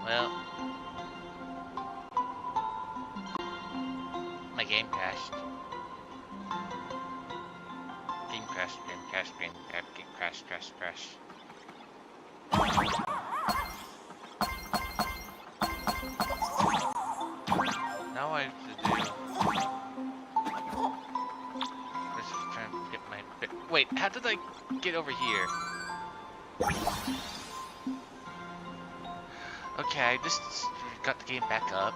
Well, my game crashed. Game crashed, game crashed, game crash, crash, crash. Now I have to do... Let's just try and get my bit... Wait, how did I get over here? Okay, I just got the game back up.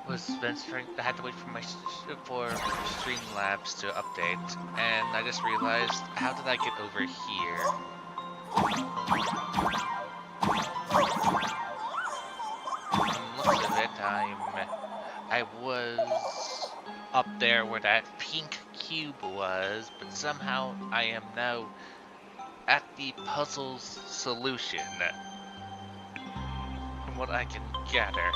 Was then I had to wait for my Streamlabs to update, and I just realized, how did I get over here? From the looks of it, I was up there where that pink cube was, but somehow I am now at the puzzle's solution, from what I can gather.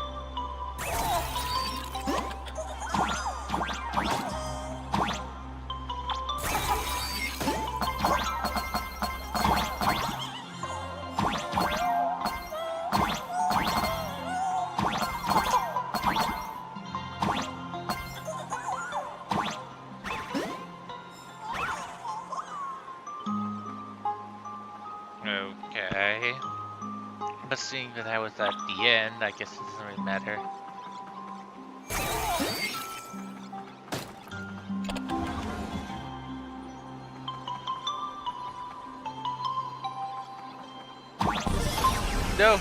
Okay. But seeing that I was at the end, I guess it doesn't really matter. No!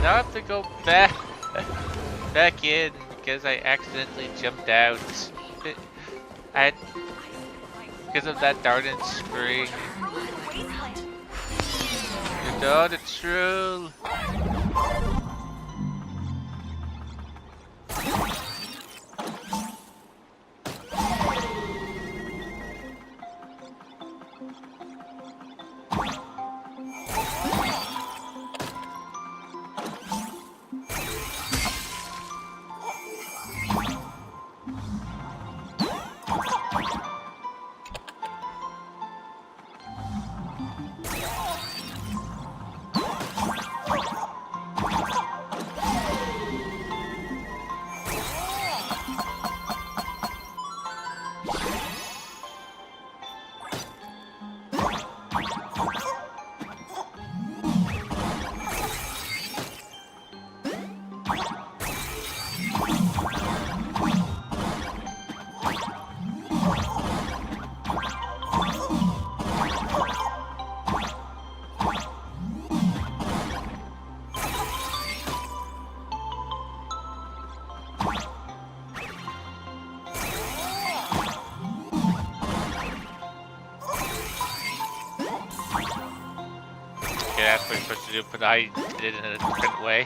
Now I have to go back in because I accidentally jumped out. Because of that darn spring. You know the truth. That's what you're supposed to do, but I did it in a different way.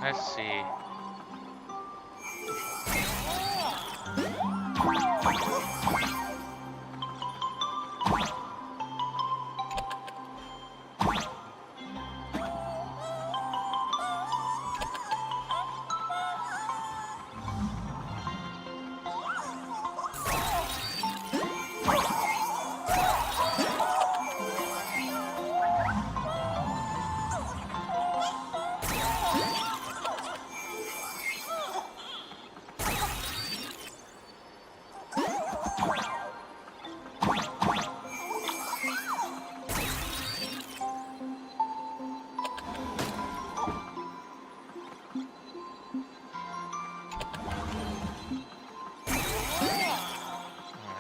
Let's see.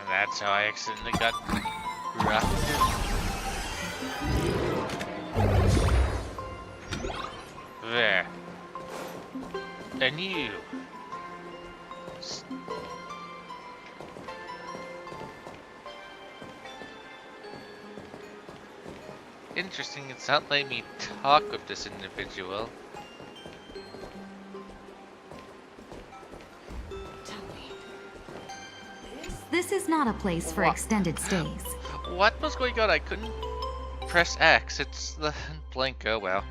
That's how I accidentally got grafted. There. And you. Interesting, it's not letting me talk with this individual. This is not a place for extended stays. What was going on? I couldn't press X. It's the blank. Oh well.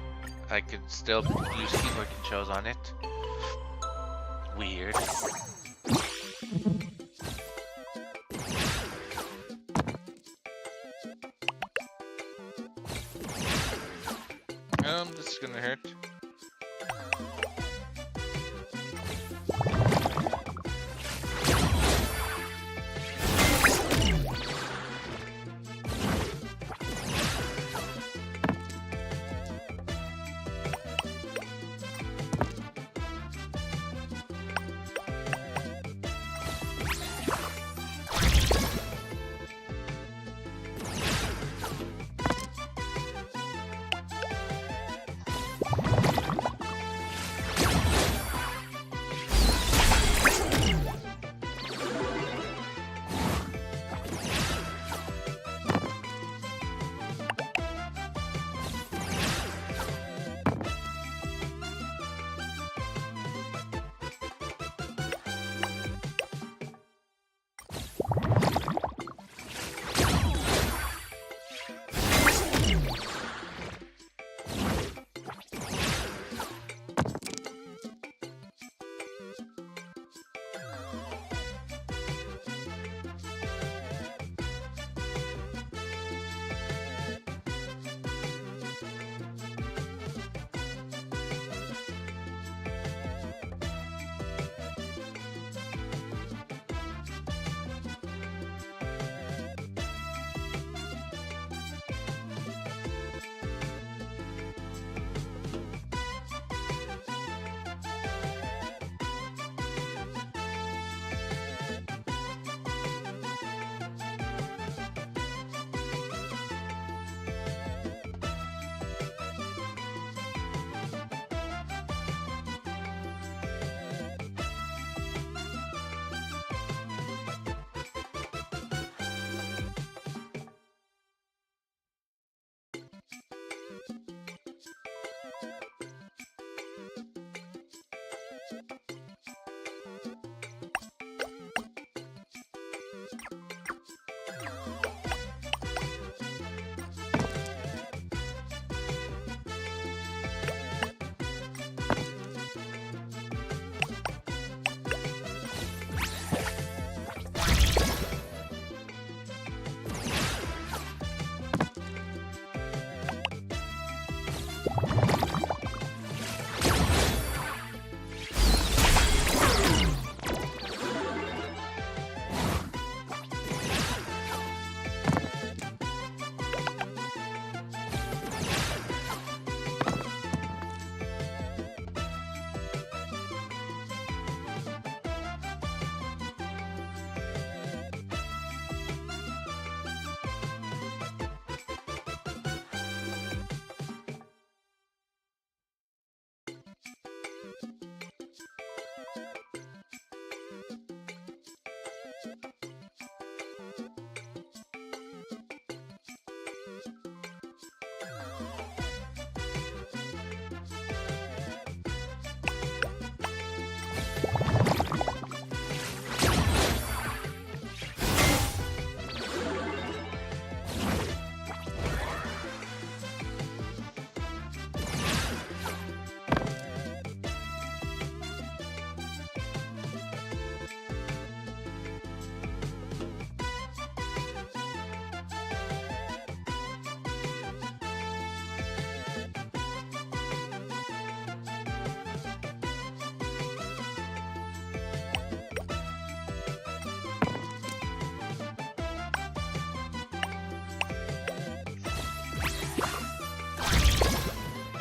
I could still use keyboard controls on it. Weird. This is gonna hurt.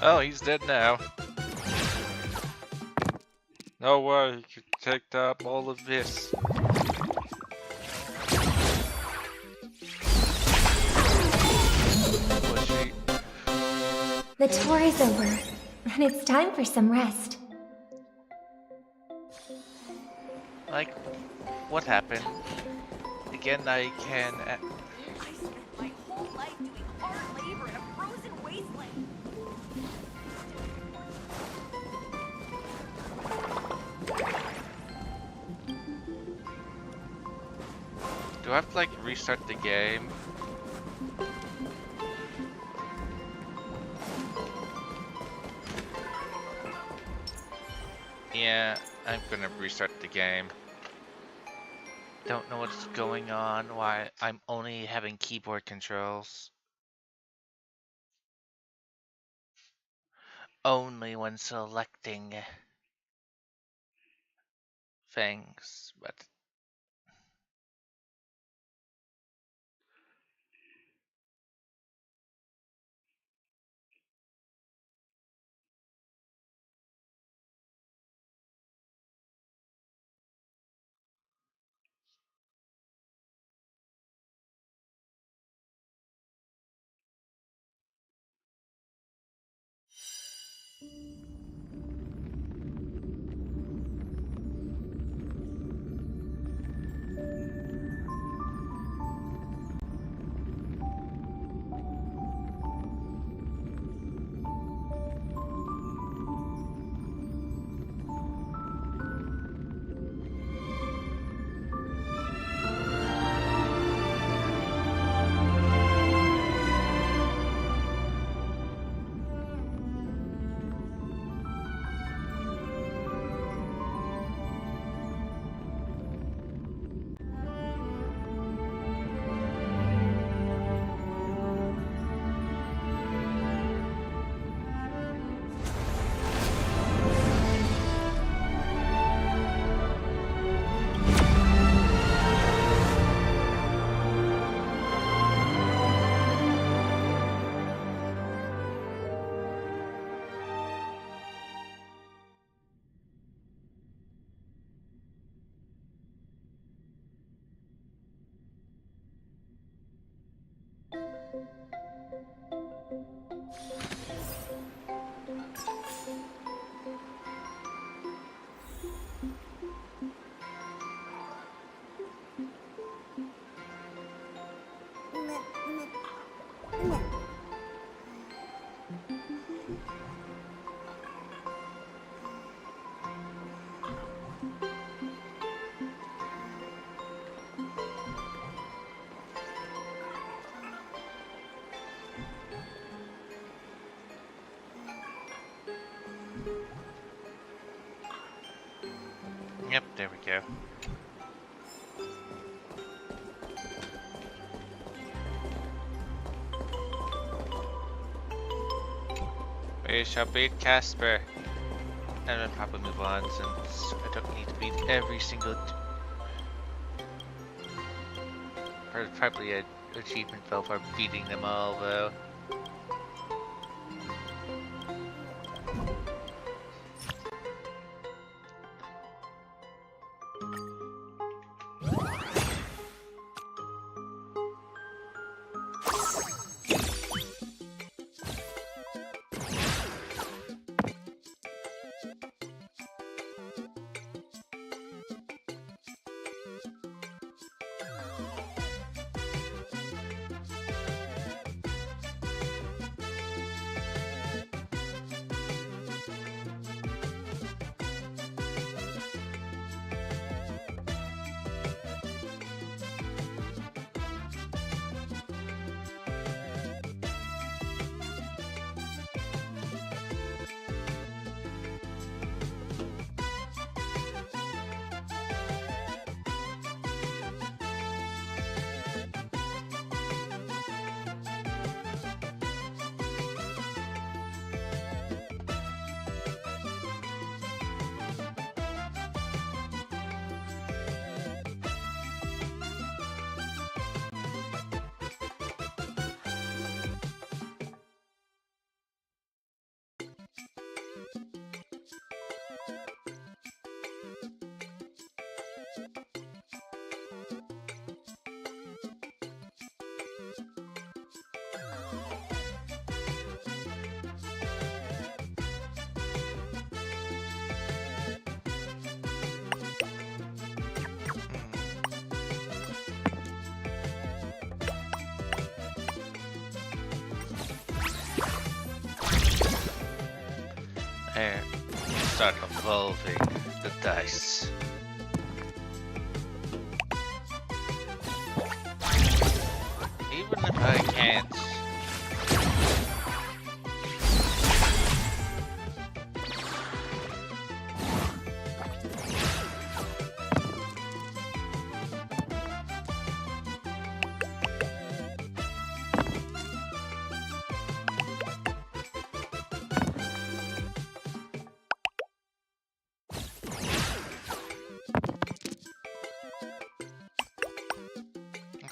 Oh, he's dead now. No way, he could take up all of this. Was she? The tour is over, and it's time for some rest. Like, what happened? Again, I can... I spent my whole life doing hard labor in a frozen wasteland. Do I have to, like, restart the game? Yeah, I'm gonna restart the game. Don't know what's going on, why I'm only having keyboard controls. Only when selecting things, but yep, there we go. We shall beat Casper. And then probably move on since I don't need to beat every single... Probably an achievement though for beating them all though. There, start evolving the dice. Even if I can't...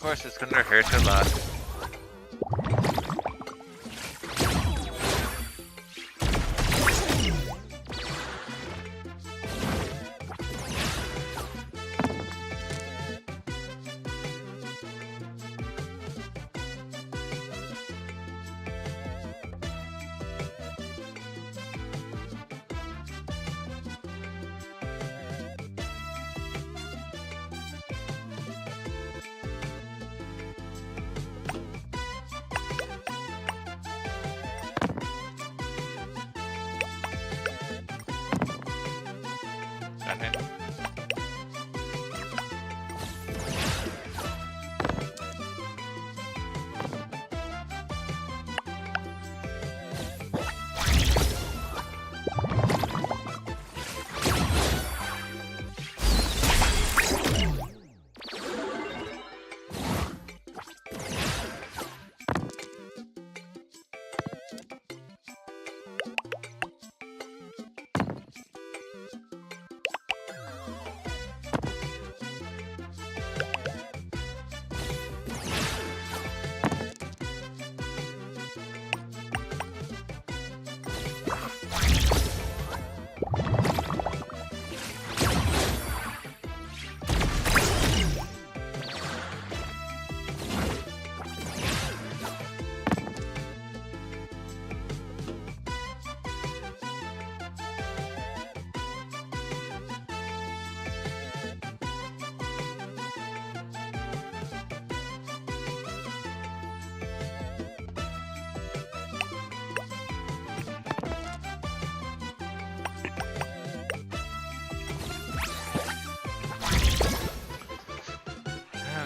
course, it's gonna hurt a lot. Okay.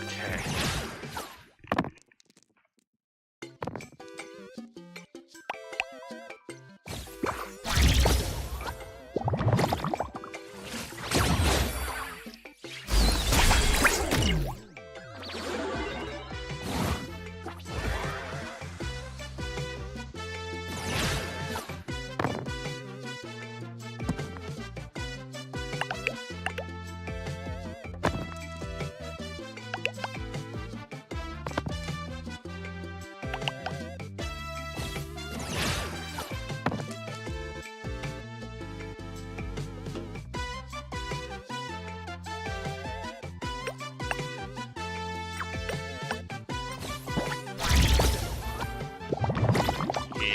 Okay.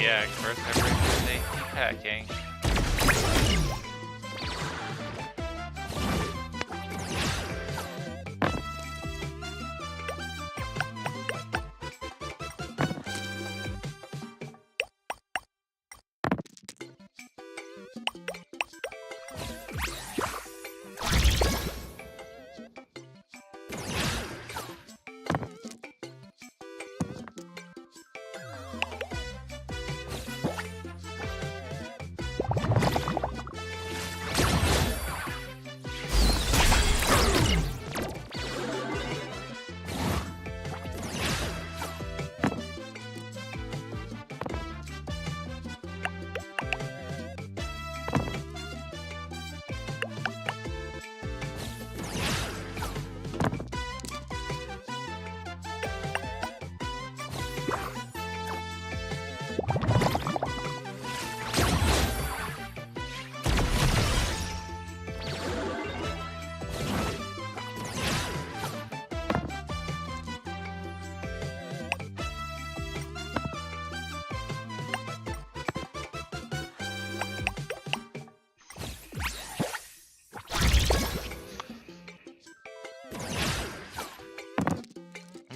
Yeah, of course, everything's safety packing.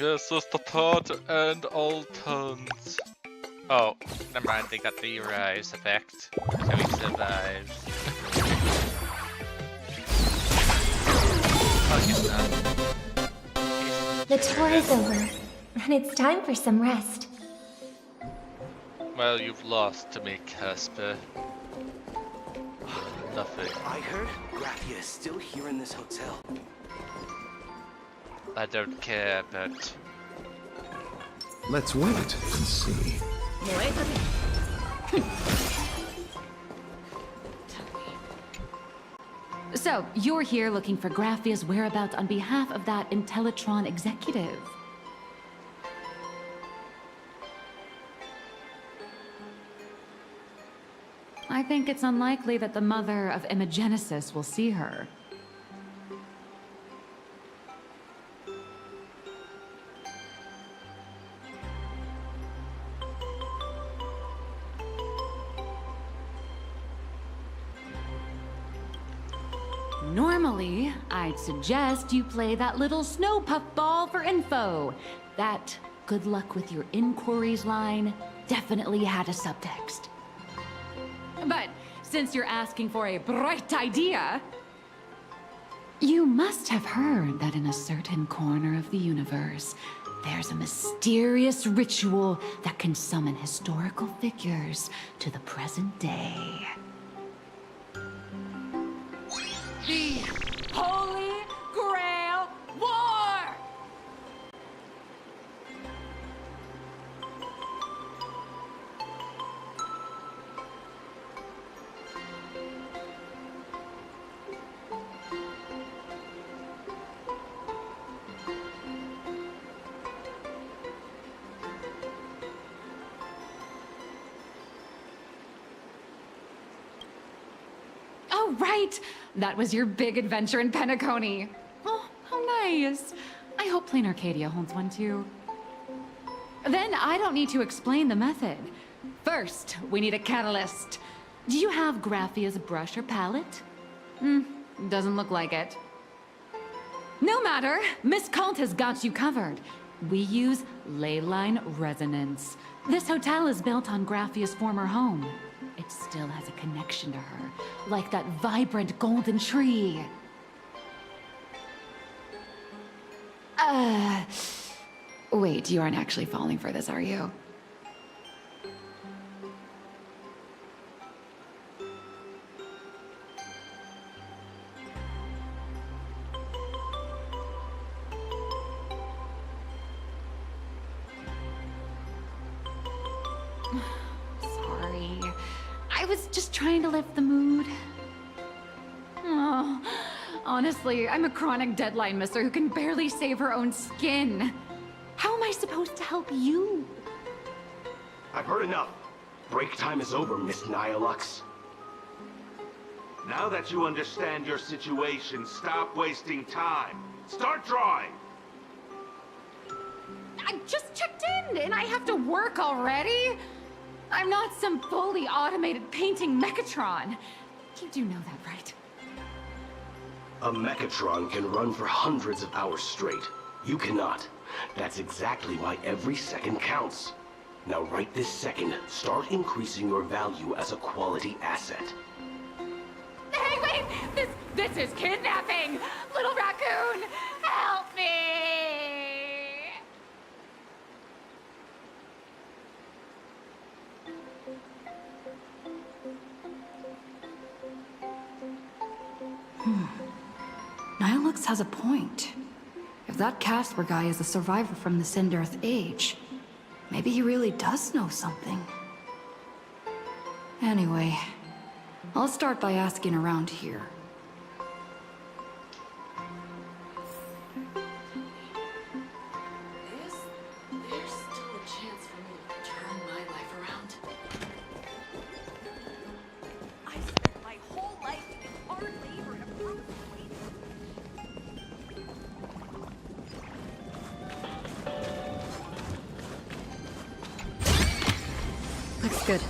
Yes, it's the third and all turns. Oh, never mind, they got the rise effect, so he survives. Oh, he's not. The tour is over, and it's time for some rest. Well, you've lost to me, Casper. Nothing. I heard Raffia is still here in this hotel. I don't care, but... Let's wait and see. So, you're here looking for Graphia's whereabouts on behalf of that Intellitron executive. I think it's unlikely that the mother of Imogenesis will see her. Normally, I'd suggest you play that little snow puff ball for info. That good luck with your inquiries line definitely had a subtext. But since you're asking for a bright idea, you must have heard that in a certain corner of the universe, there's a mysterious ritual that can summon historical figures to the present day. The Holy Grail War! Oh, right! That was your big adventure in Penacony. Oh, how nice. I hope Plain Arcadia holds one too. Then I don't need to explain the method. First, we need a catalyst. Do you have Graphia's brush or palette? Doesn't look like it. No matter, Miss Kalt has got you covered. We use ley line resonance. This hotel is built on Graphia's former home. It still has a connection to her, like that vibrant golden tree. Wait, you aren't actually falling for this, are you? Sorry. I was just trying to lift the mood. Oh, honestly, I'm a chronic deadline misser who can barely save her own skin. How am I supposed to help you? I've heard enough. Break time is over, Miss Nihilux. Now that you understand your situation, stop wasting time. Start drawing! I just checked in, and I have to work already? I'm not some fully automated painting Mechatron. You do know that, right? A Mechatron can run for hundreds of hours straight. You cannot. That's exactly why every second counts. Now right this second, start increasing your value as a quality asset. Hey, wait! This is kidnapping! Little raccoon, help me! Nihilux has a point. If that Casper guy is a survivor from the Sindarth Age, maybe he really does know something. Anyway, I'll start by asking around here. There's still a chance for me to turn my life around. I spent my whole life doing hard labor in a frozen place. Looks good.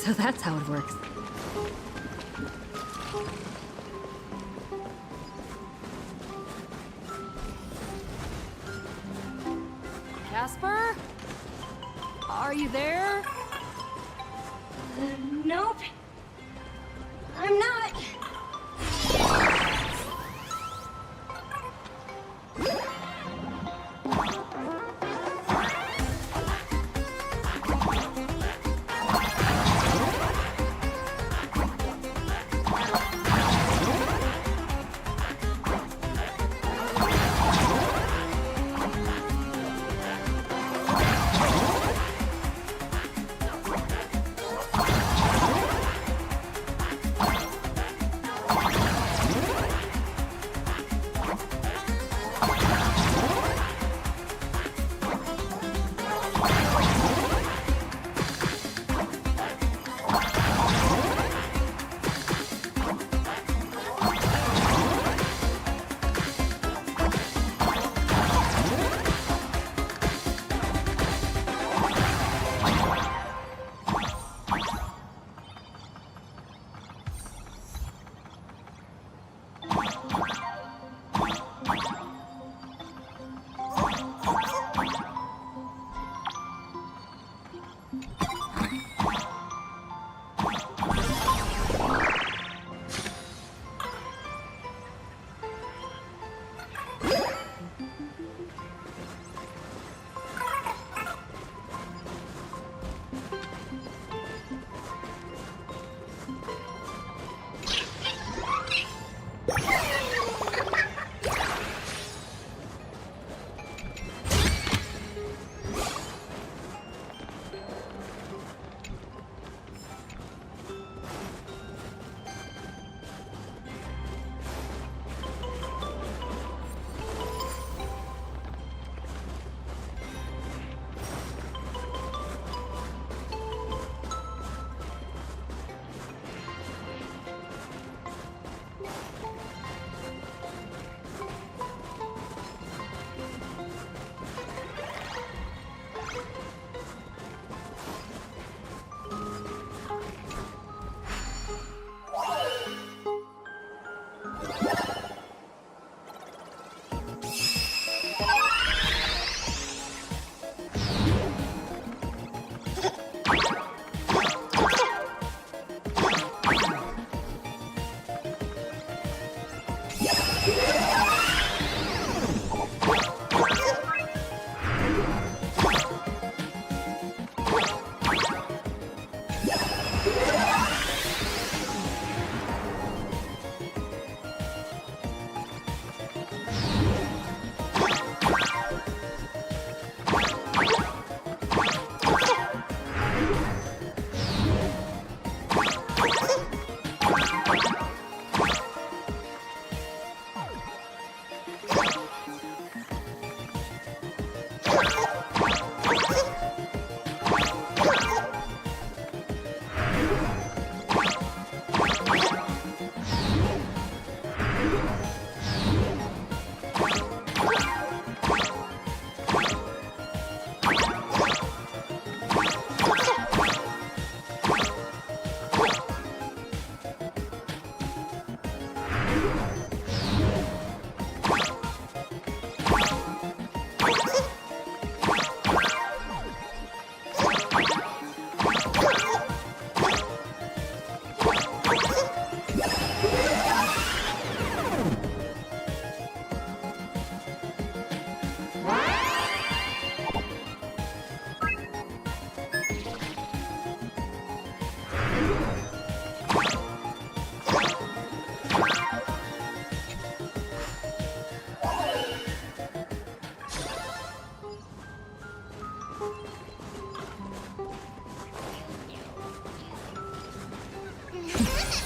So that's how it works. Casper? Are you there? Nope. I'm not.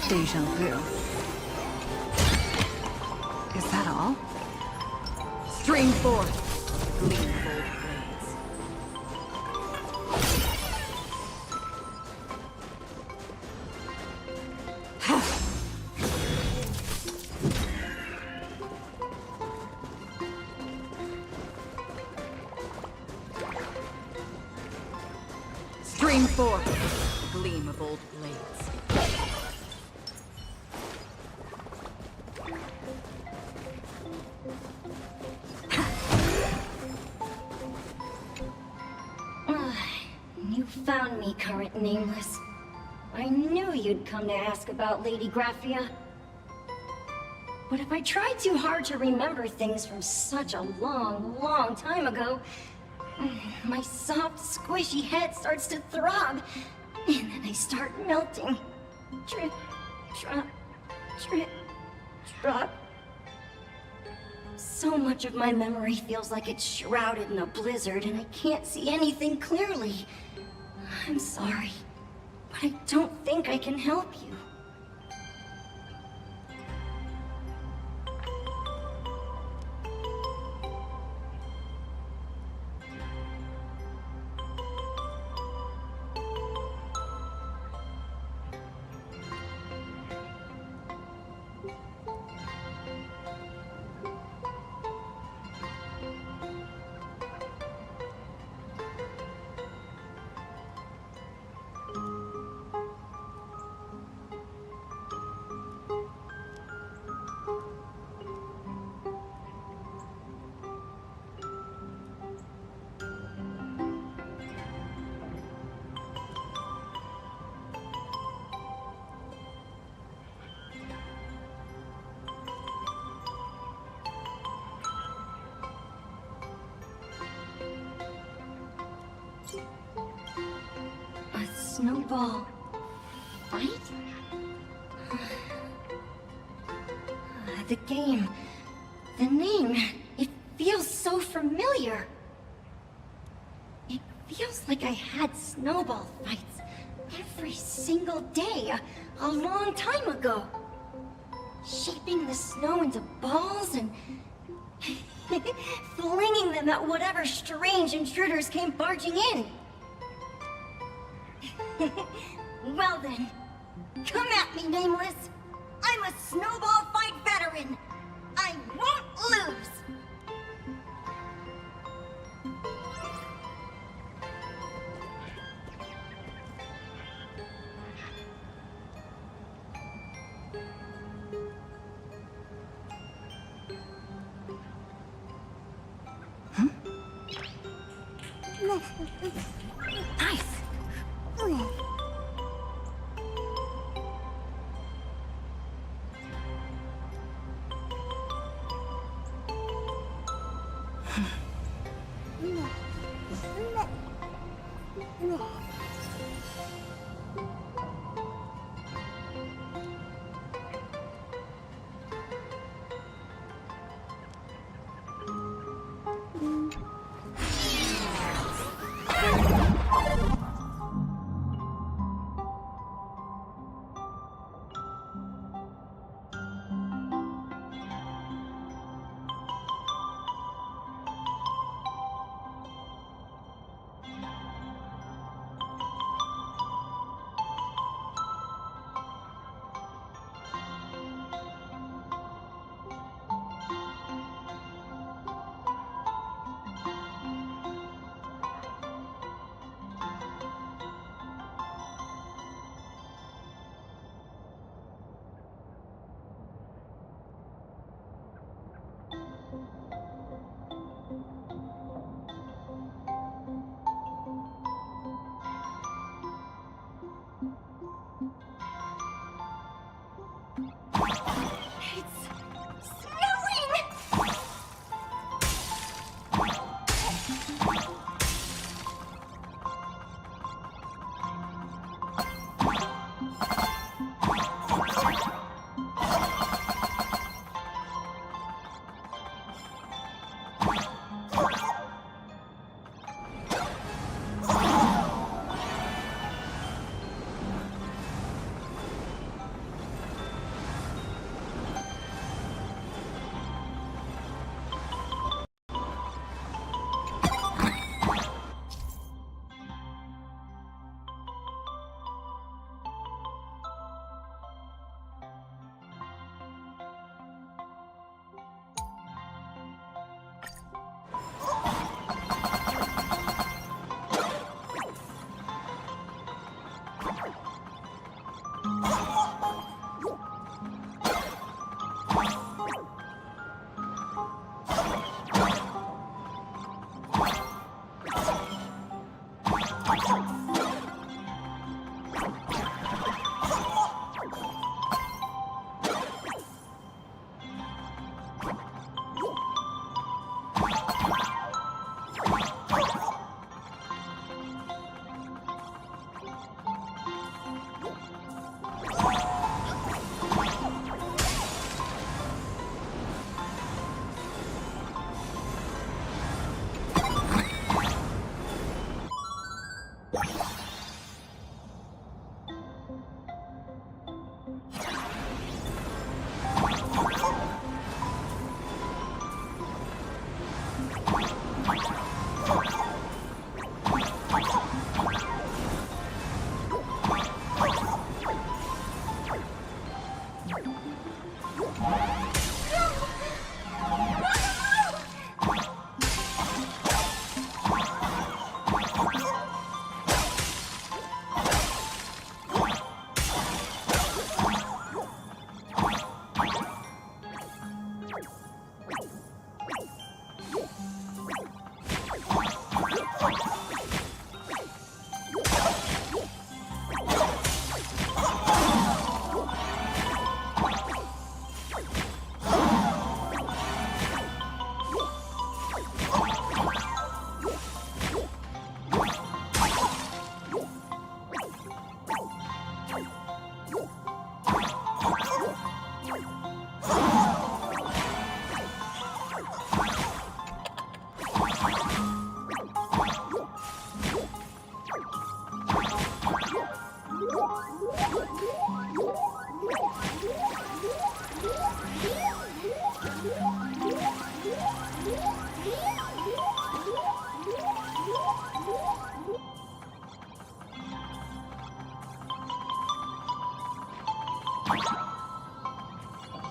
Deja vu. Is that all? String forth. Gleam of old blades. String forth. Gleam of old blades. You found me, current nameless. I knew you'd come to ask about Lady Graphia. But if I tried too hard to remember things from such a long, long time ago, my soft, squishy head starts to throb, and then I start melting. Drip, drop, drip, drop. So much of my memory feels like it's shrouded in a blizzard, and I can't see anything clearly. I'm sorry, but I don't think I can help you. Snowball fight? The game, the name, it feels so familiar. It feels like I had snowball fights every single day a long time ago. Shaping the snow into balls and flinging them at whatever strange intruders came barging in. Well then, come at me, Nameless. I'm a snowball fight veteran. I won't lose. Nice.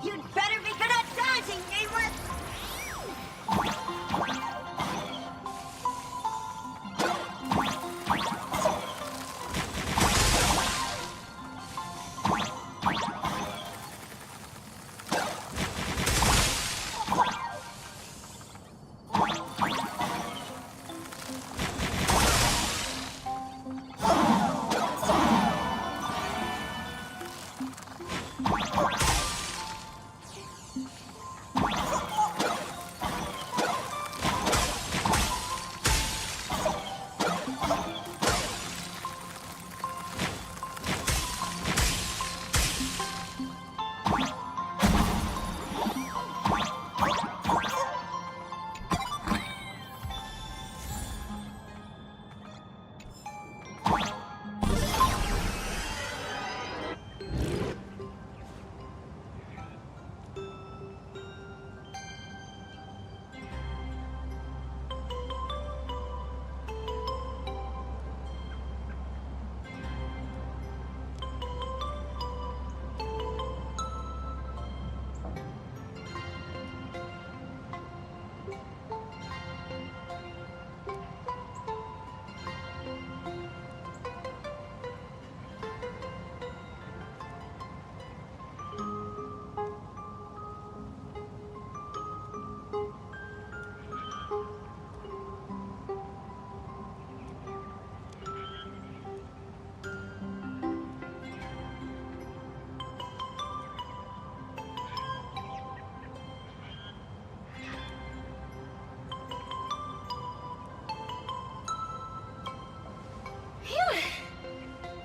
You'd better be good at dodging, Nameless!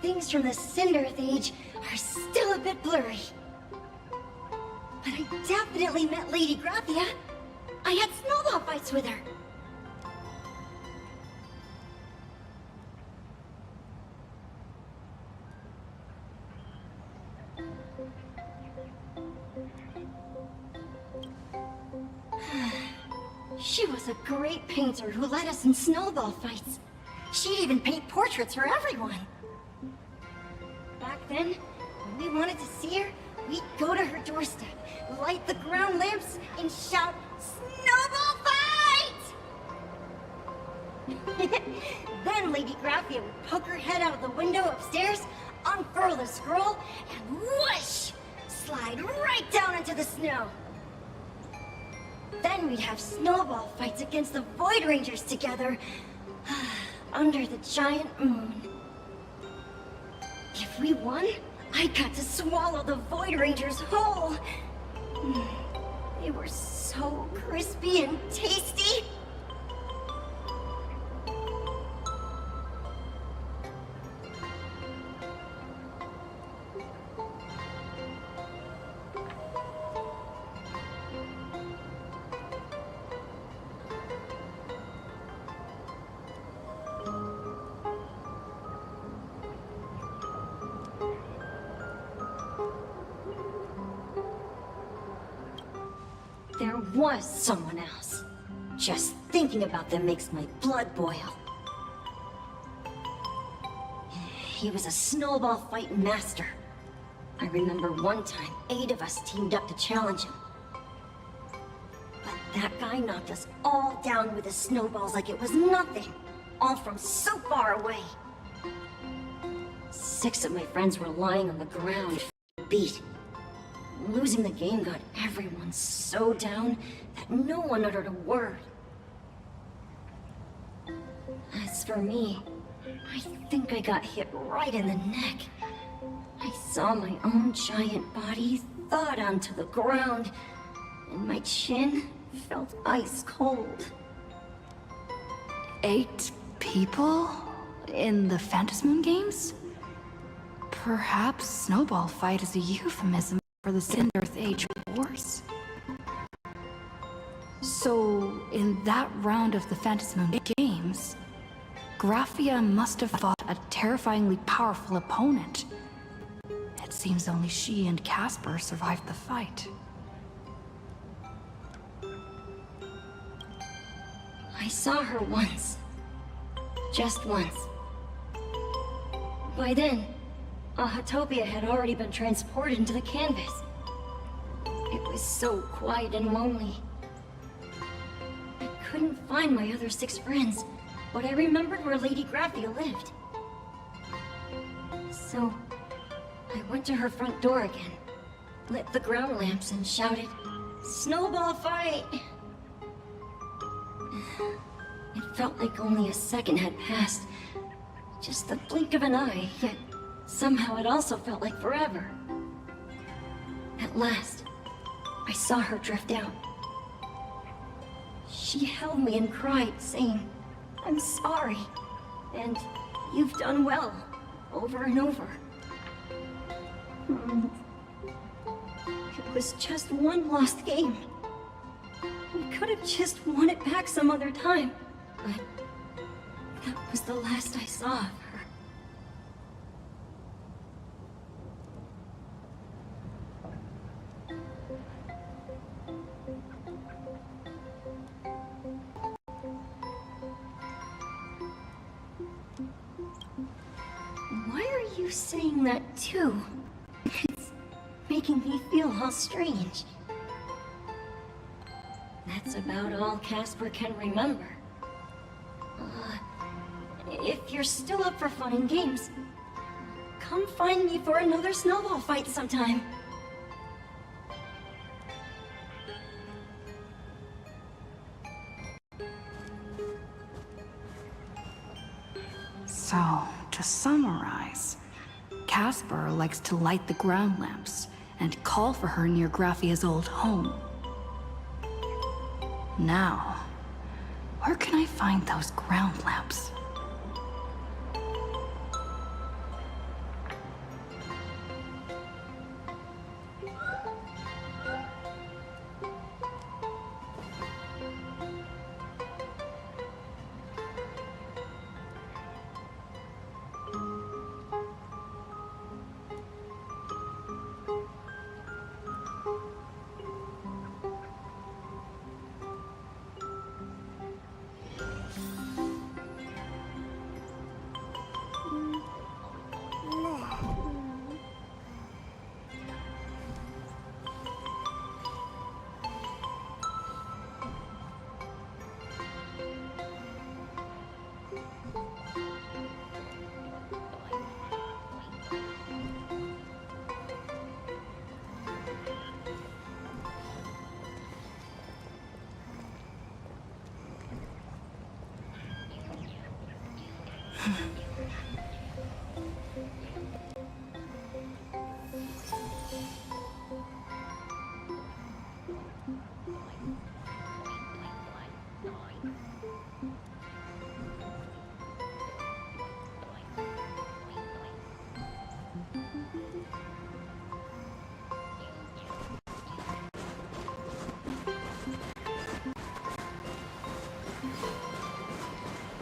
Things from the Cinderth Age are still a bit blurry. But I definitely met Lady Graphia. I had snowball fights with her. She was a great painter who led us in snowball fights. She'd even paint portraits for everyone. Back then, when we wanted to see her, we'd go to her doorstep, light the ground lamps, and shout, "Snowball fight!" Then Lady Graphia would poke her head out of the window upstairs, unfurl the scroll, and whoosh! Slide right down into the snow. Then we'd have snowball fights against the Void Rangers together, under the giant moon. If we won, I got to swallow the Void Rangers whole. They were so crispy and tasty. There was someone else. Just thinking about them makes my blood boil. He was a snowball fight master. I remember one time, 8 of us teamed up to challenge him. But that guy knocked us all down with his snowballs like it was nothing. All from so far away. 6 of my friends were lying on the ground, beat. Losing the game got everyone so down that no one uttered a word. As for me, I think I got hit right in the neck. I saw my own giant body thud onto the ground, and my chin felt ice cold. 8 people? In the Phantasmoon games? Perhaps Snowball Fight is a euphemism for the Sindarth Age Wars? So, in that round of the Phantasmoon games, Graphia must have fought a terrifyingly powerful opponent. It seems only she and Casper survived the fight. I saw her once. Just once. By then, Ahatopia had already been transported into the canvas. It was so quiet and lonely. I couldn't find my other 6 friends, but I remembered where Lady Graphia lived. So, I went to her front door again, lit the ground lamps and shouted, "Snowball fight!" It felt like only a second had passed. Just the blink of an eye, yet somehow it also felt like forever. At last, I saw her drift out. She held me and cried, saying, "I'm sorry, and you've done well," over and over. It was just one lost game. We could have just won it back some other time, but that was the last I saw of her. Why are you saying that too? It's making me feel all strange. That's about all Casper can remember. If you're still up for fun and games, come find me for another snowball fight sometime. So, to summarize, Casper likes to light the ground lamps and call for her near Graphia's old home. Now, where can I find those ground lamps?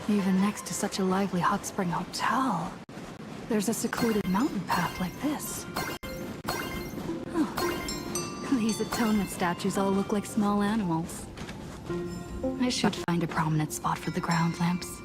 Even next to such a lively hot spring hotel, there's a secluded mountain path like this. Oh, these atonement statues all look like small animals. I should find a prominent spot for the ground lamps.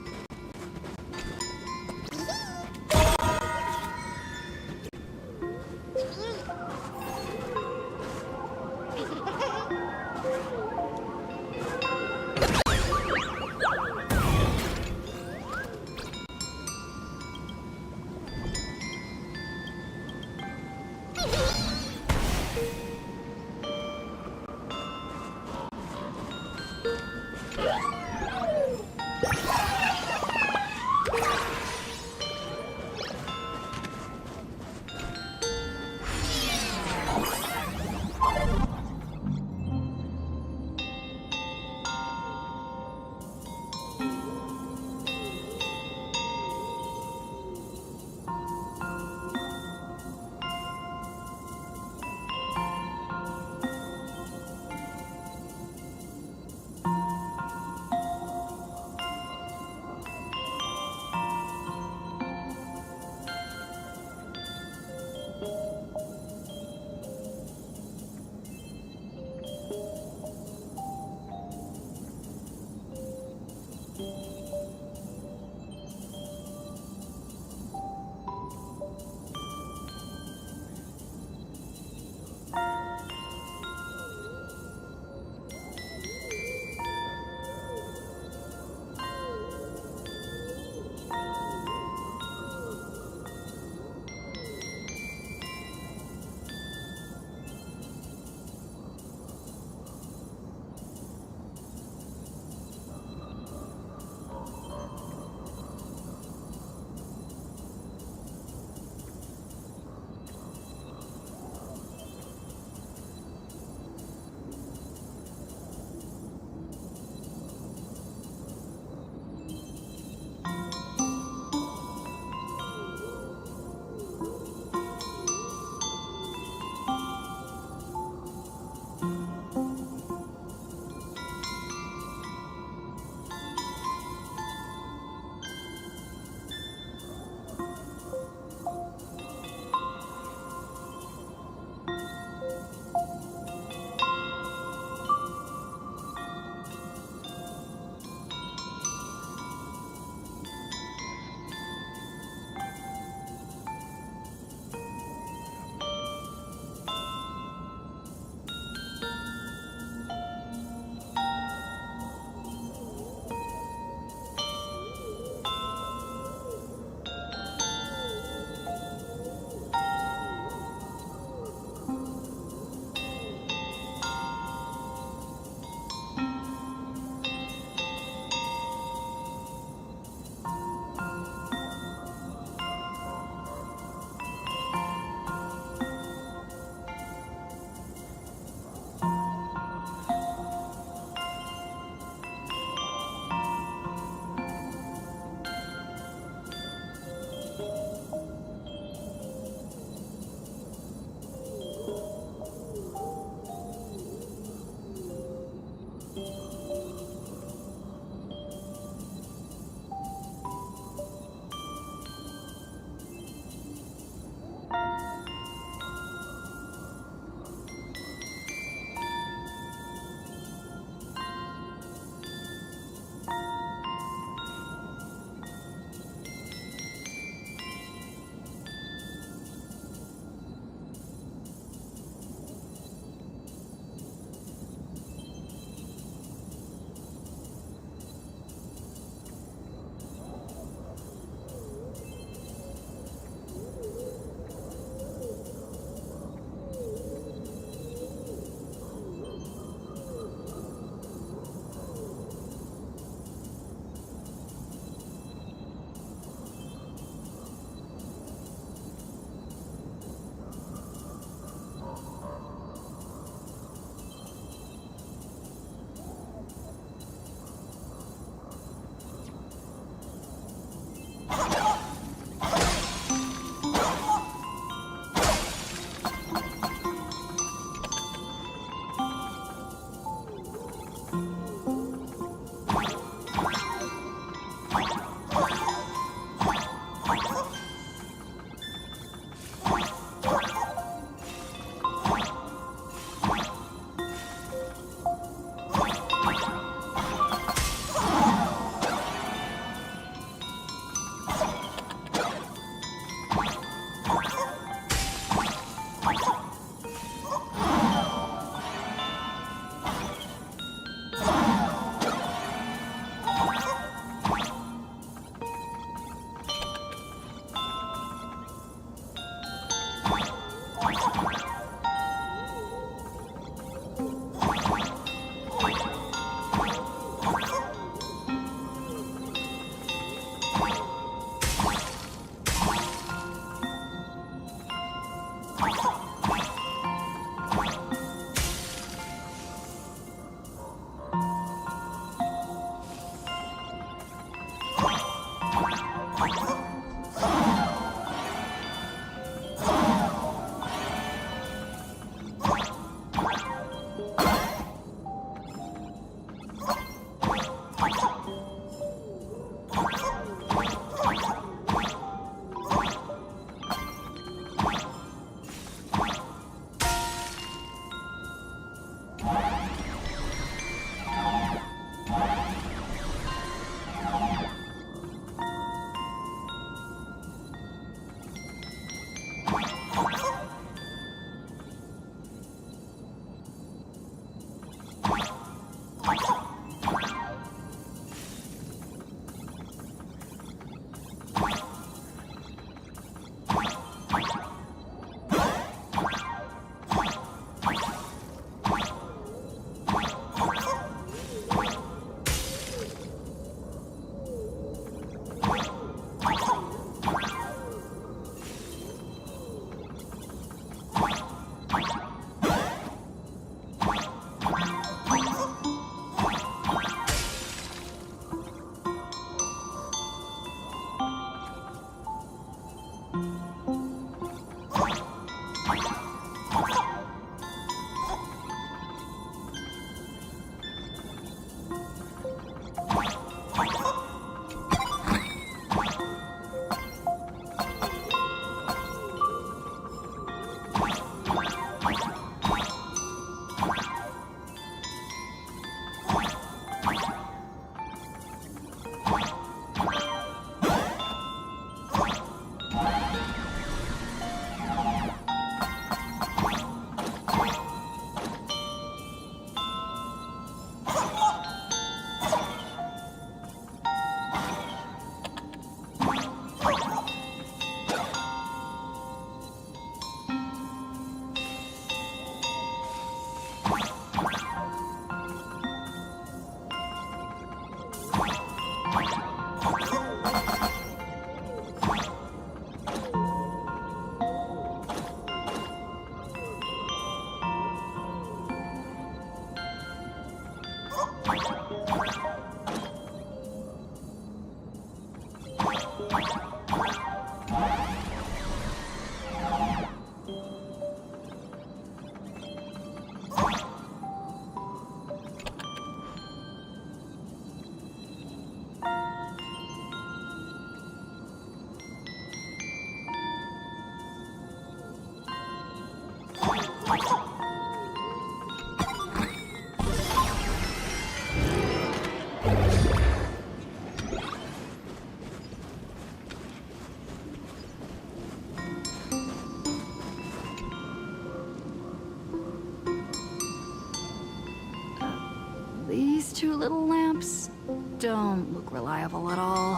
These two little lamps don't look reliable at all.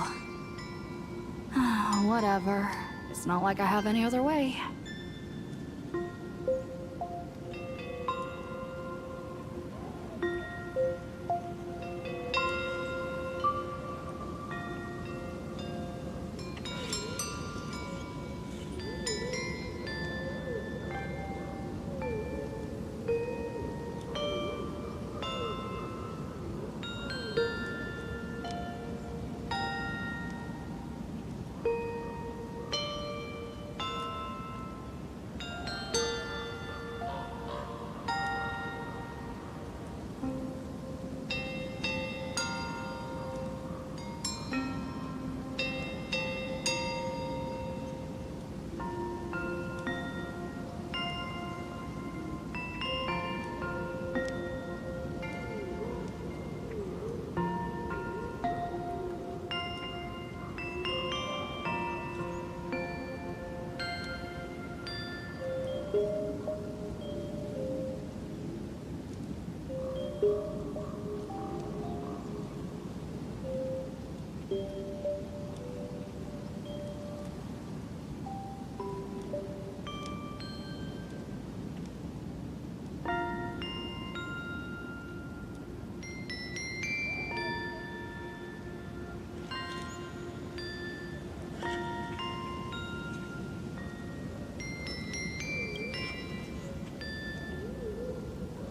Whatever. It's not like I have any other way.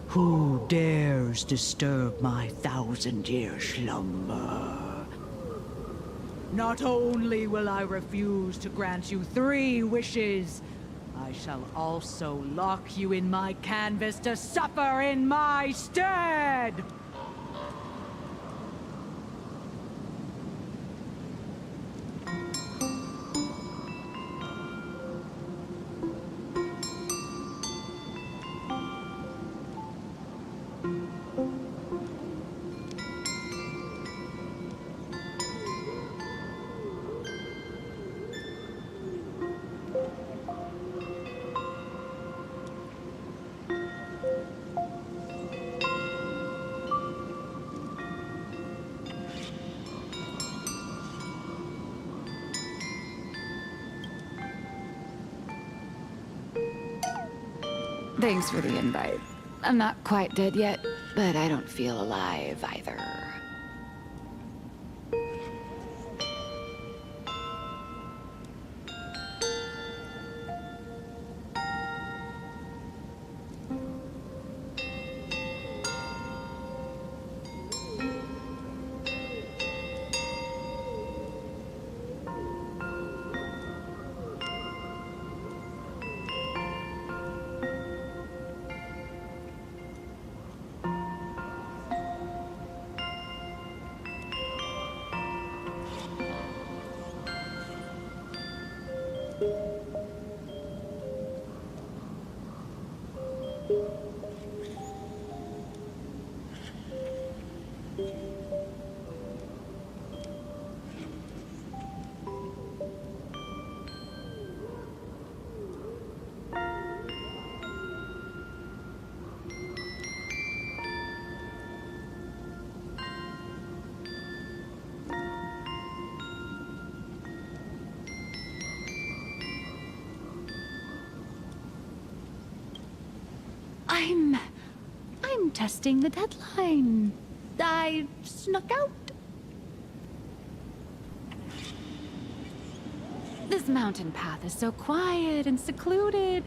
Who dares disturb my 1,000-year slumber? Not only will I refuse to grant you 3 wishes, I shall also lock you in my canvas to suffer in my stead! Thanks for the invite. I'm not quite dead yet, but I don't feel alive either. I'm testing the deadline. I snuck out. This mountain path is so quiet and secluded.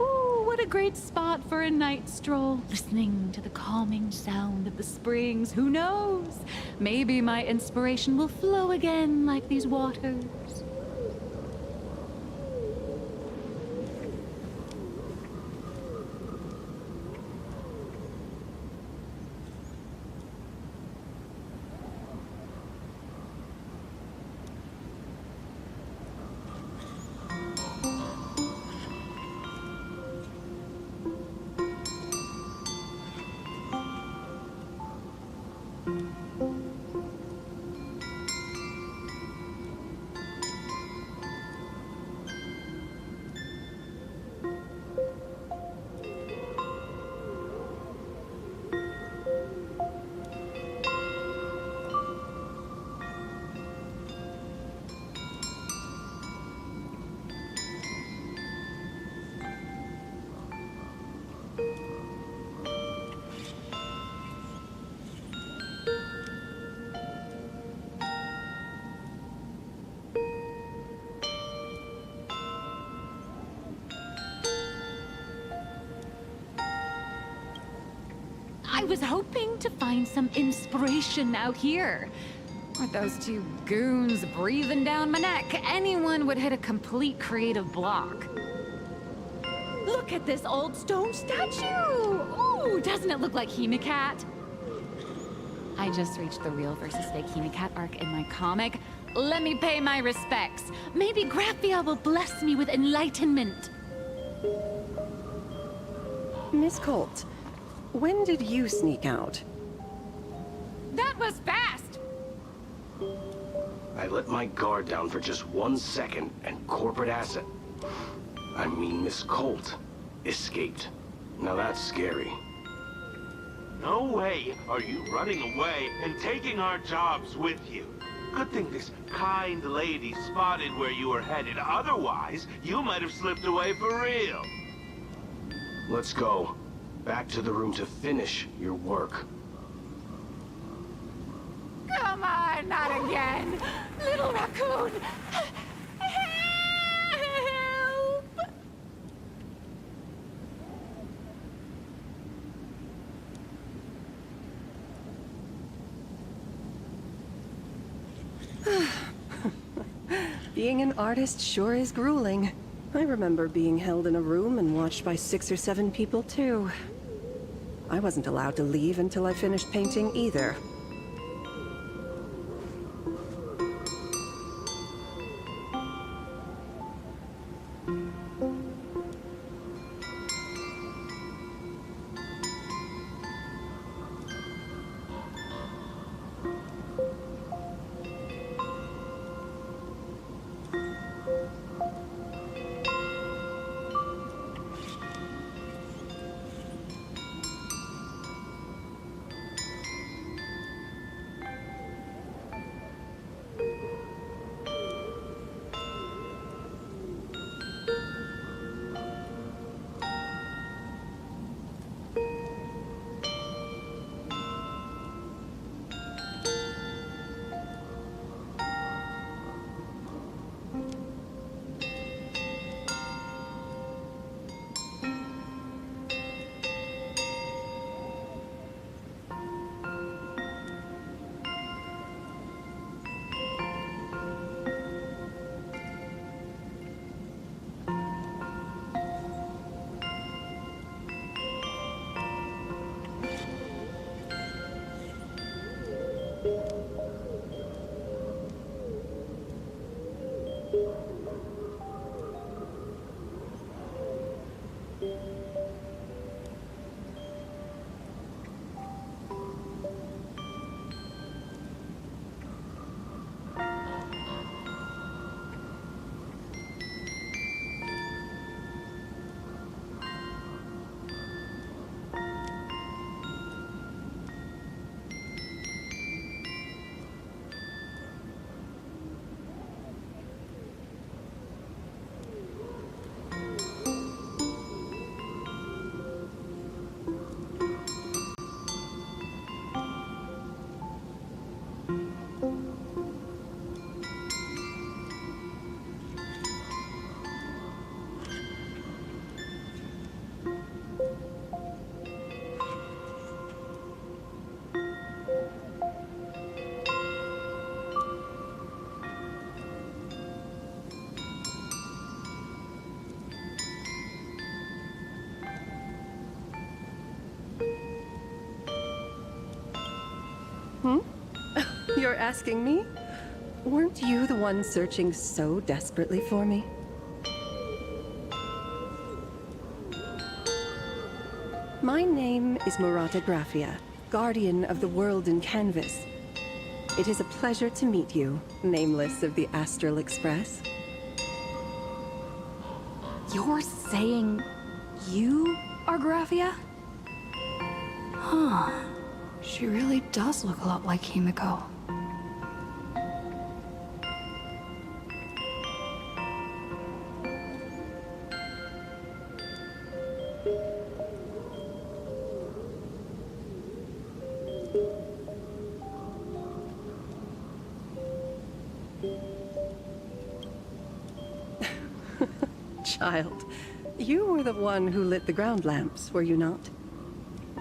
Ooh, what a great spot for a night stroll. Listening to the calming sound of the springs. Who knows? Maybe my inspiration will flow again like these waters. I was hoping to find some inspiration out here. With those two goons breathing down my neck, anyone would hit a complete creative block. Look at this old stone statue! Ooh, doesn't it look like Hemicat? I just reached the real versus fake Hemicat arc in my comic. Let me pay my respects. Maybe Graphia will bless me with enlightenment. Miss Colt, when did you sneak out? That was fast! I let my guard down for just 1 second, and corporate asset, I mean Miss Colt, escaped. Now that's scary. No way are you running away and taking our jobs with you. Good thing this kind lady spotted where you were headed. Otherwise, you might have slipped away for real. Let's go. Back to the room to finish your work. Come on, not again! Little raccoon! Help! Being an artist sure is grueling. I remember being held in a room and watched by 6 or 7 people, too. I wasn't allowed to leave until I finished painting either. you're asking me? Weren't you the one searching so desperately for me? My name is Murata Graphia, guardian of the world in canvas. It is a pleasure to meet you, nameless of the Astral Express. You're saying you are Graphia? Huh. She really does look a lot like Himiko. Child, you were the one who lit the ground lamps, were you not?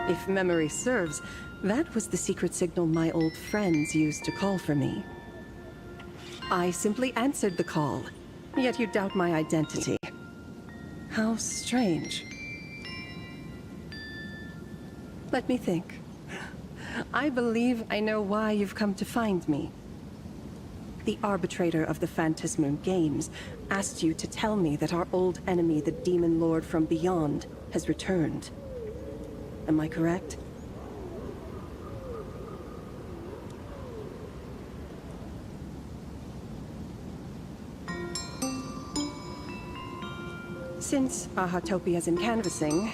If memory serves, that was the secret signal my old friends used to call for me. I simply answered the call, yet you doubt my identity. How strange. Let me think. I believe I know why you've come to find me. The arbitrator of the Phantasmoon Games asked you to tell me that our old enemy, the Demon Lord from Beyond, has returned. Am I correct? Since Ahatopia's in canvassing,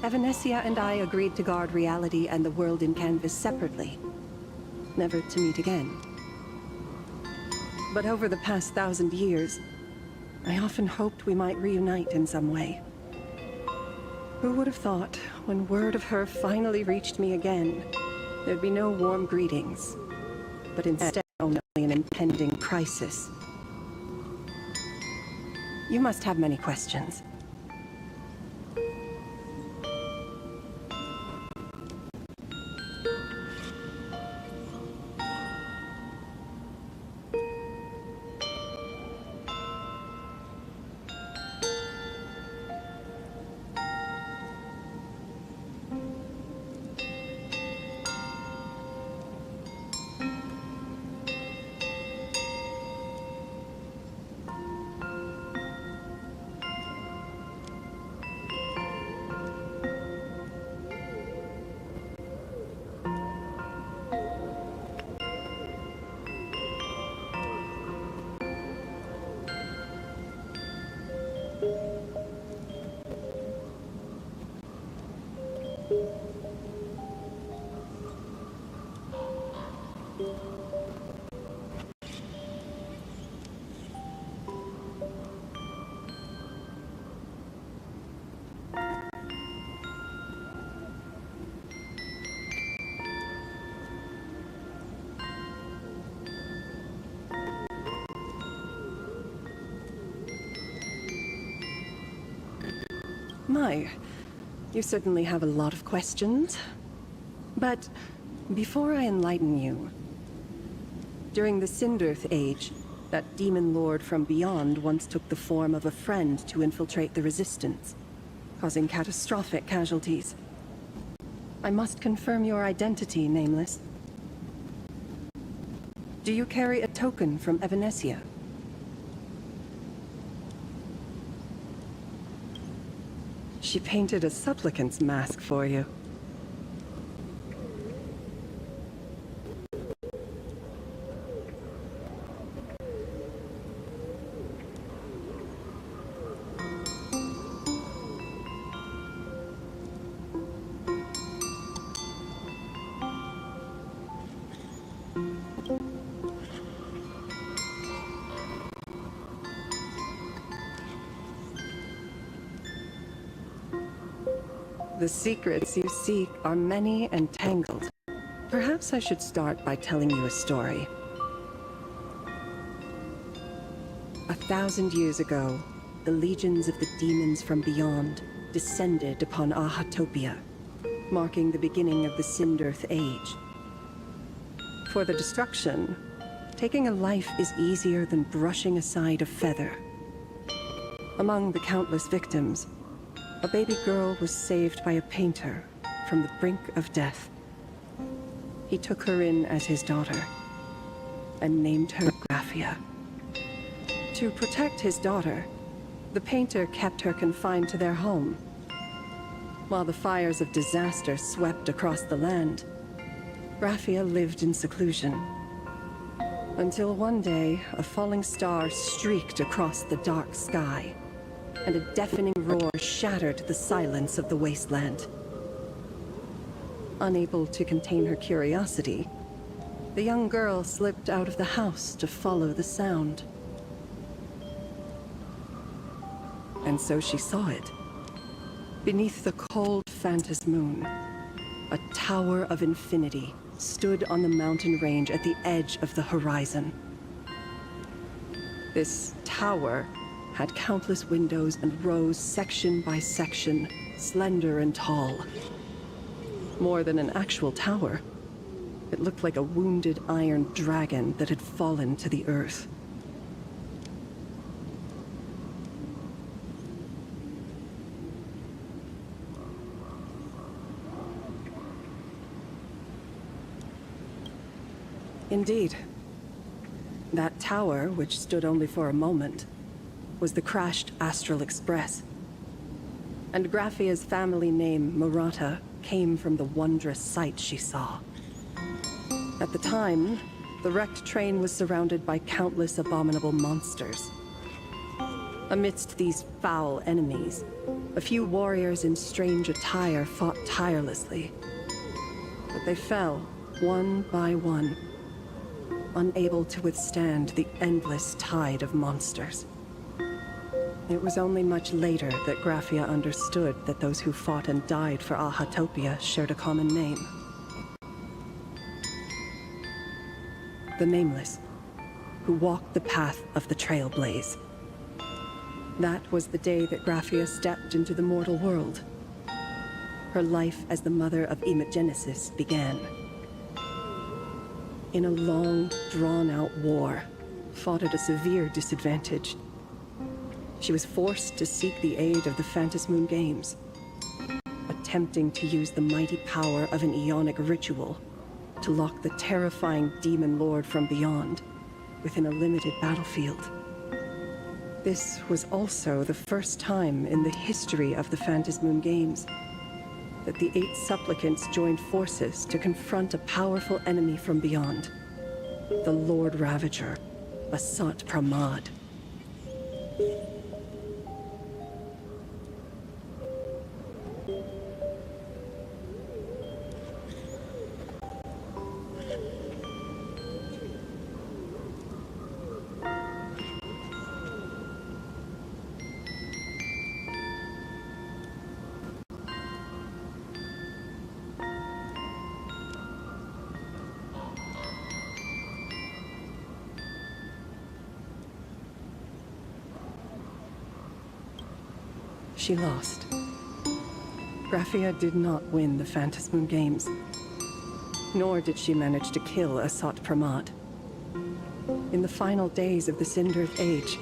Evanesia and I agreed to guard reality and the world in canvas separately, never to meet again. But over the past 1,000 years, I often hoped we might reunite in some way. Who would have thought, when word of her finally reached me again, there'd be no warm greetings, but instead only an impending crisis. You must have many questions. My, you certainly have a lot of questions. But before I enlighten you, during the Cinderth Age, that demon lord from beyond once took the form of a friend to infiltrate the Resistance, causing catastrophic casualties. I must confirm your identity, Nameless. Do you carry a token from Evanesia? She painted a supplicant's mask for you. The secrets you seek are many and tangled. Perhaps I should start by telling you a story. 1,000 years ago, the legions of the demons from beyond descended upon Ahatopia, marking the beginning of the Cinderth Age. For the destruction, taking a life is easier than brushing aside a feather. Among the countless victims, a baby girl was saved by a painter from the brink of death. He took her in as his daughter, and named her Graphia. To protect his daughter, the painter kept her confined to their home. While the fires of disaster swept across the land, Graphia lived in seclusion. Until one day, a falling star streaked across the dark sky, and a deafening roar shattered the silence of the wasteland. Unable to contain her curiosity, the young girl slipped out of the house to follow the sound. And so she saw it. Beneath the cold Phantas moon, a tower of infinity stood on the mountain range at the edge of the horizon. This tower had countless windows and rose section by section, slender and tall. More than an actual tower, it looked like a wounded iron dragon that had fallen to the earth. Indeed. That tower, which stood only for a moment, was the crashed Astral Express. And Graphia's family name, Murata, came from the wondrous sight she saw. At the time, the wrecked train was surrounded by countless abominable monsters. Amidst these foul enemies, a few warriors in strange attire fought tirelessly. But they fell, one by one, unable to withstand the endless tide of monsters. It was only much later that Graphia understood that those who fought and died for Ahatopia shared a common name. The Nameless, who walked the path of the Trailblaze. That was the day that Graphia stepped into the mortal world. Her life as the mother of Imogenesis began. In a long, drawn-out war, fought at a severe disadvantage. She was forced to seek the aid of the Phantas Moon Games, attempting to use the mighty power of an Ionic ritual to lock the terrifying demon lord from beyond within a limited battlefield. This was also the first time in the history of the Phantas Moon Games that the 8 supplicants joined forces to confront a powerful enemy from beyond, the Lord Ravager, Asat Pramad. She lost. Graphia did not win the Phantas Moon Games, nor did she manage to kill Asat Pramad. In the final days of the Cindered Age,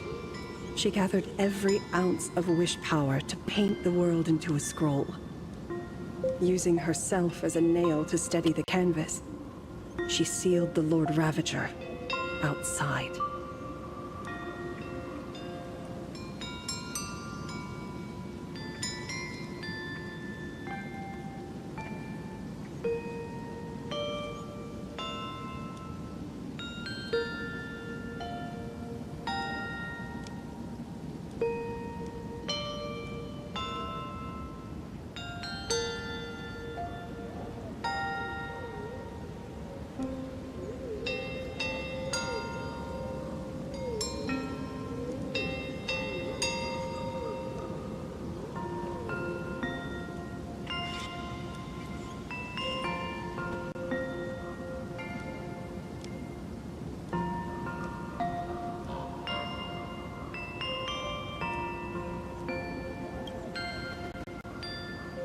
she gathered every ounce of wish power to paint the world into a scroll. Using herself as a nail to steady the canvas, she sealed the Lord Ravager outside.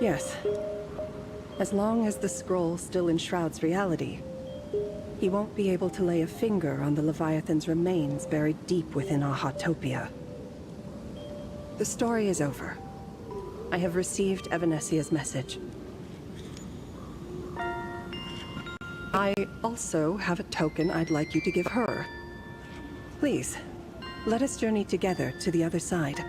Yes. As long as the scroll still enshrouds reality, he won't be able to lay a finger on the Leviathan's remains buried deep within Ahatopia. The story is over. I have received Evanesia's message. I also have a token I'd like you to give her. Please, let us journey together to the other side.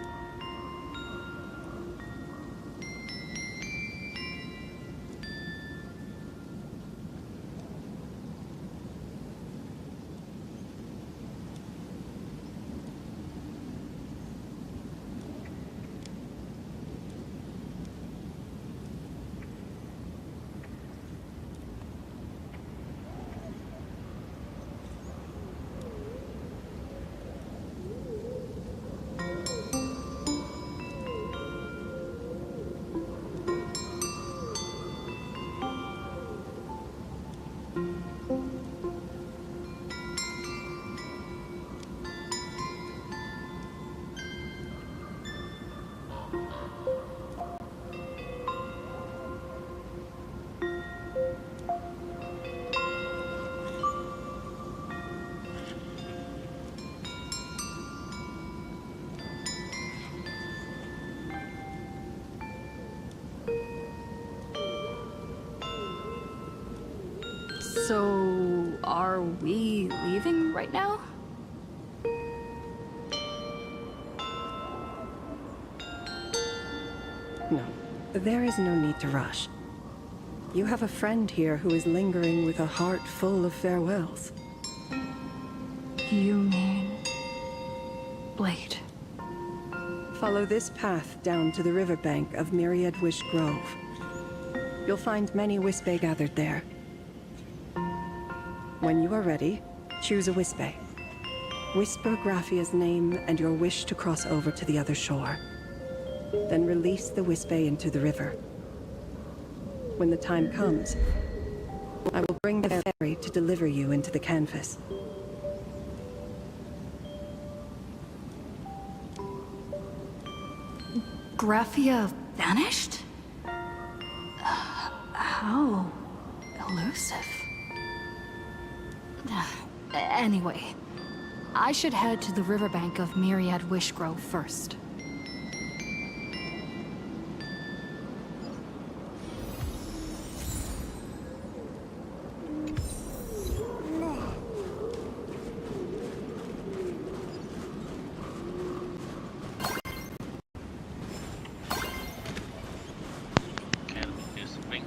So, are we leaving right now? No, there is no need to rush. You have a friend here who is lingering with a heart full of farewells. You mean... Blade. Follow this path down to the riverbank of Myriad Wish Grove. You'll find many Wispe gathered there. When you are ready, choose a Wispe. Whisper Graphia's name and your wish to cross over to the other shore. Then release the Wispe into the river. When the time comes, I will bring the ferry to deliver you into the canvas. Graphia vanished? How elusive. Anyway, I should head to the riverbank of Myriad Wish Grove first. Okay, let me do something.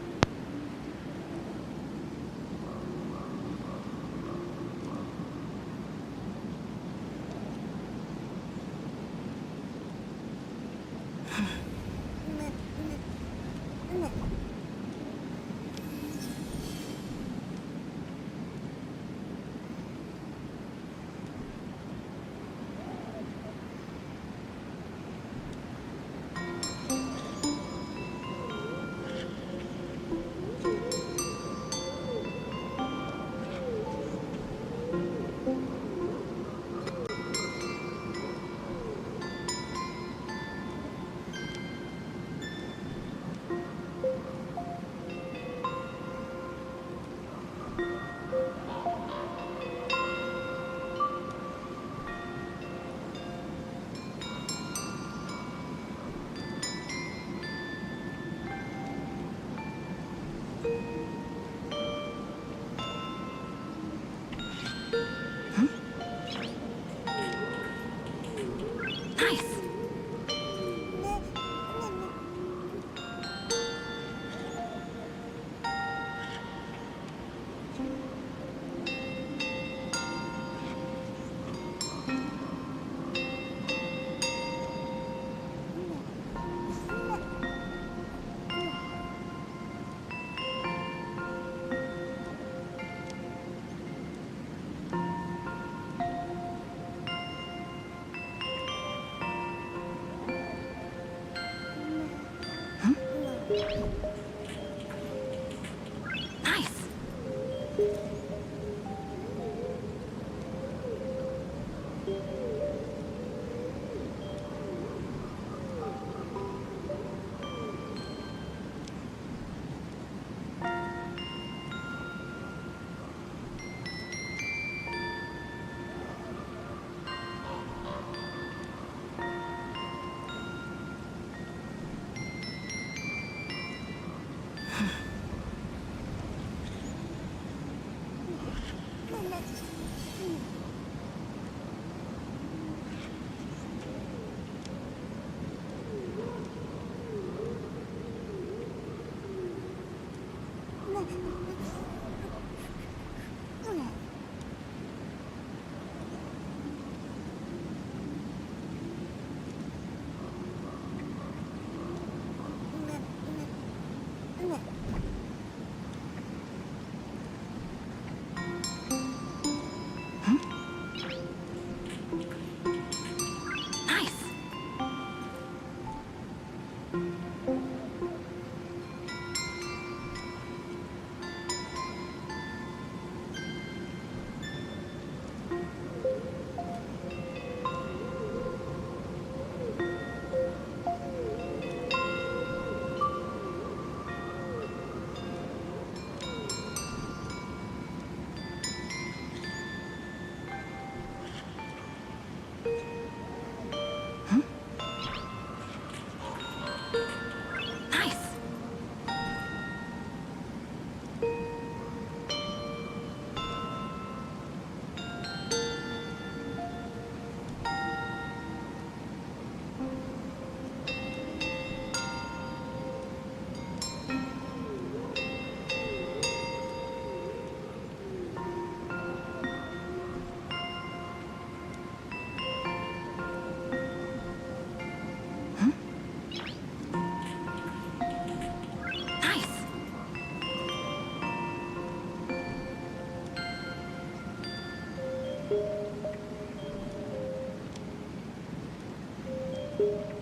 Nice! Nice! Nice.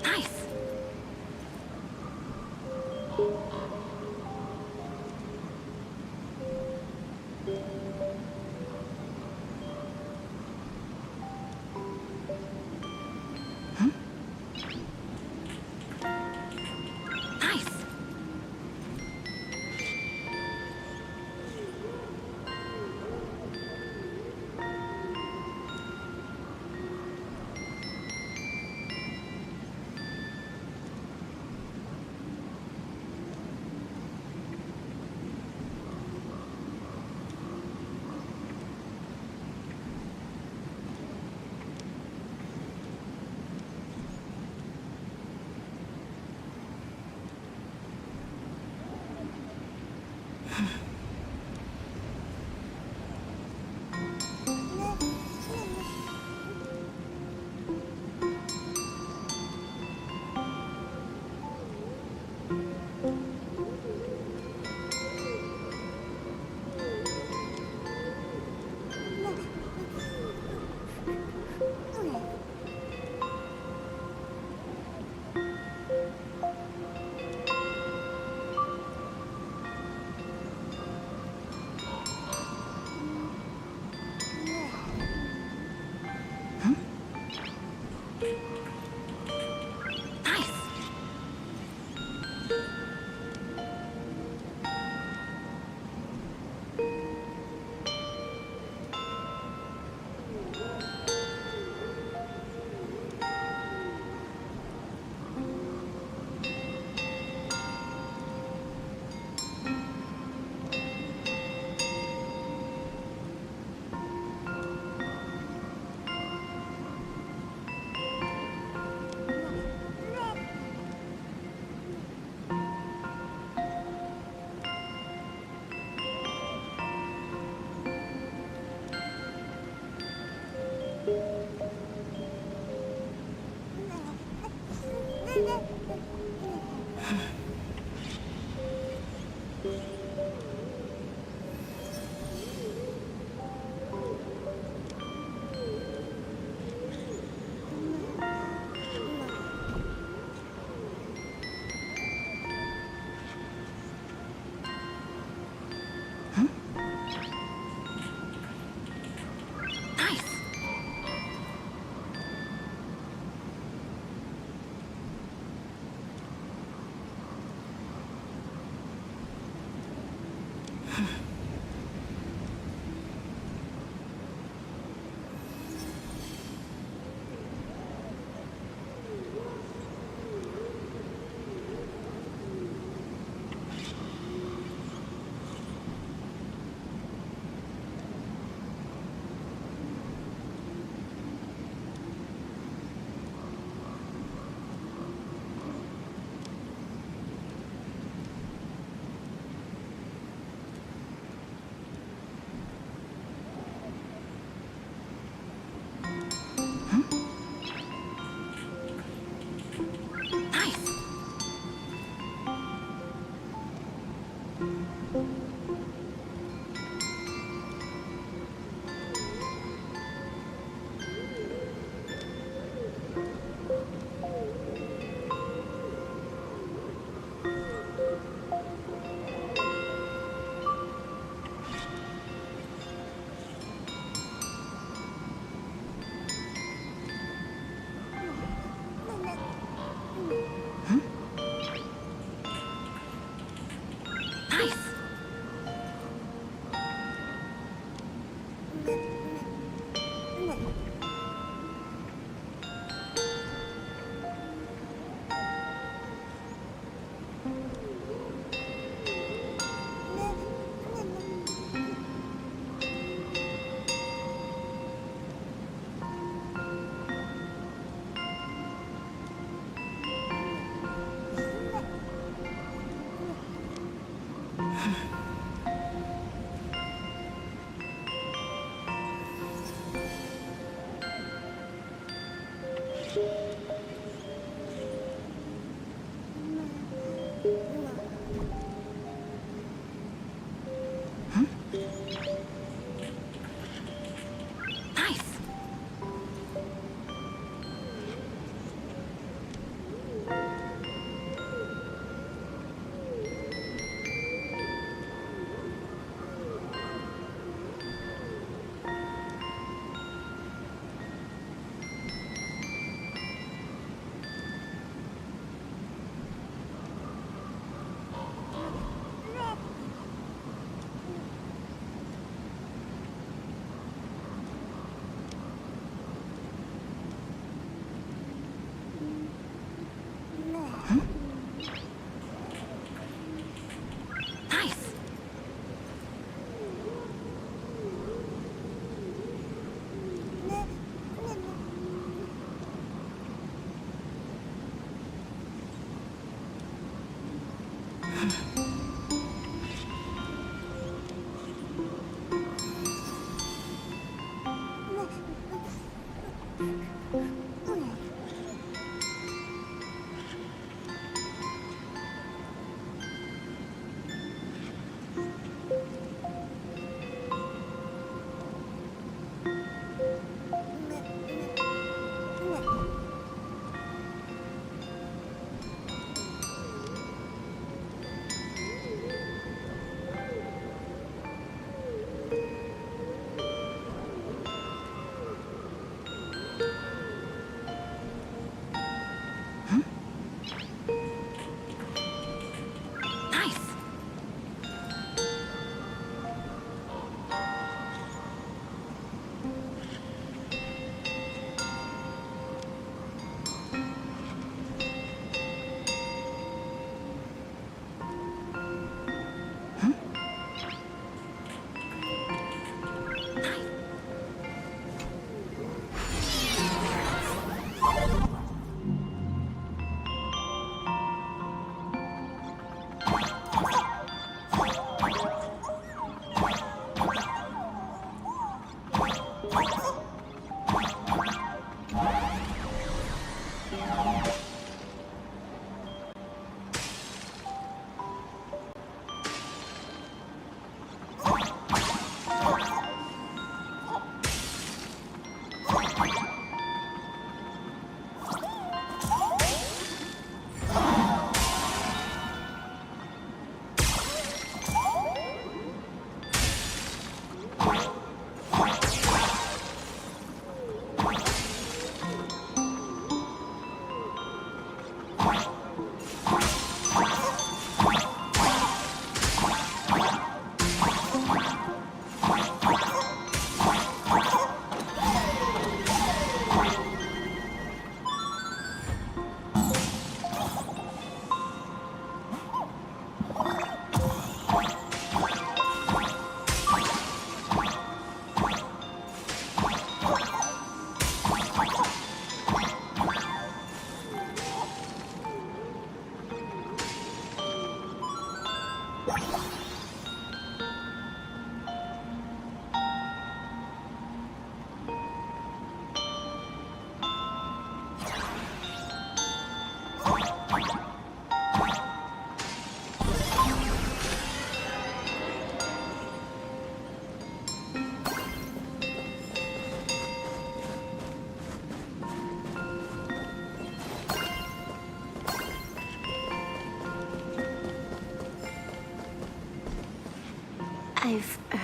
Nice. Nice.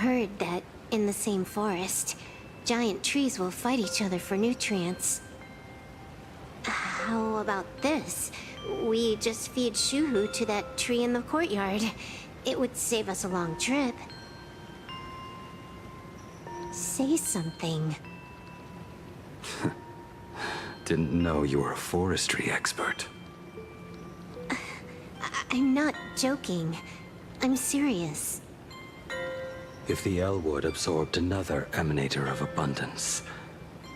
heard that in the same forest, giant trees will fight each other for nutrients. How about this? We just feed Shuhu to that tree in the courtyard. It would save us a long trip. Say something. Didn't know you were a forestry expert. I'm not joking. I'm serious. If the Elwood absorbed another emanator of abundance,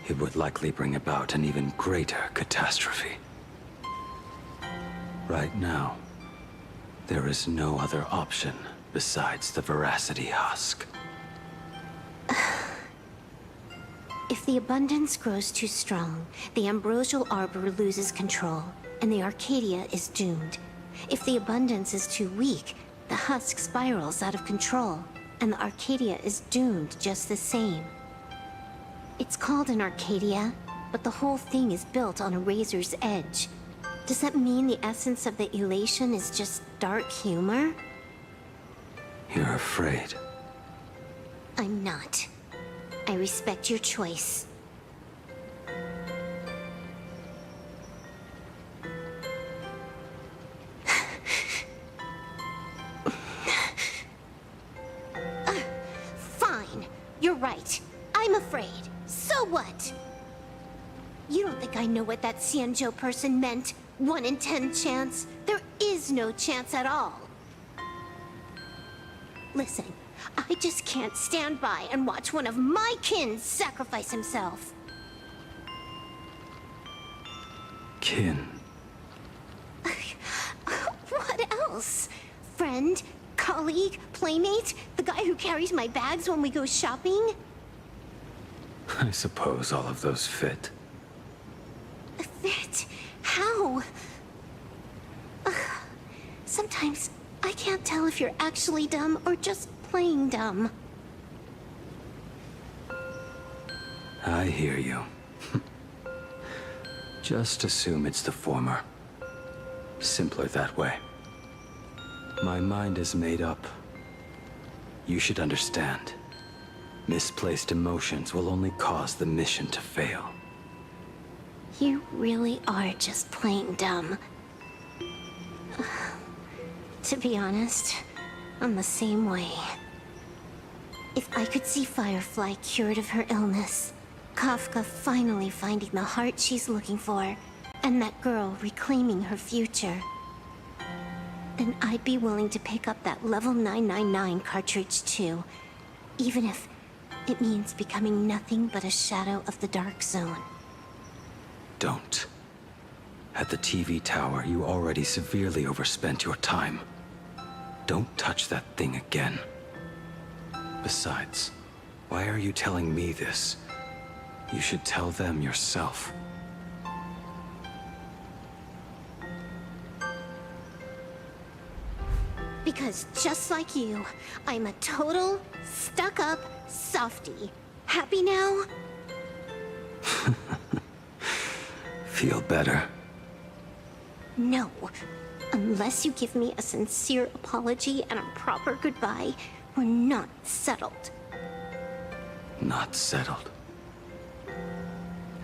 it would likely bring about an even greater catastrophe. Right now, there is no other option besides the Veracity Husk. If the abundance grows too strong, the Ambrosial Arbor loses control, and the Arcadia is doomed. If the abundance is too weak, the husk spirals out of control, and the Arcadia is doomed just the same. It's called an Arcadia, but the whole thing is built on a razor's edge. Does that mean the essence of the elation is just dark humor? You're afraid. I'm not. I respect your choice. Fine. You're right. I'm afraid. So what? You don't think I know what that Xianzhou person meant? 1 in 10 chance? There is no chance at all. Listen, I just can't stand by and watch one of my kin sacrifice himself. Kin. What else? Friend? Colleague? Playmate? The guy who carries my bags when we go shopping? I suppose all of those fit. Fit? How? Ugh. Sometimes I can't tell if you're actually dumb or just plain dumb. I hear you. Just assume it's the former. Simpler that way. My mind is made up. You should understand. Misplaced emotions will only cause the mission to fail. You really are just plain dumb. To be honest, I'm the same way. If I could see Firefly cured of her illness, Kafka finally finding the heart she's looking for, and that girl reclaiming her future, then I'd be willing to pick up that level 999 cartridge too, even if it means becoming nothing but a shadow of the Dark Zone. Don't. At the TV tower, you already severely overspent your time. Don't touch that thing again. Besides, why are you telling me this? You should tell them yourself. Because just like you, I'm a total, stuck-up softie. Happy now? Feel better? No. Unless you give me a sincere apology and a proper goodbye, we're not settled. Not settled.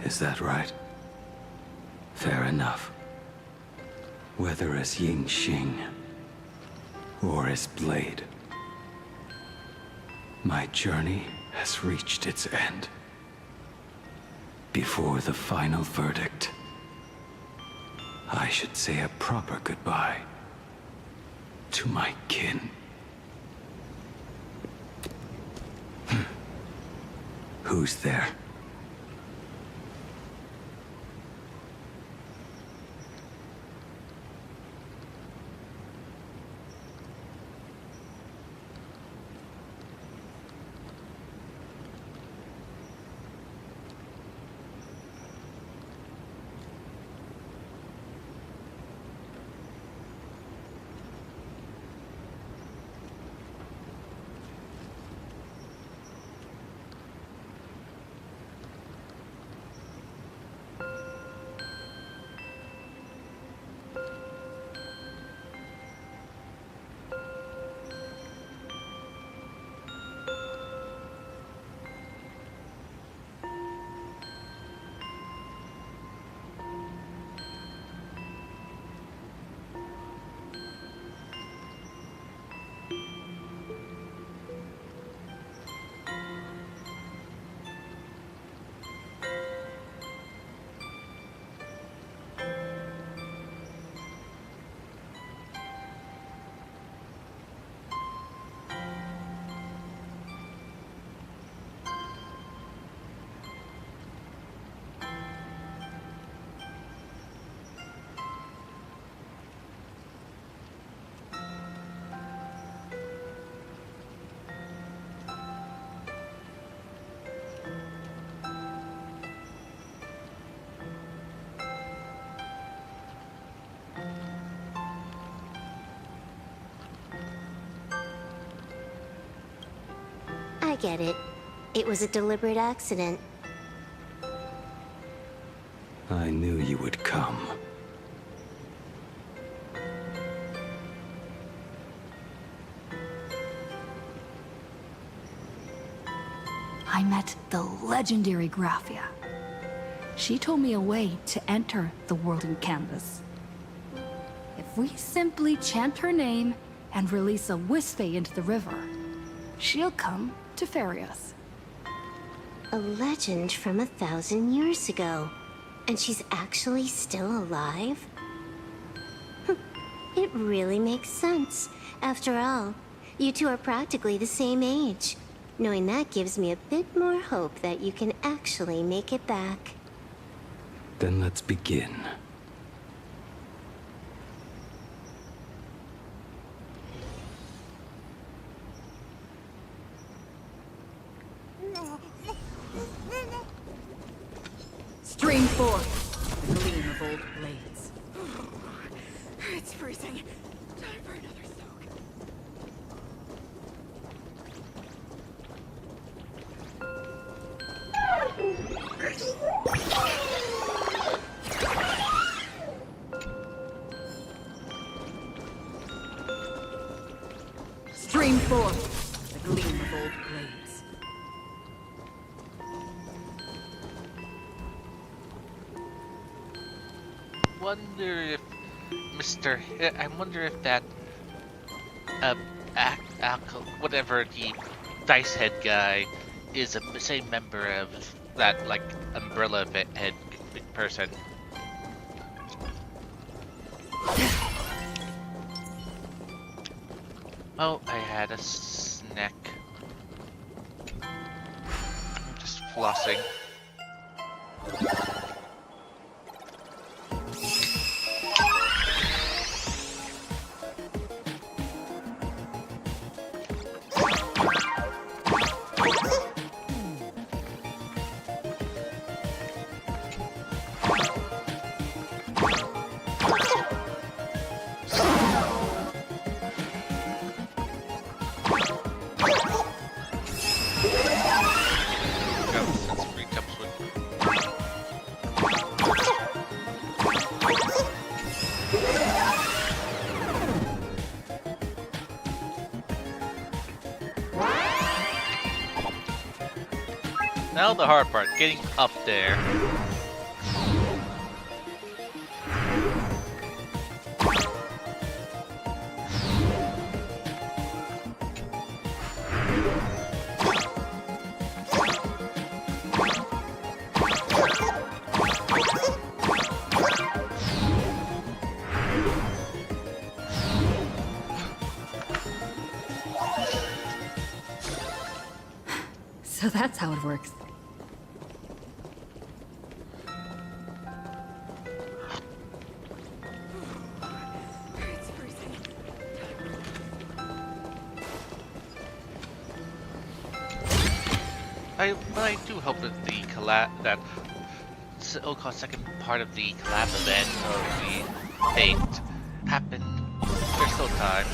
Is that right? Fair enough. Whether as Ying Xing or as Blade, my journey has reached its end. Before the final verdict, I should say a proper goodbye to my kin. Who's there? get it. It was a deliberate accident. I knew you would come. I met the legendary Graphia. She told me a way to enter the world in canvas. If we simply chant her name and release a Wisfey into the river, she'll come to ferry us. A legend from 1,000 years ago. And she's actually still alive? It really makes sense. After all, you two are practically the same age. Knowing that gives me a bit more hope that you can actually make it back. Then let's begin. Stream forth, the gleam of old blades. It's freezing. Time for another soak. Stream forth, the gleam of old blades. Wonder if I wonder if that whatever the dice head guy is a same member of that like umbrella head person. Oh, I had a snack. I'm just flossing. Now the hard part, getting up there. So that's how it works. But I do hope that the so-called second part of the collab event or the fate happened. There's still time.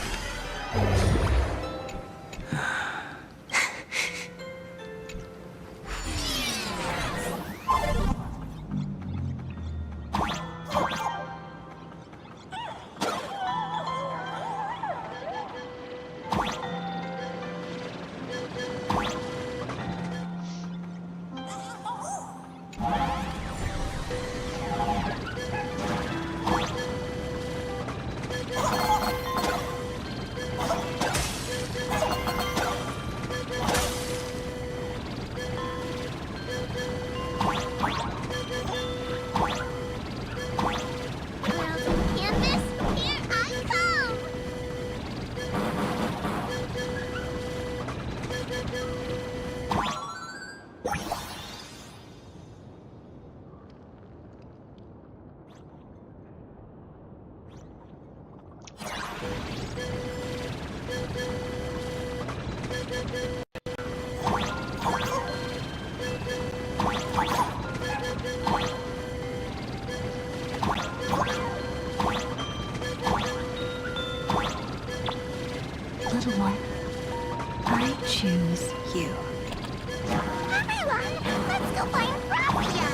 Little one, I choose you. go find Graphia!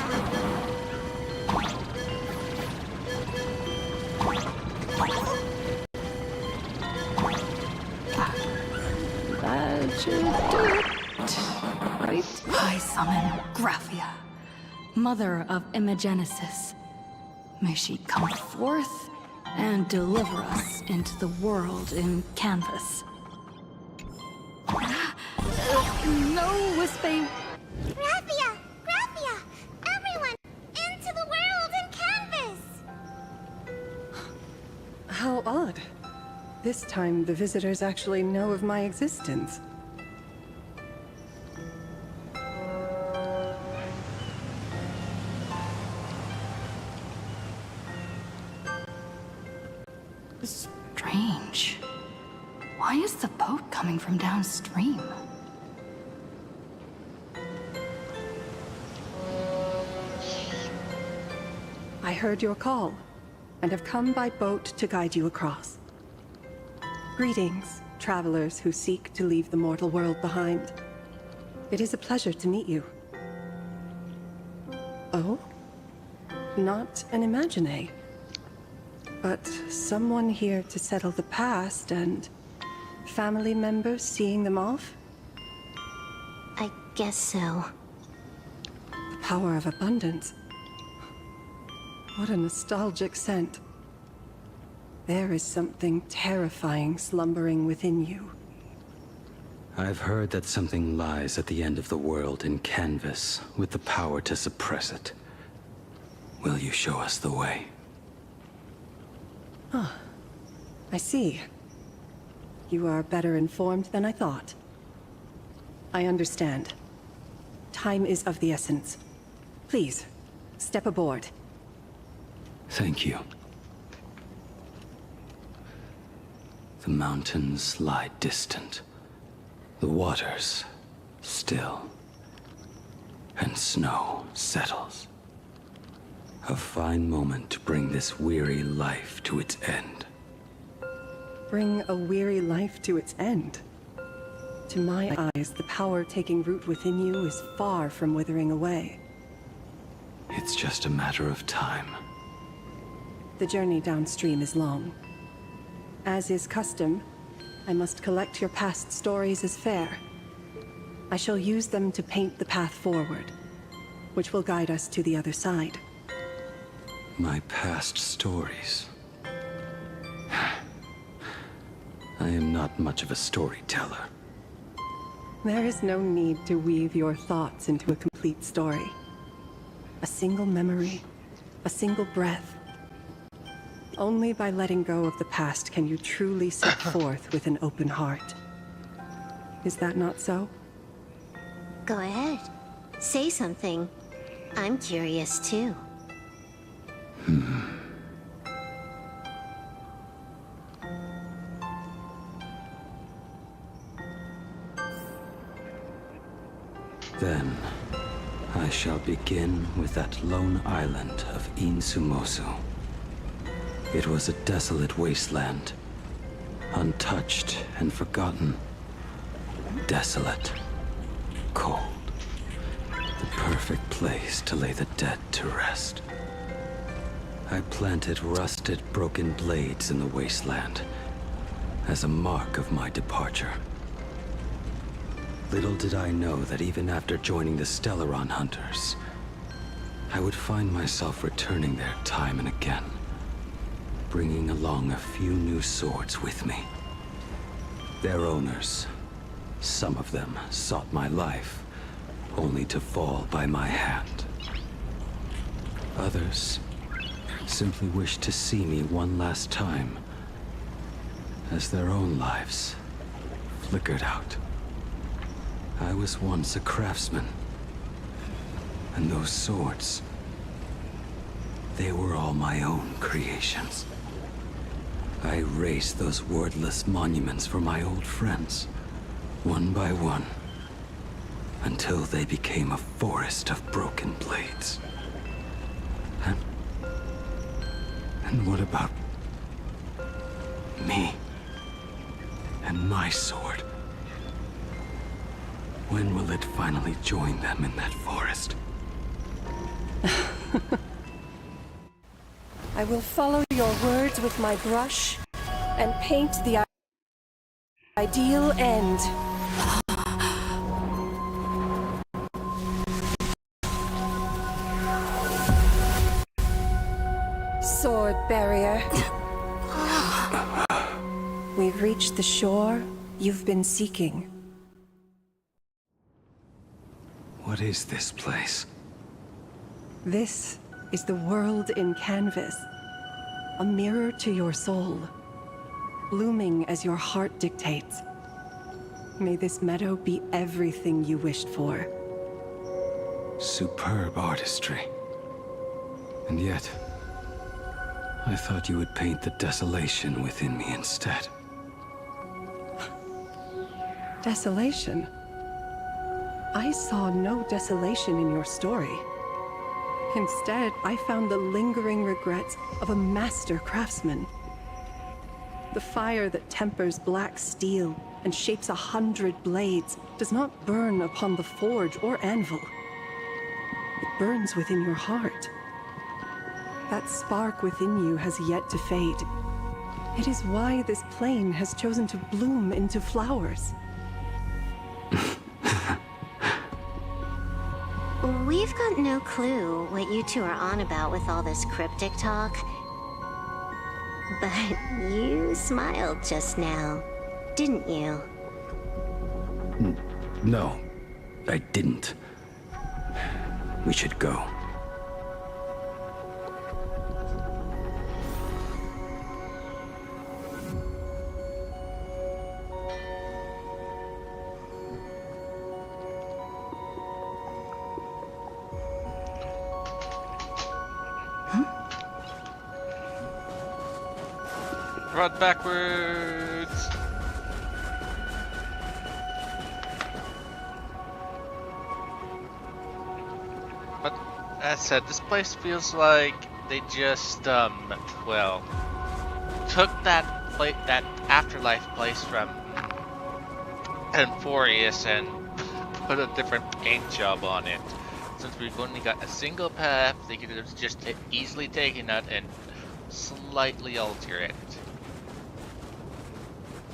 That should do it. Right? I summon Graphia, mother of Imagenesis. May she come forth and deliver us into the world in canvas. No, Wispy. Graphia! Graphia! Everyone! Into the world in canvas! How odd. This time, the visitors actually know of my existence. Strange. Why is the boat coming from downstream? I heard your call, and have come by boat to guide you across. Greetings, travelers who seek to leave the mortal world behind. It is a pleasure to meet you. Oh? Not an Imagine, but someone here to settle the past and family members seeing them off? I guess so. The power of abundance. What a nostalgic scent. There is something terrifying slumbering within you. I've heard that something lies at the end of the world in canvas, with the power to suppress it. Will you show us the way? Huh. I see. You are better informed than I thought. I understand. Time is of the essence. Please, step aboard. Thank you. The mountains lie distant. The waters still. And snow settles. A fine moment to bring this weary life to its end. Bring a weary life to its end. To my eyes, the power taking root within you is far from withering away. It's just a matter of time. The journey downstream is long. As is custom, I must collect your past stories as fair. I shall use them to paint the path forward, which will guide us to the other side. My past stories. I am not much of a storyteller. There is no need to weave your thoughts into a complete story. A single memory, a single breath. Only by letting go of the past can you truly set forth with an open heart. Is that not so? Go ahead. Say something. I'm curious too. Then, I shall begin with that lone island of Insumosu. It was a desolate wasteland, untouched and forgotten. Desolate, cold, the perfect place to lay the dead to rest. I planted rusted, broken blades in the wasteland as a mark of my departure. Little did I know that even after joining the Stellaron Hunters, I would find myself returning there time and again, bringing along a few new swords with me. Their owners, some of them sought my life, only to fall by my hand. Others simply wished to see me one last time, as their own lives flickered out. I was once a craftsman, and those swords, they were all my own creations. I raised those wordless monuments for my old friends, one by one, until they became a forest of broken blades. And what about me and my sword? When will it finally join them in that forest? I will follow your words with my brush and paint the ideal end. Sword barrier. We've reached the shore you've been seeking. What is this place? This is the world in canvas. A mirror to your soul, blooming as your heart dictates. May this meadow be everything you wished for. Superb artistry. And yet, I thought you would paint the desolation within me instead. Desolation? I saw no desolation in your story. Instead, I found the lingering regrets of a master craftsman. The fire that tempers black steel and shapes 100 blades does not burn upon the forge or anvil. It burns within your heart. That spark within you has yet to fade. It is why this plane has chosen to bloom into flowers. We've got no clue what you two are on about with all this cryptic talk. But you smiled just now, didn't you? No, I didn't. We should go. Run backwards! But, as said, this place feels like they just, well, took that afterlife place from Emphorius and put a different paint job on it. Since we've only got a single path, they could have just easily taken it and slightly alter it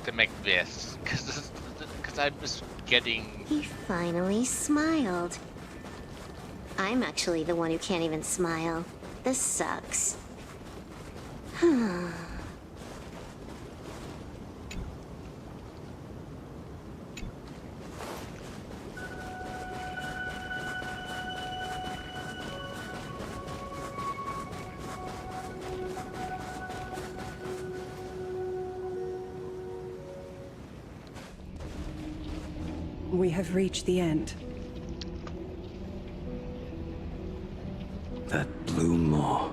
to make this, because I was getting... He finally smiled. I'm actually the one who can't even smile. This sucks. We have reached the end. That blue maw.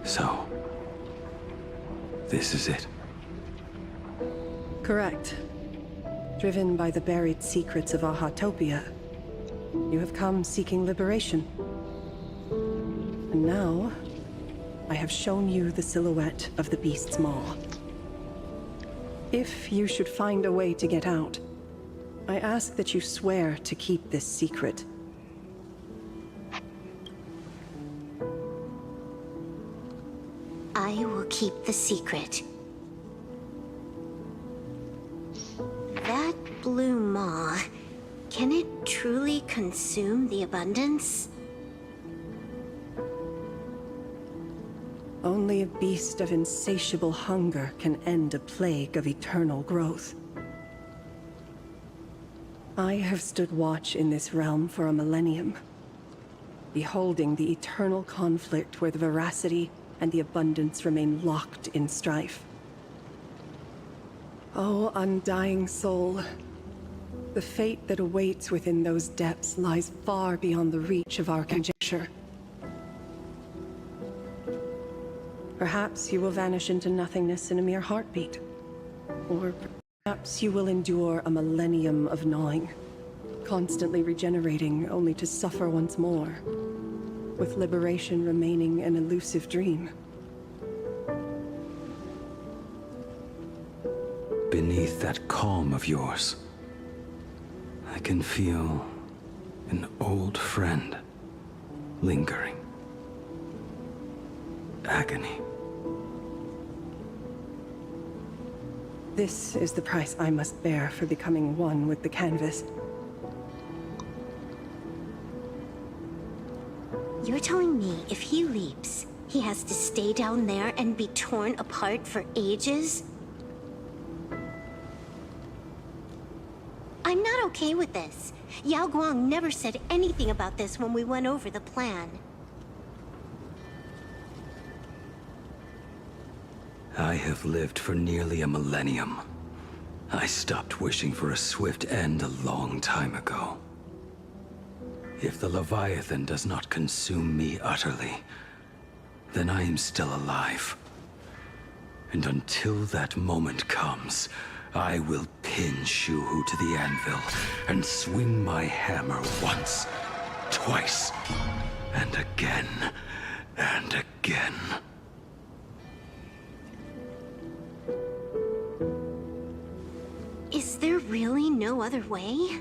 So, this is it. Correct. Driven by the buried secrets of Ahatopia, you have come seeking liberation. And now, I have shown you the silhouette of the beast's maw. If you should find a way to get out, I ask that you swear to keep this secret. I will keep the secret. That blue maw, can it truly consume the abundance? Only a beast of insatiable hunger can end a plague of eternal growth. I have stood watch in this realm for a millennium, beholding the eternal conflict where the veracity and the abundance remain locked in strife. Oh, undying soul, the fate that awaits within those depths lies far beyond the reach of our conjecture. Perhaps you will vanish into nothingness in a mere heartbeat. Or perhaps you will endure a millennium of gnawing, constantly regenerating only to suffer once more, with liberation remaining an elusive dream. Beneath that calm of yours, I can feel an old friend lingering. Agony. This is the price I must bear for becoming one with the canvas. You're telling me if he leaps, he has to stay down there and be torn apart for ages? I'm not okay with this. Yao Guang never said anything about this when we went over the plan. I have lived for nearly a millennium. I stopped wishing for a swift end a long time ago. If the Leviathan does not consume me utterly, then I am still alive. And until that moment comes, I will pin Shuhu to the anvil and swing my hammer once, twice, and again, and again. Is there really no other way?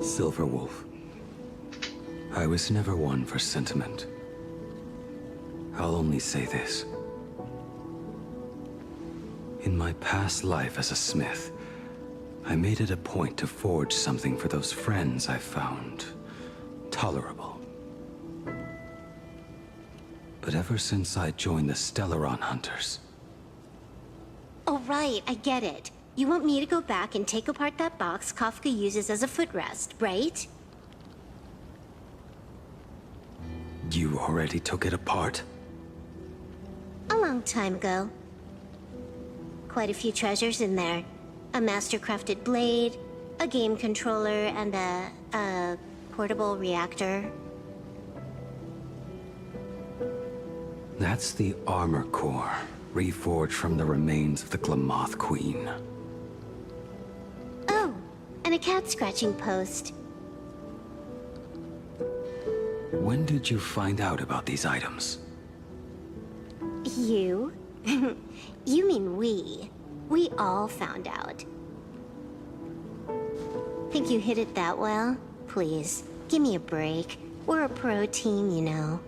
Silverwolf, I was never one for sentiment. I'll only say this. In my past life as a smith, I made it a point to forge something for those friends I found tolerable. But ever since I joined the Stellaron Hunters... Oh, right, I get it. You want me to go back and take apart that box Kafka uses as a footrest, right? You already took it apart? A long time ago. Quite a few treasures in there. A master-crafted blade, a game controller, and a portable reactor. That's the armor core, reforged from the remains of the Glamoth Queen. Oh, and a cat-scratching post. When did you find out about these items? You? You mean we. We all found out. Think you hid it that well? Please, give me a break. We're a pro team, you know.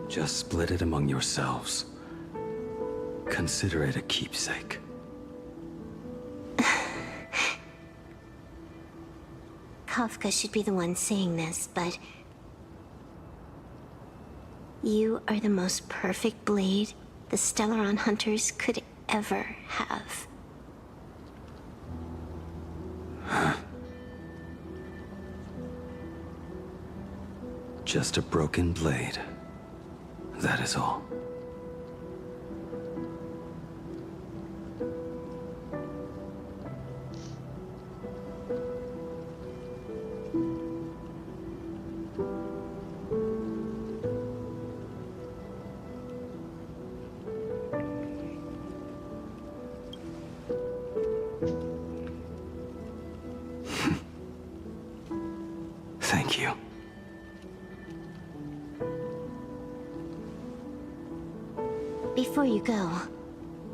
Just split it among yourselves. Consider it a keepsake. Kafka should be the one saying this, but... You are the most perfect blade the Stellaron Hunters could ever have. Just a broken blade. That is all. Thank you. Before you go,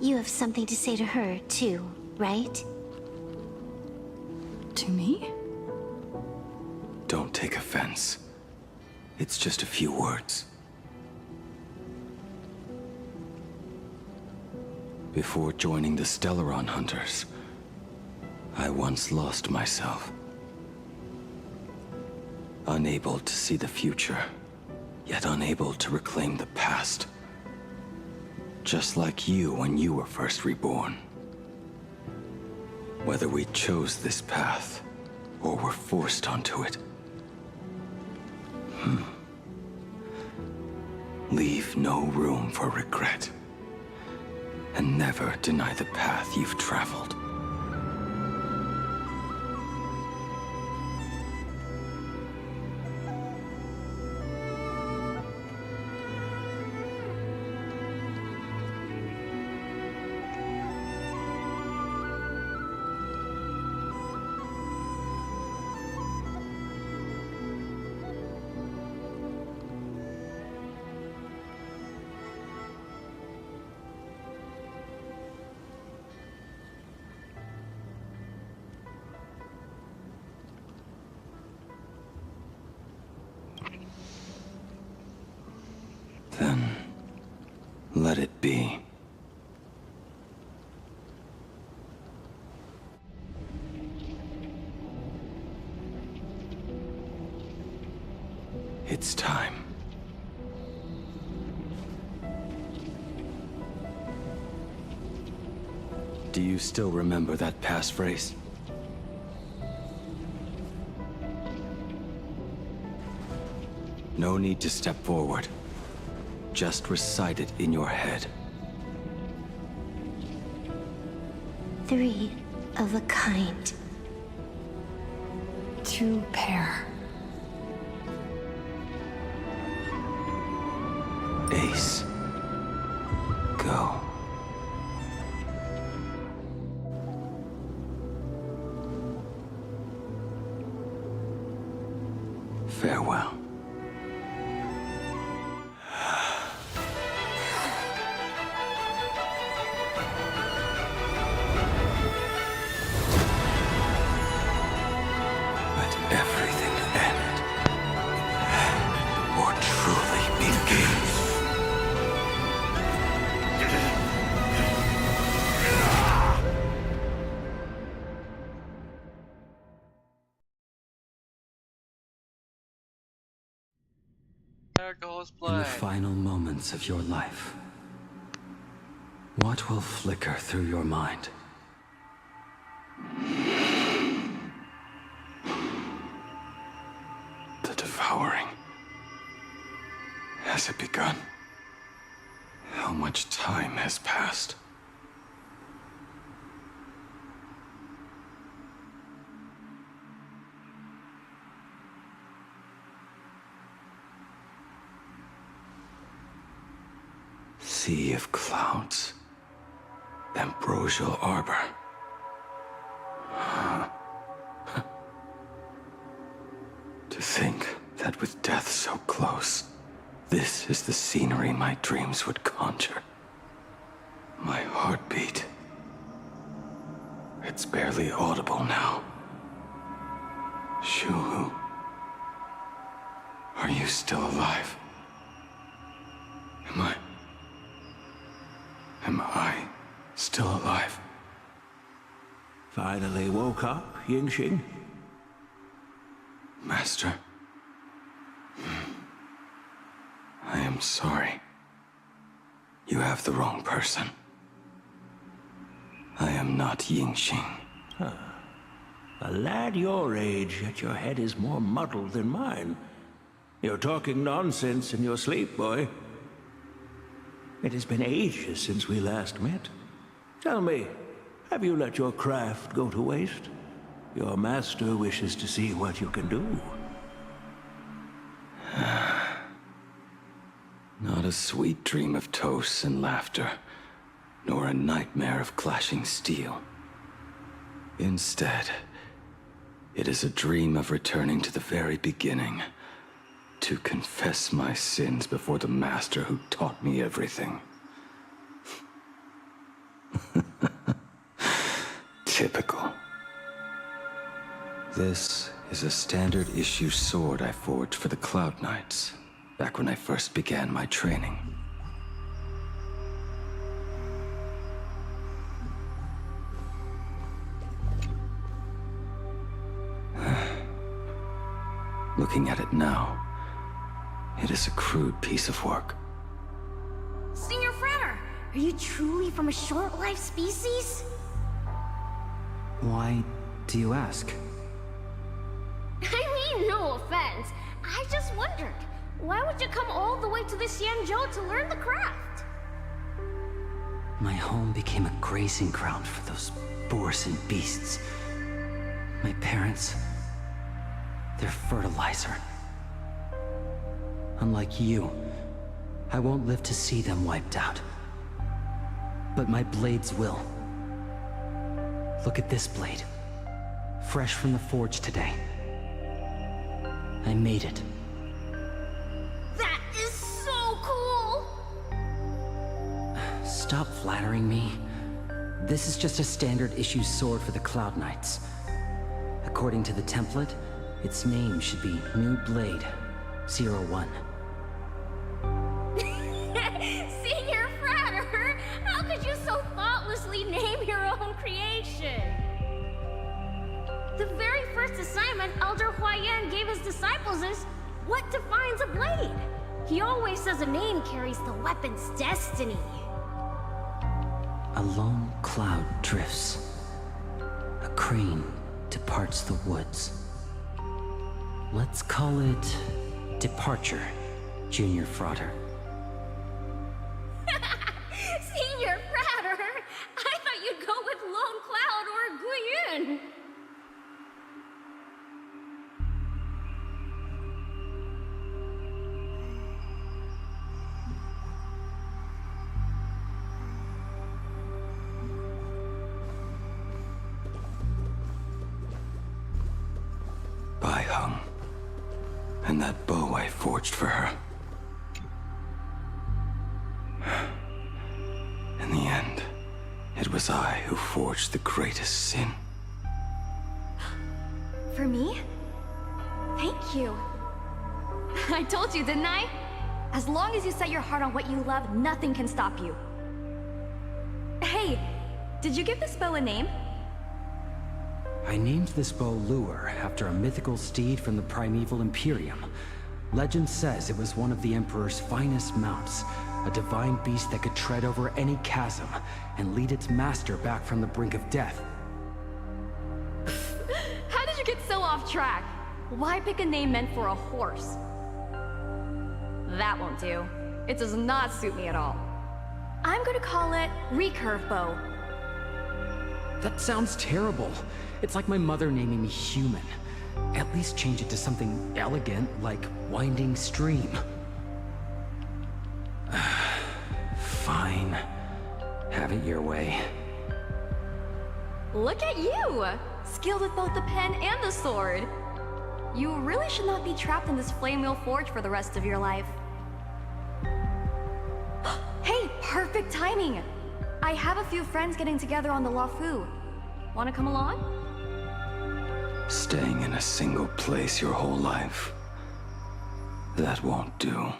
you have something to say to her, too, right? To me? Don't take offense. It's just a few words. Before joining the Stellaron Hunters, I once lost myself. Unable to see the future, yet unable to reclaim the past. Just like you when you were first reborn. Whether we chose this path, or were forced onto it. Leave no room for regret. And never deny the path you've traveled. Then, let it be. It's time. Do you still remember that passphrase? No need to step forward. Just recite it in your head. 3 of a kind. 2 pair. Ace. Go. Farewell. Let everything end. Or truly begin. There goes In the blood. final moments of your life, what will flicker through your mind? The devouring. Has it begun? How much time has passed? Sea of clouds. Ambrosial arbor. To think that with death so close, this is the scenery my dreams would conjure. My heartbeat. It's barely audible now. Shuhu. Are you still alive? Am I still alive? Finally woke up, Yingxing? Master. I am sorry. You have the wrong person. I am not Yingxing. Huh. A lad your age, yet your head is more muddled than mine. You're talking nonsense in your sleep, boy. It has been ages since we last met. Tell me, have you let your craft go to waste? Your master wishes to see what you can do. Not a sweet dream of toasts and laughter, nor a nightmare of clashing steel. Instead, it is a dream of returning to the very beginning, to confess my sins before the master who taught me everything. Typical. This is a standard issue sword I forged for the Cloud Knights, back when I first began my training. Looking at it now, it is a crude piece of work. Senior Frater, are you truly from a short-lived species? Why do you ask? I mean, no offense. I just wondered, why would you come all the way to the Xianzhou to learn the craft? My home became a grazing ground for those boars and beasts. My parents, they're fertilizer. Unlike you, I won't live to see them wiped out. But my blades will. Look at this blade. Fresh from the forge today. I made it. That is so cool! Stop flattering me. This is just a standard issue sword for the Cloud Knights. According to the template, its name should be New Blade 01. could you so thoughtlessly name your own creation? The very first assignment Elder Huayan gave his disciples is, what defines a blade? He always says a name carries the weapon's destiny. A lone cloud drifts. A crane departs the woods. Let's call it Departure, Junior Frater. Senior Frater? I thought you'd go with Lone Cloud or Guiyun. Bai Hung. And that bow I forged for her. In the end, it was I who forged the greatest sin. For me? Thank you. I told you, didn't I? As long as you set your heart on what you love, nothing can stop you. Hey, did you give this bow a name? I named this bow Lure after a mythical steed from the primeval Imperium. Legend says it was one of the Emperor's finest mounts, a divine beast that could tread over any chasm and lead its master back from the brink of death. How did you get so off track? Why pick a name meant for a horse? That won't do. It does not suit me at all. I'm gonna call it Recurve Bow. That sounds terrible. It's like my mother naming me Human. At least change it to something elegant, like Winding Stream. Fine. Have it your way. Look at you! Skilled with both the pen and the sword. You really should not be trapped in this flame wheel forge for the rest of your life. Hey, perfect timing! I have a few friends getting together on the Luofu. Wanna come along? Staying in a single place your whole life. That won't do.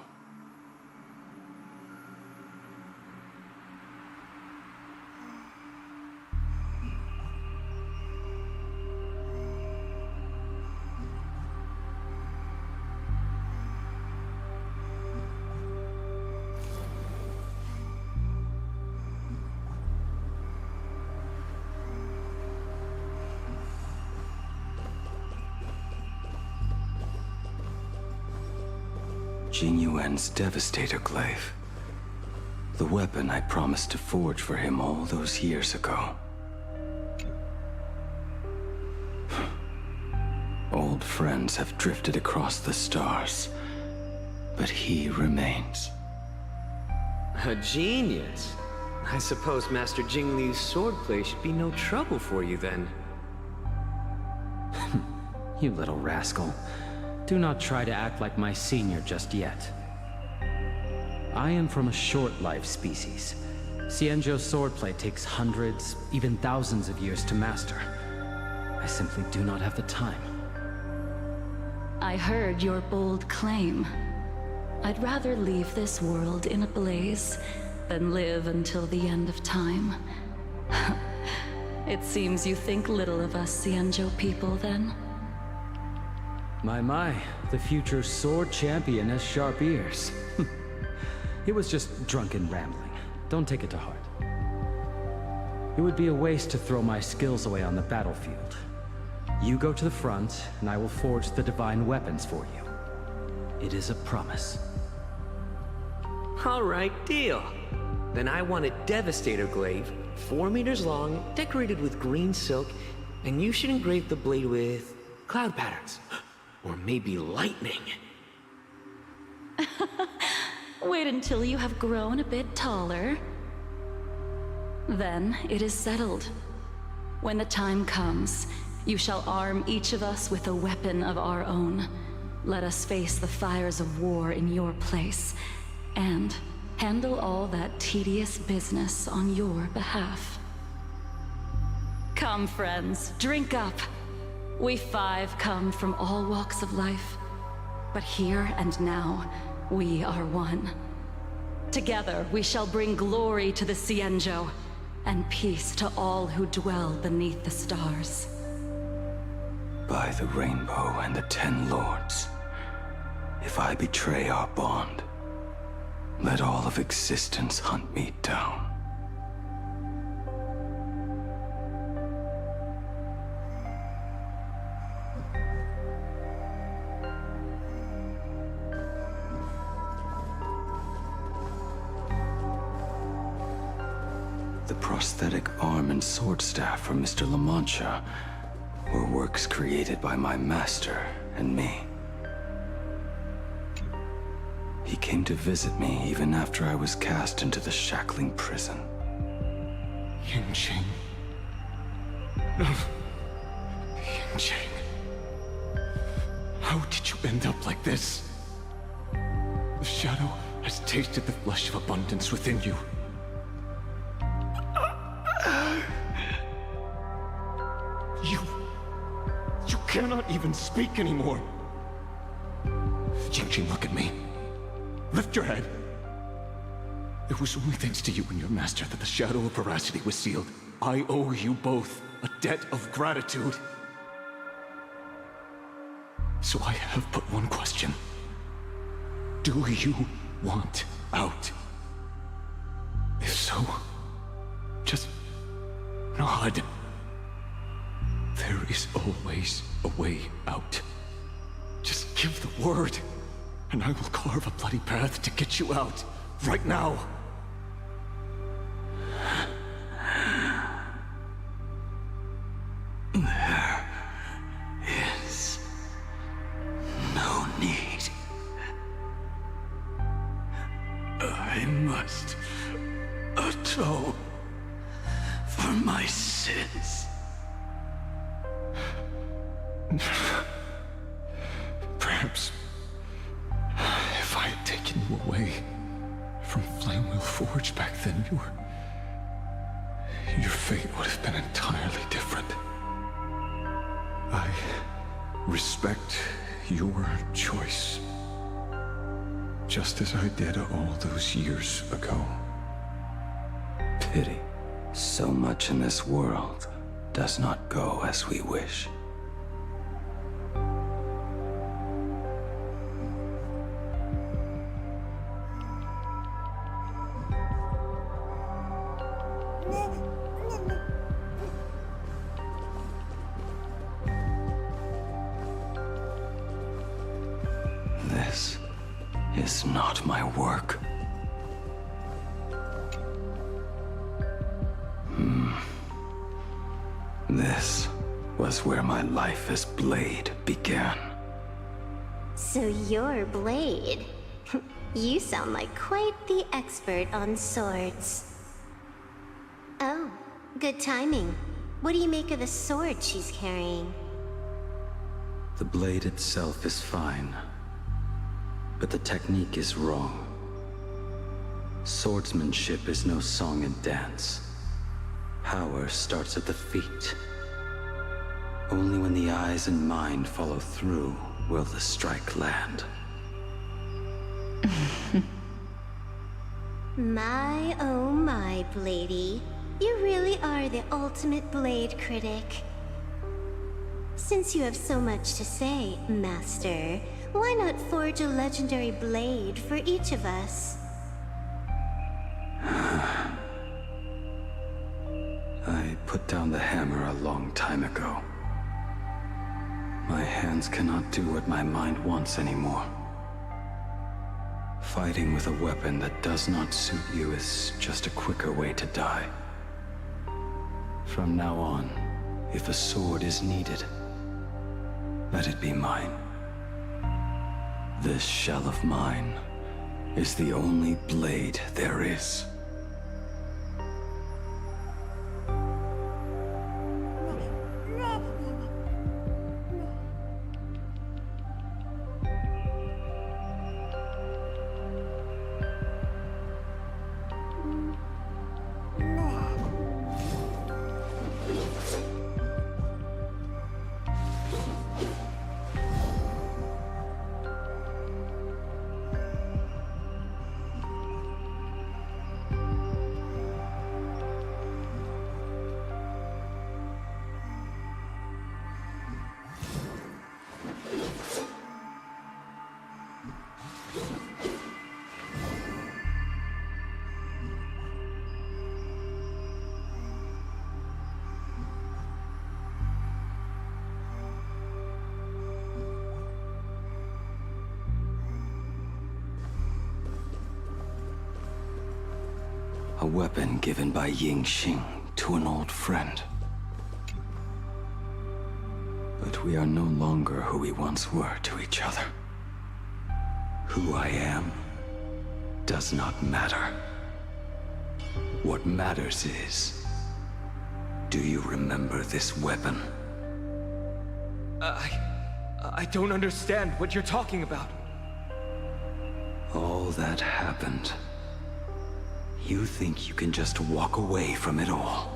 Jing Yuan's Devastator Glaive. The weapon I promised to forge for him all those years ago. Old friends have drifted across the stars, but he remains. A genius. I suppose Master Jing Liu's swordplay should be no trouble for you then. You little rascal. Do not try to act like my senior just yet. I am from a short-life species. Xianzhou's swordplay takes hundreds, even thousands of years to master. I simply do not have the time. I heard your bold claim. I'd rather leave this world in a blaze than live until the end of time. It seems you think little of us Xianzhou people, then? My, the future sword champion has sharp ears. It was just drunken rambling. Don't take it to heart. It would be a waste to throw my skills away on the battlefield. You go to the front, and I will forge the divine weapons for you. It is a promise. All right, deal. Then I want a Devastator Glaive, 4 meters long, decorated with green silk, and you should engrave the blade with cloud patterns. Or maybe lightning. Wait until you have grown a bit taller. Then it is settled. When the time comes, you shall arm each of us with a weapon of our own. Let us face the fires of war in your place, and handle all that tedious business on your behalf. Come, friends, drink up. We 5 come from all walks of life, but here and now, we are one. Together we shall bring glory to the Cienjo, and peace to all who dwell beneath the stars. By the rainbow and the 10 lords, if I betray our bond, let all of existence hunt me down. The prosthetic arm and sword staff from Mr. La Mancha were works created by my master and me. He came to visit me even after I was cast into the shackling prison. Yinjing. No. Yinjing. How did you end up like this? The shadow has tasted the flesh of abundance within you. You cannot even speak anymore. Yinjing, look at me. Lift your head. It was only thanks to you and your master that the shadow of veracity was sealed. I owe you both a debt of gratitude. So I have but one question. Do you want out? If so, just nod. There is always a way out. Just give the word, and I will carve a bloody path to get you out, right now. There is no need. I must atone for my sins. Perhaps if I had taken you away from Flamewheel Forge back then, your fate would have been entirely different. I respect your choice, just as I did all those years ago. Pity. So much in this world does not go as we wish. This is not my work. This was where my life as Blade began. So you're Blade. You sound like quite the expert on swords. Oh, good timing. What do you make of the sword she's carrying? The blade itself is fine, but the technique is wrong. Swordsmanship is no song and dance. Power starts at the feet. Only when the eyes and mind follow through will the strike land. My, oh my, Bladey. You really are the ultimate blade critic. Since you have so much to say, Master, why not forge a legendary blade for each of us? I put down the hammer a long time ago. My hands cannot do what my mind wants anymore. Fighting with a weapon that does not suit you is just a quicker way to die. From now on, if a sword is needed, let it be mine. This shell of mine is the only blade there is. A weapon given by Ying Xing to an old friend. But we are no longer who we once were to each other. Who I am does not matter. What matters is, do you remember this weapon? I don't understand what you're talking about. All that happened. You think you can just walk away from it all?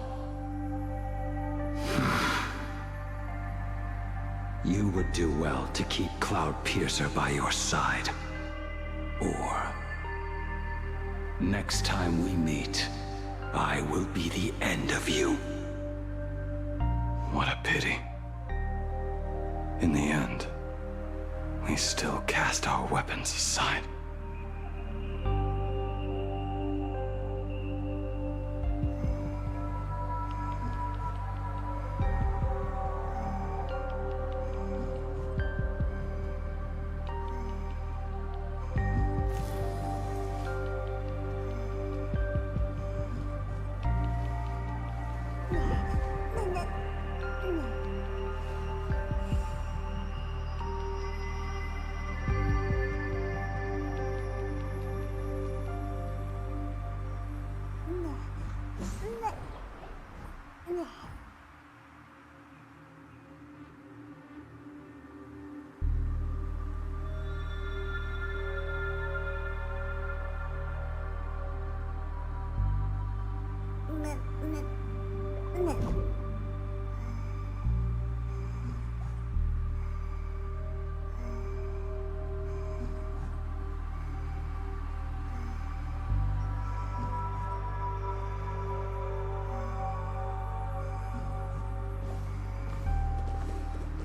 You would do well to keep Cloud Piercer by your side. Or, next time we meet, I will be the end of you. What a pity. In the end, we still cast our weapons aside.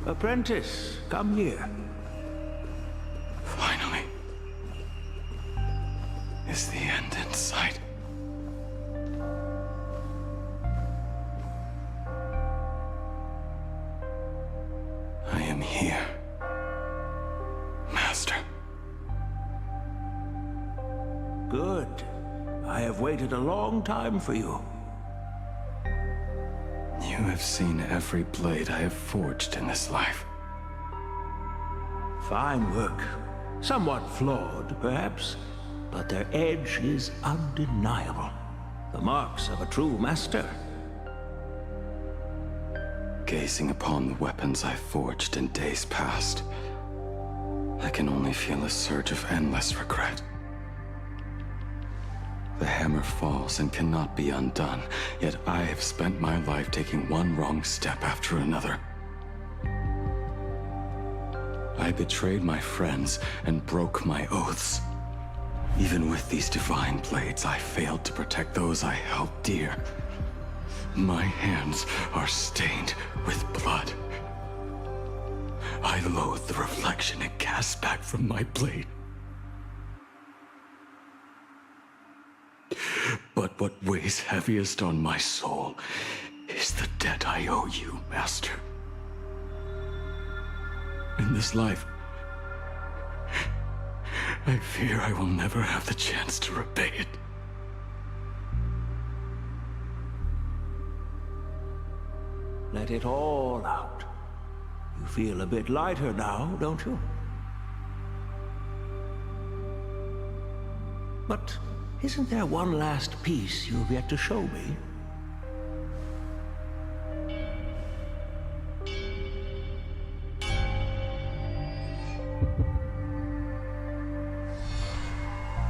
Apprentice, come here. Finally. Is the end in sight? I am here, Master. Good. I have waited a long time for you. You have seen every blade I have forged in this life. Fine work. Somewhat flawed, perhaps, but their edge is undeniable. The marks of a true master. Gazing upon the weapons I forged in days past, I can only feel a surge of endless regret. The hammer falls and cannot be undone, yet I have spent my life taking one wrong step after another. I betrayed my friends and broke my oaths. Even with these divine blades, I failed to protect those I held dear. My hands are stained with blood. I loathe the reflection it casts back from my blade. But what weighs heaviest on my soul is the debt I owe you, Master. In this life, I fear I will never have the chance to repay it. Let it all out. You feel a bit lighter now, don't you? But isn't there one last piece you've yet to show me?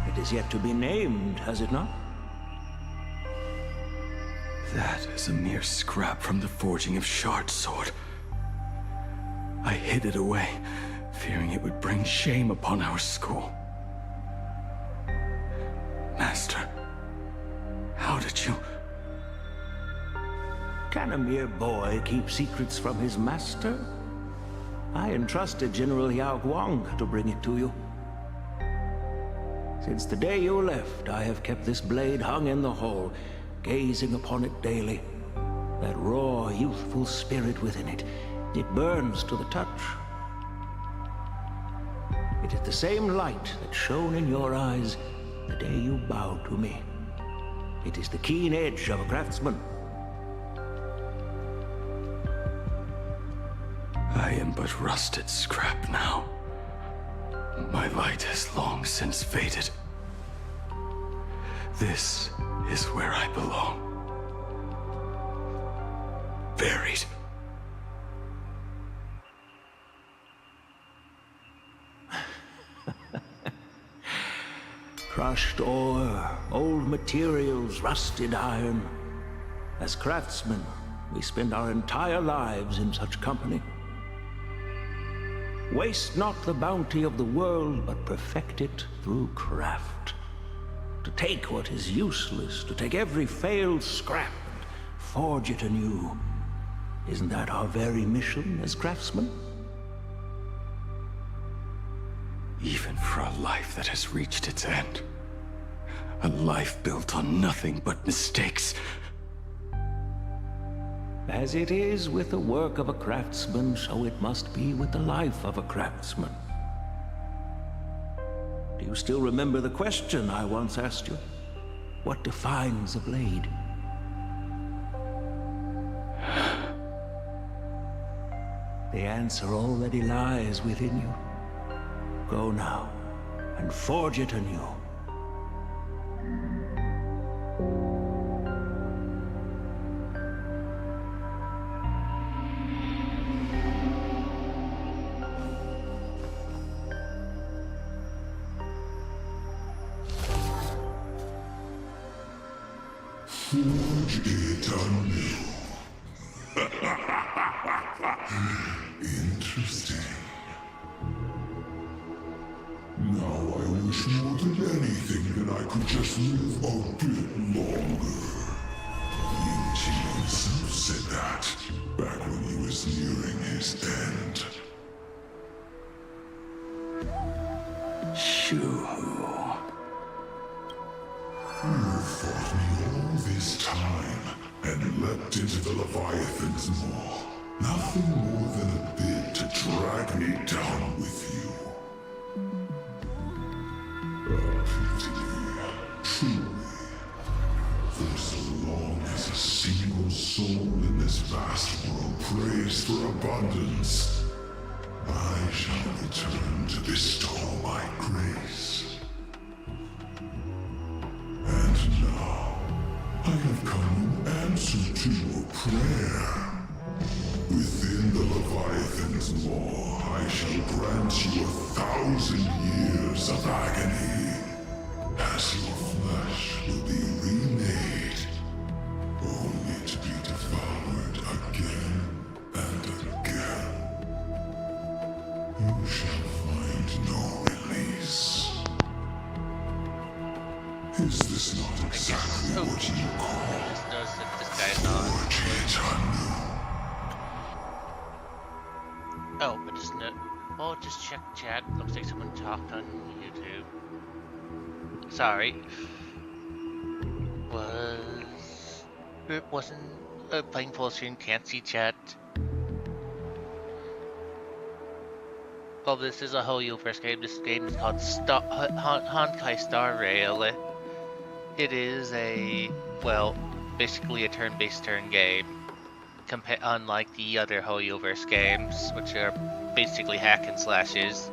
It is yet to be named, has it not? That is a mere scrap from the forging of Shard's sword. I hid it away, fearing it would bring shame upon our school. Master, how did you... Can a mere boy keep secrets from his master? I entrusted General Yao Guang to bring it to you. Since the day you left, I have kept this blade hung in the hall, gazing upon it daily. That raw, youthful spirit within it, it burns to the touch. It is the same light that shone in your eyes the day you bowed to me. It is the keen edge of a craftsman. I am but rusted scrap now. My light has long since faded. This is where I belong. Buried. Crushed ore, old materials, rusted iron. As craftsmen, we spend our entire lives in such company. Waste not the bounty of the world, but perfect it through craft. To take what is useless, to take every failed scrap and forge it anew. Isn't that our very mission as craftsmen? Even for a life that has reached its end. A life built on nothing but mistakes. As it is with the work of a craftsman, so it must be with the life of a craftsman. Do you still remember the question I once asked you? What defines a blade? The answer already lies within you. Go now, and forge it anew. Forge it anew. Interesting. Now I wish more than anything that I could just live a bit longer. Ling Chi himself said that back when he was nearing his end. Shoo. You fought me all this time and leapt into the Leviathan's maw. Nothing more than a bit to drag me down with you. Truly, for so long as a single soul in this vast world prays for abundance, I shall return to bestow my grace. And now, I have come in answer to your prayer. Within the Leviathan's maw, I shall grant you 1,000 years of agony. As your flesh will be remade, only to be devoured again and again. You shall find no release. Is this not exactly what you call forge it anew? Oh, but isn't it? Oh, just check chat. Looks like someone talked on YouTube. Sorry. It wasn't playing full screen, can't see chat. Well, this is a whole universe game. This game is called Honkai Star Rail. It is a, well, basically a turn-based turn game. Unlike the other Hoyoverse games, which are basically hack and slashes.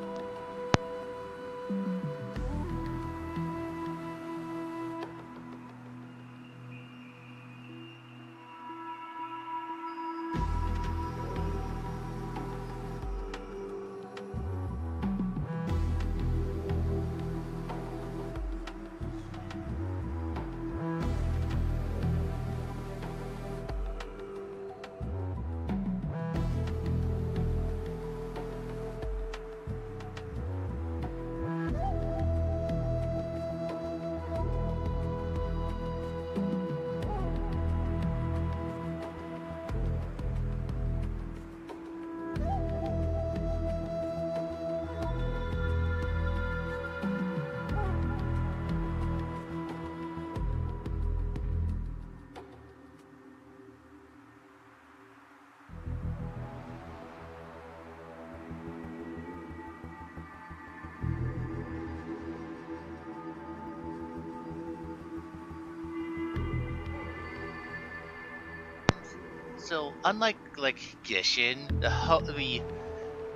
So unlike like Gishin, the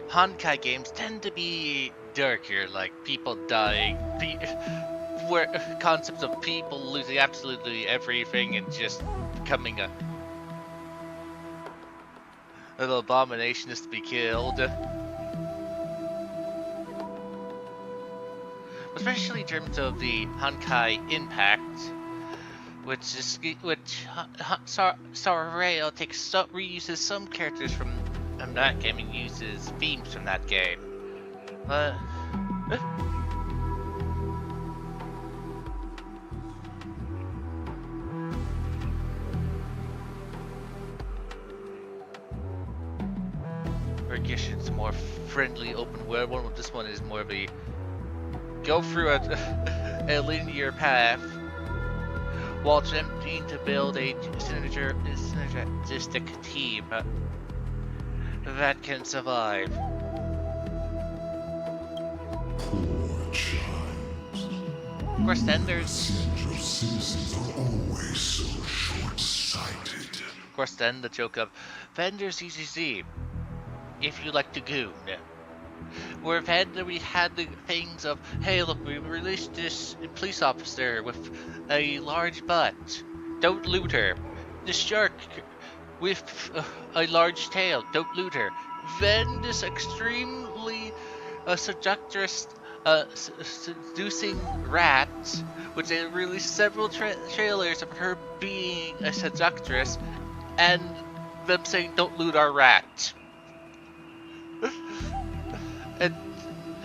Honkai games tend to be darker, like people dying, where concepts of people losing absolutely everything and just becoming a little abomination is to be killed. Especially in terms of the Honkai Impact, which Sorrel reuses some characters from that game and uses themes from that game. Gishin's a more friendly open world one. This one is more of a go through a linear path while attempting to build a synergistic team that can survive. Poor child. Of course, then there's Citizens are always so short-sighted. Of course, then the joke of Vendor ZZZ, if you like to goon. Where then we had the things of, hey look, we released this police officer with a large butt. Don't loot her. This shark with a large tail. Don't loot her. Then this extremely seductress, seducing rat, which they released several trailers of her being a seductress, and them saying, don't loot our rat. And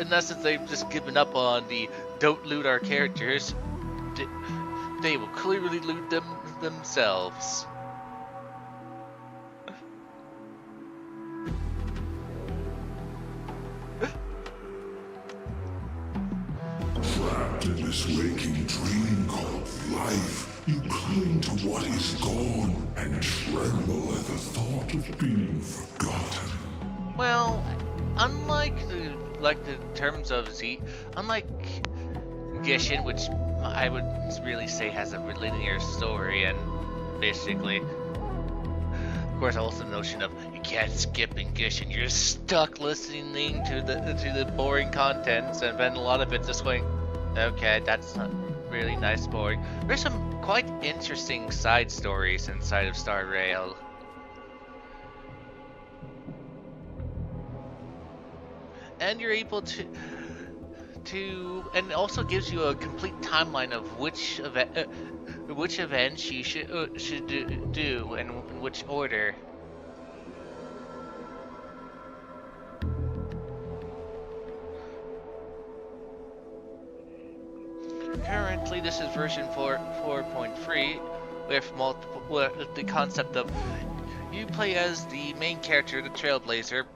in essence, they've just given up on the don't loot our characters. They will clearly loot them themselves. Trapped in this waking dream called life, you cling to what is gone and tremble at the thought of being forgotten. Well, unlike the terms of unlike Gishin, which I would really say has a linear story, and basically, of course, also the notion of you can't skip in Gishin. You're stuck listening to the boring contents, and then a lot of it just going, okay, that's not really nice, boring. There's some quite interesting side stories inside of Star Rail. And you're able to and it also gives you a complete timeline of which events you should do and in which order. Currently, this is version 4.3 with the concept of you play as the main character, the Trailblazer.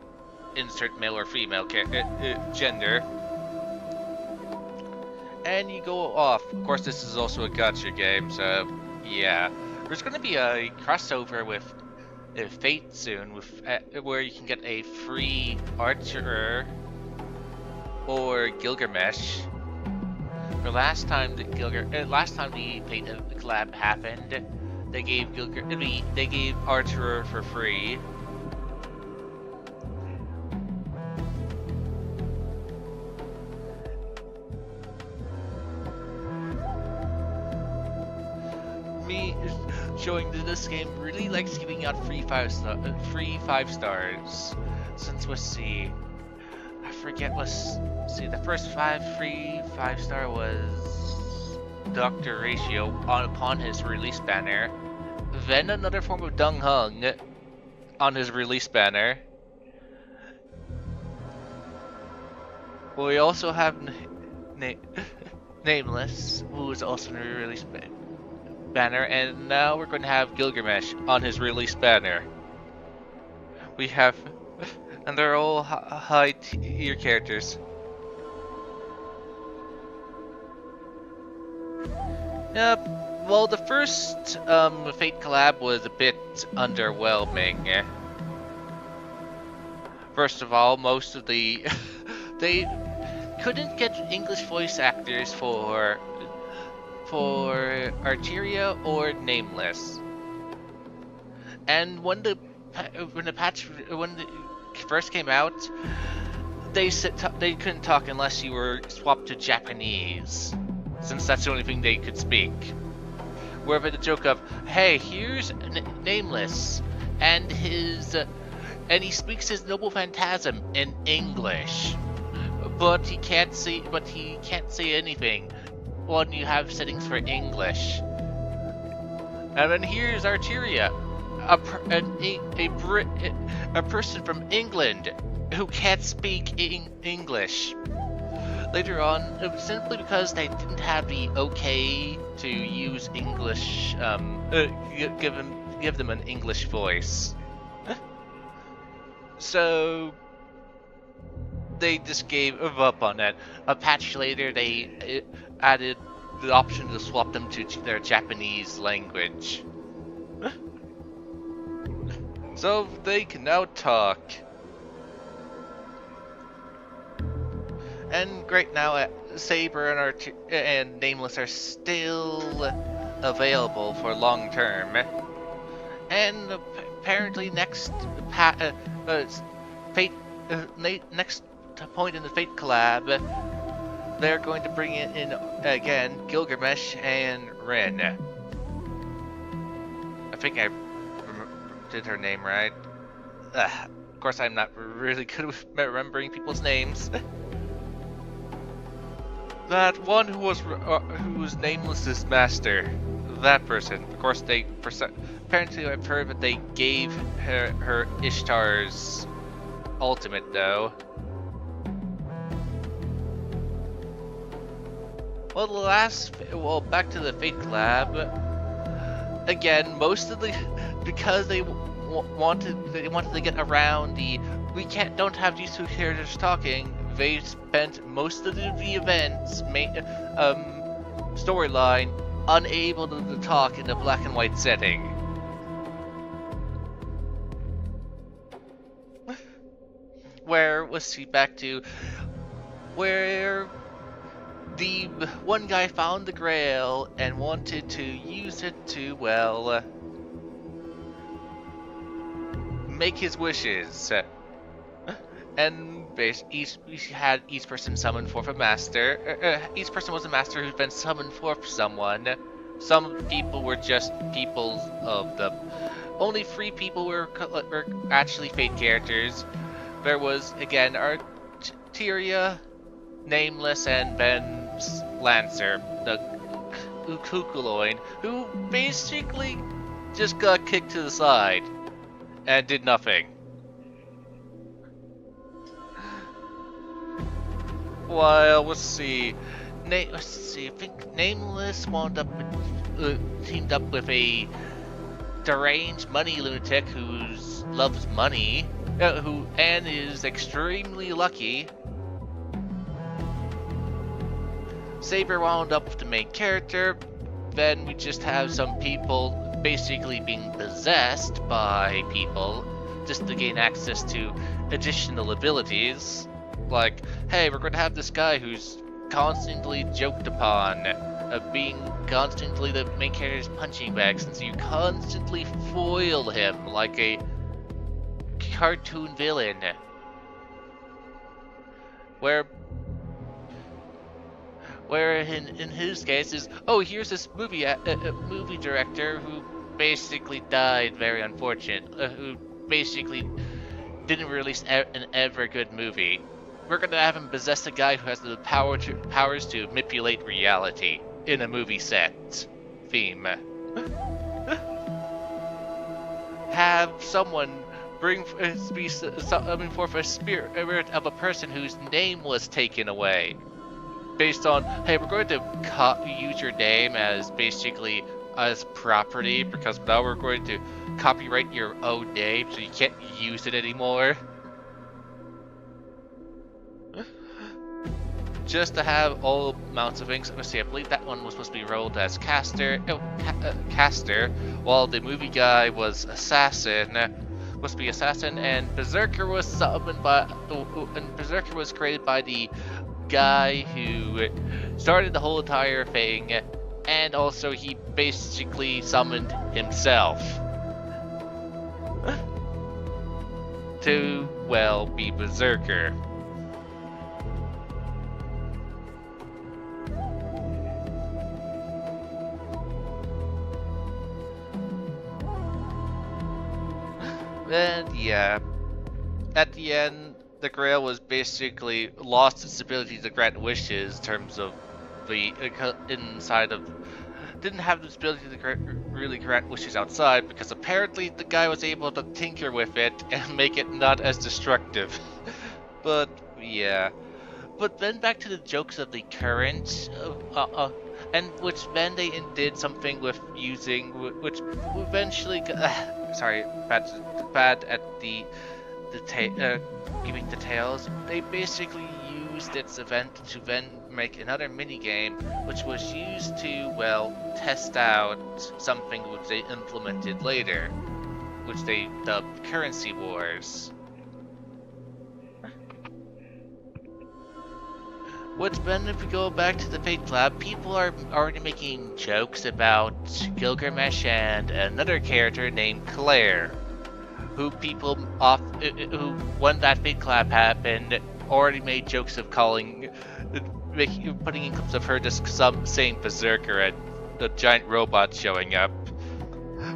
Insert male or female gender, and you go off. Of course, this is also a gacha game, so yeah. There's going to be a crossover with Fate soon, with where you can get a free Archer or Gilgamesh. The last time the Fate collab happened, they gave Archer for free. Me showing that this game really likes giving out free 5 stars. Since I forget the first free 5-star was Dr. Ratio upon his release banner. Then another form of Dung Hung on his release banner. We also have Nameless, who is also in the release banner, and now we're going to have Gilgamesh on his release banner. We have, and they're all high tier characters. Yep. Well, the first Fate collab was a bit underwhelming. First of all, most of the they couldn't get English voice actors for Arteria or Nameless. And when the first came out, they couldn't talk unless you were swapped to Japanese, since that's the only thing they could speak. Wherever the joke of, hey, here's Nameless, and he speaks his noble phantasm in English, but he can't say anything when you have settings for English. And then here's Arteria, a person from England who can't speak English. Later on, it was simply because they didn't have the okay to use English, give them an English voice. So they just gave up on that. A patch later, they added the option to swap them to their Japanese language. So they can now talk. And great, now Saber and Nameless are still available for long term. And apparently next next point in the Fate collab, they're going to bring in again Gilgamesh and Rin. I think I did her name right. Of course, I'm not really good with remembering people's names. That one who was Nameless's master, that person. Of course, apparently I've heard that they gave her Ishtar's ultimate, though. Well, back to the Fate collab. Again, because they wanted to get around the don't have these two characters talking. They spent most of the event's storyline unable to talk in a black and white setting. Where the one guy found the Grail and wanted to use it to, well, make his wishes. And each person summoned forth a master. Each person was a master who'd been summoned forth someone. Some people were just people of the... Only 3 people were actually Fate characters. There was, again, Arteria, Nameless, and Ben's Lancer, the Kukuloin, who basically just got kicked to the side and did nothing. Well, let's see. I think Nameless wound up teamed up with a deranged money lunatic who loves money, and is extremely lucky. Saber wound up with the main character. Then we just have some people basically being possessed by people just to gain access to additional abilities. Like, hey, we're going to have this guy who's constantly joked upon, being constantly the main character's punching bag, since you constantly foil him like a cartoon villain. Where in his case is, oh, here's this movie director who basically died very unfortunate, who basically didn't release an ever good movie. We're gonna have him possess a guy who has the powers to manipulate reality in a movie set theme. Have someone bring forth a spirit of a person whose name was taken away. Based on, hey, we're going to use your name as basically as property, because now we're going to copyright your own name so you can't use it anymore. Just to have all amounts of things. Let's see, I believe that one was supposed to be rolled as Caster, while the movie guy was Assassin. Supposed to be Assassin, and Berserker was summoned by, and Berserker was created by the guy who started the whole entire thing, and also he basically summoned himself. to, well, be Berserker. And yeah, at the end, the Grail was basically lost its ability to grant wishes in terms of the inside of. Didn't have the ability to really grant wishes outside because apparently the guy was able to tinker with it and make it not as destructive. But yeah. But then back to the jokes of the current, and which then they did something with using, which eventually, sorry, bad at giving details. They basically used its event to then make another minigame, which was used to, well, test out something which they implemented later, which they dubbed Currency Wars. Which then, if we go back to the Fate Lab, people are already making jokes about Gilgamesh and another character named Claire, who when that Fate Lab happened, already made jokes of putting in clips of her just saying Berserker and the giant robot showing up,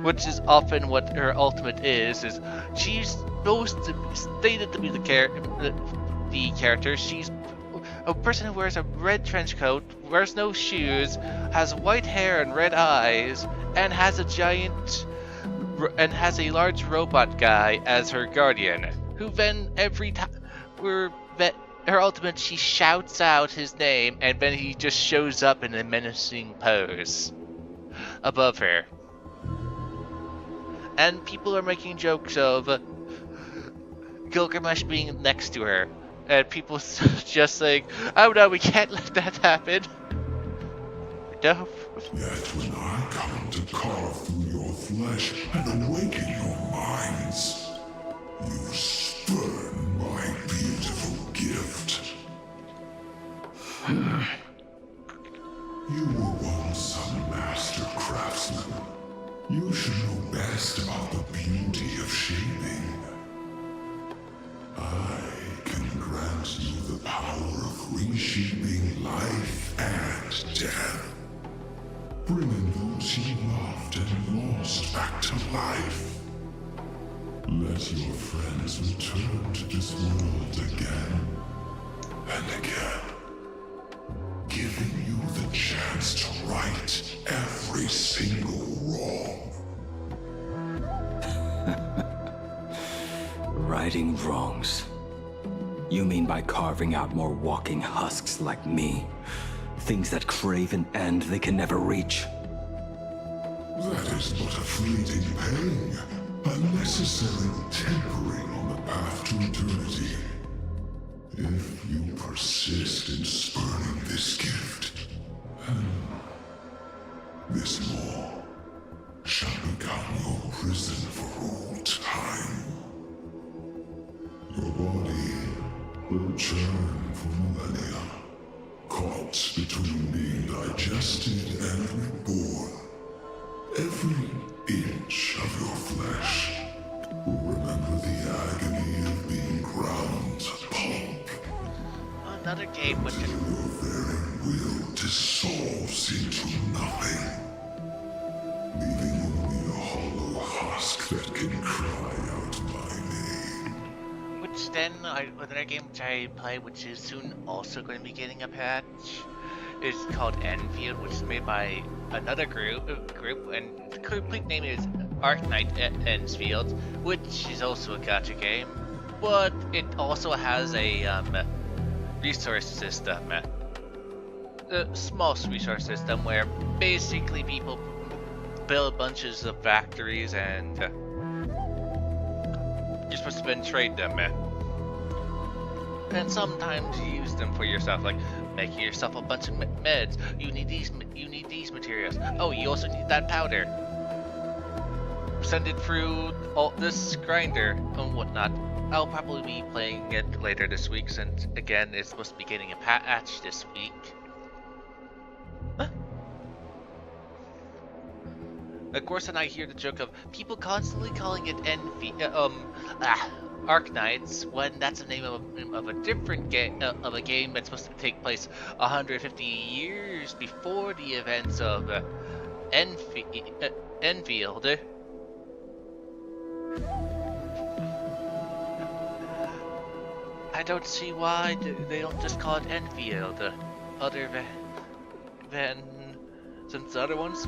which is often what her ultimate is she's supposed to stated to be the character. She's a person who wears a red trench coat, wears no shoes, has white hair and red eyes, and has a large robot guy as her guardian, who then every time her ultimate, she shouts out his name and then he just shows up in a menacing pose above her. And people are making jokes of Gilgamesh being next to her. And people just saying, oh no, we can't let that happen. No. Yet when I come to carve through your flesh and awaken your minds, you spurn my beautiful gift. You were once a master craftsman. You should know best about the beauty of shaping. I can grant you the power of reshaping life and death, bringing those you loved and lost back to life. Let your friends return to this world again and again, giving you the chance to right every single wrong. Righting wrongs. You mean by carving out more walking husks like me? Things that crave an end they can never reach? That is but a fleeting pang, a necessary tempering on the path to eternity. If you persist in spurning this gift, this law shall become your prison for all time. Your body will churn for millennia, caught between being digested and reborn. Every inch of your flesh will remember the agony of being ground to pulp. Another game with your very will dissolves into nothing, leaving only a hollow husk that can cry out my name. Which then, another game which I play, which is soon also going to be getting a patch, is called Enfield, which is made by another group, and the complete name is Arknight Enfield, which is also a gacha game, but it also has a resource system, a small resource system where basically people build bunches of factories and you're supposed to then trade them, and sometimes you use them for yourself, like making yourself a bunch of meds. You need these materials. Oh, you also need that powder. Send it through all this grinder and whatnot. I'll probably be playing it later this week, since again it's supposed to be getting a patch this week. Of course, and I hear the joke of people constantly calling it Arknights when that's the name of a different game of a game that's supposed to take place 150 years before the events of Enfield. I don't see why they don't just call it Enfield, other than since the other ones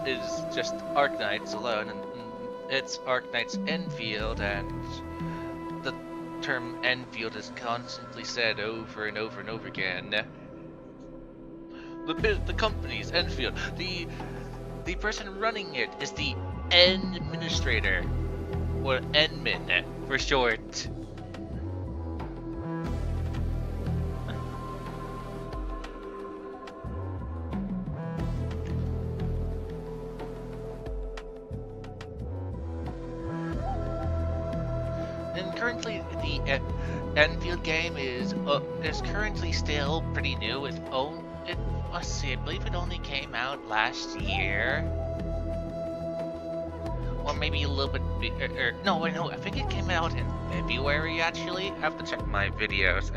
is just Arknights alone, and it's Arknights Enfield, and the term Enfield is constantly said over and over and over again. The company's Enfield. The person running it is the administrator, or Enmin for short. And currently, the Enfield game is currently still pretty new. Let's see, I believe it only came out last year, or maybe a little bit. No, I think it came out in February. Actually, I have to check my videos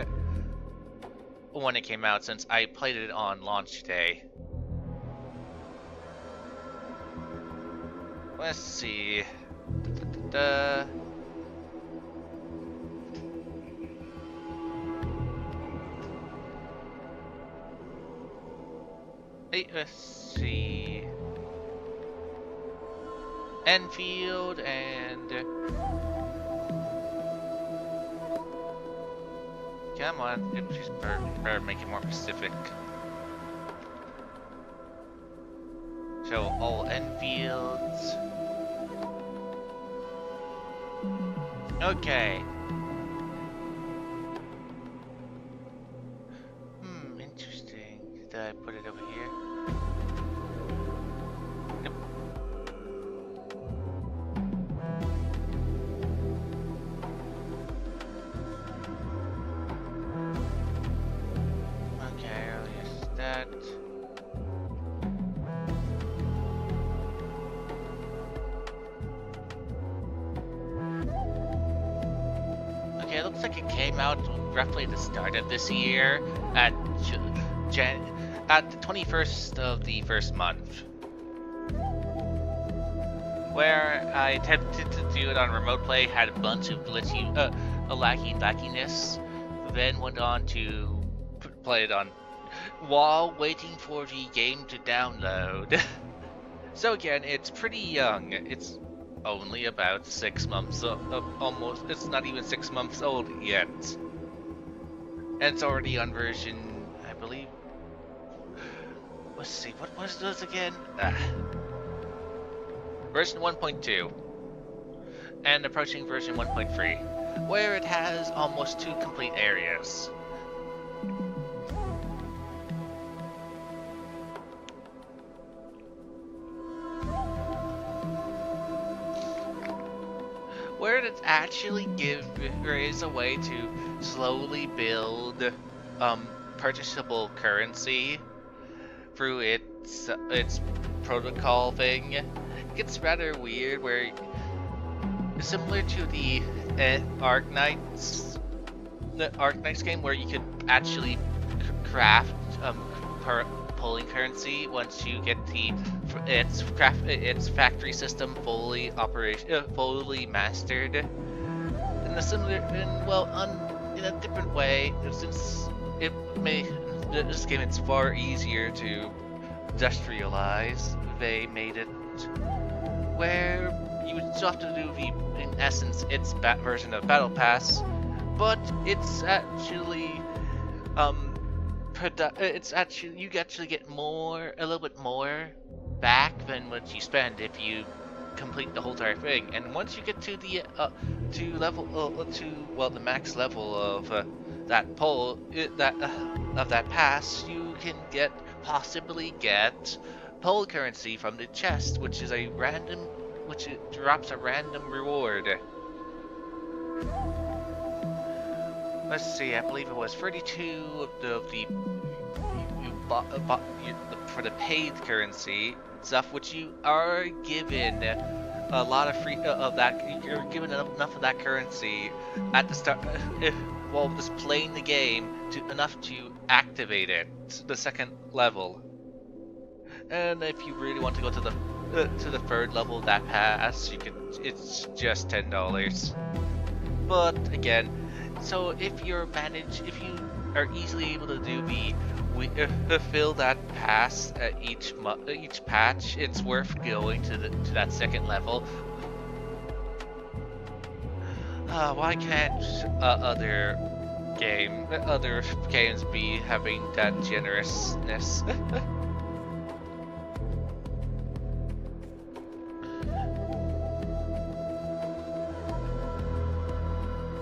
when it came out, since I played it on launch day. Let's see. Let's see. Enfield and come on, just better make it more specific. So all Enfields. Okay. Interesting. Did I put it over here? Nope. Okay, yes, that. Okay, it looks like it came out roughly at the start of this year at the 21st of the first month, where I attempted to do it on remote play, had a bunch of glitchy, lagginess, then went on to play it on while waiting for the game to download. So again, it's pretty young. It's only about 6 months, almost. It's not even 6 months old yet, and it's already on version, I believe. Let's see, what was this again? Version 1.2, and approaching version 1.3, where it has almost 2 complete areas. Where it actually is a way to slowly build purchasable currency through its protocol thing. It gets rather weird, where similar to the Arknights game, where you could actually craft pulling currency once you get its factory system fully mastered. In a different way, since this game it's far easier to industrialize, they made it where you would still have to do in essence, its version of Battle Pass, but it's actually you actually get a little bit more back than what you spend if you complete the whole entire thing. And once you get to the the max level of that pass, you can possibly get pole currency from the chest, which is which drops a random reward. Let's see, I believe it was 32 for the paid currency stuff, which you are given a lot of free of that. You're given enough of that currency at the start, while just playing the game, enough to activate it, the second level. And if you really want to go to the third level of that pass, you can. It's just $10. But again, so if you are easily able to do fill that pass at each patch, it's worth going to that second level. Why can't other games be having that generousness?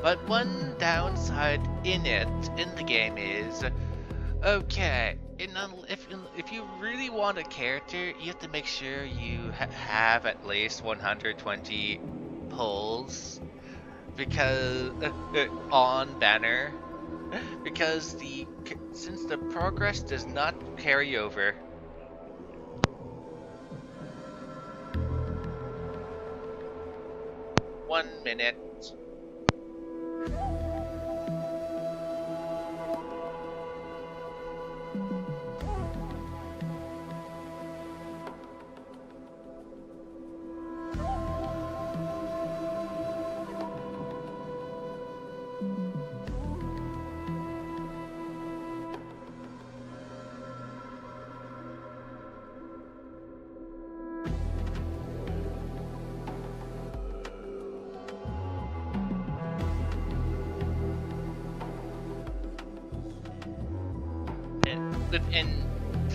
But one downside in the game is, okay, if you really want a character, you have to make sure you have at least 120 pulls, because on banner, because since the progress does not carry over. One minute.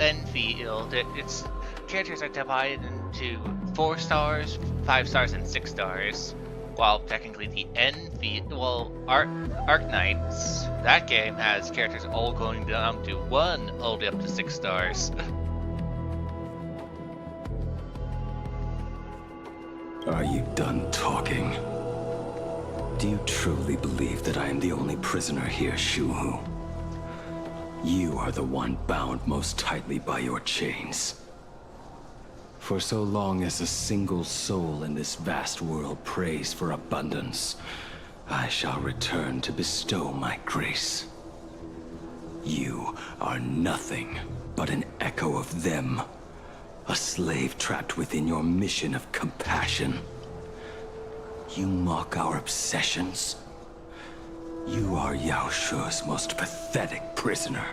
In field, its characters are divided into 4 stars, 5 stars, and 6 stars. While technically the Arc Knights, that game has characters all going down to 1 all the way up to 6 stars. Are you done talking? Do you truly believe that I am the only prisoner here, Shuhu? You are the one bound most tightly by your chains. For so long as a single soul in this vast world prays for abundance, I shall return to bestow my grace. You are nothing but an echo of them, a slave trapped within your mission of compassion. You mock our obsessions. You are Yao Shu's most pathetic prisoner.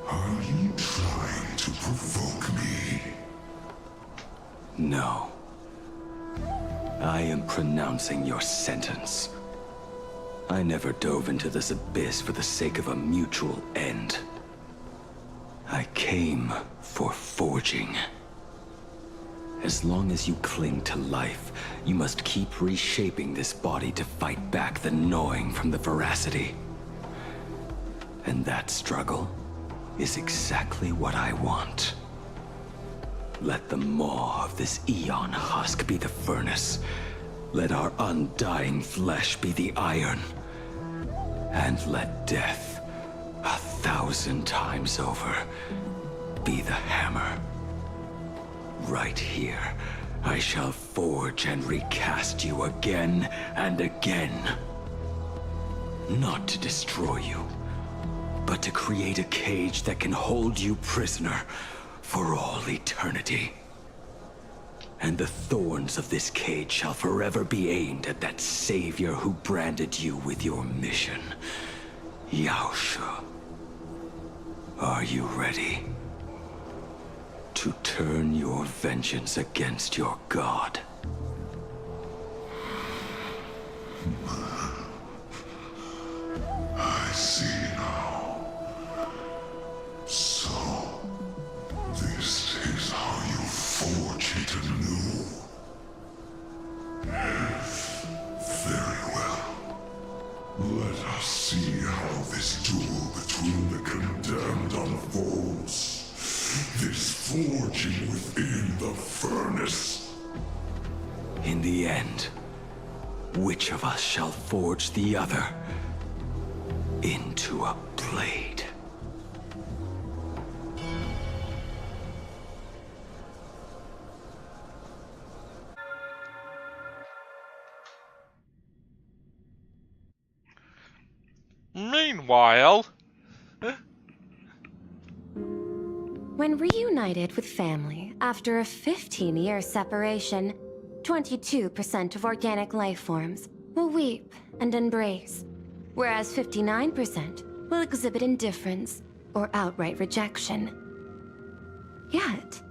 Are you trying to provoke me? No. I am pronouncing your sentence. I never dove into this abyss for the sake of a mutual end. I came for forging. As long as you cling to life, you must keep reshaping this body to fight back the gnawing from the veracity. And that struggle is exactly what I want. Let the maw of this Eon husk be the furnace. Let our undying flesh be the iron. And let death, 1,000 times over, be the hammer. Right here, I shall forge and recast you again and again. Not to destroy you, but to create a cage that can hold you prisoner for all eternity. And the thorns of this cage shall forever be aimed at that savior who branded you with your mission, Yao Shu. Are you ready to turn your vengeance against your god? I see now. So, this is how you forge it anew. Yes, very well. Let us see how this duel between the condemned unfolds. This forging within the furnace. In the end, which of us shall forge the other into a blade? Meanwhile... When reunited with family after a 15-year separation, 22% of organic life forms will weep and embrace, whereas 59% will exhibit indifference or outright rejection. Yet,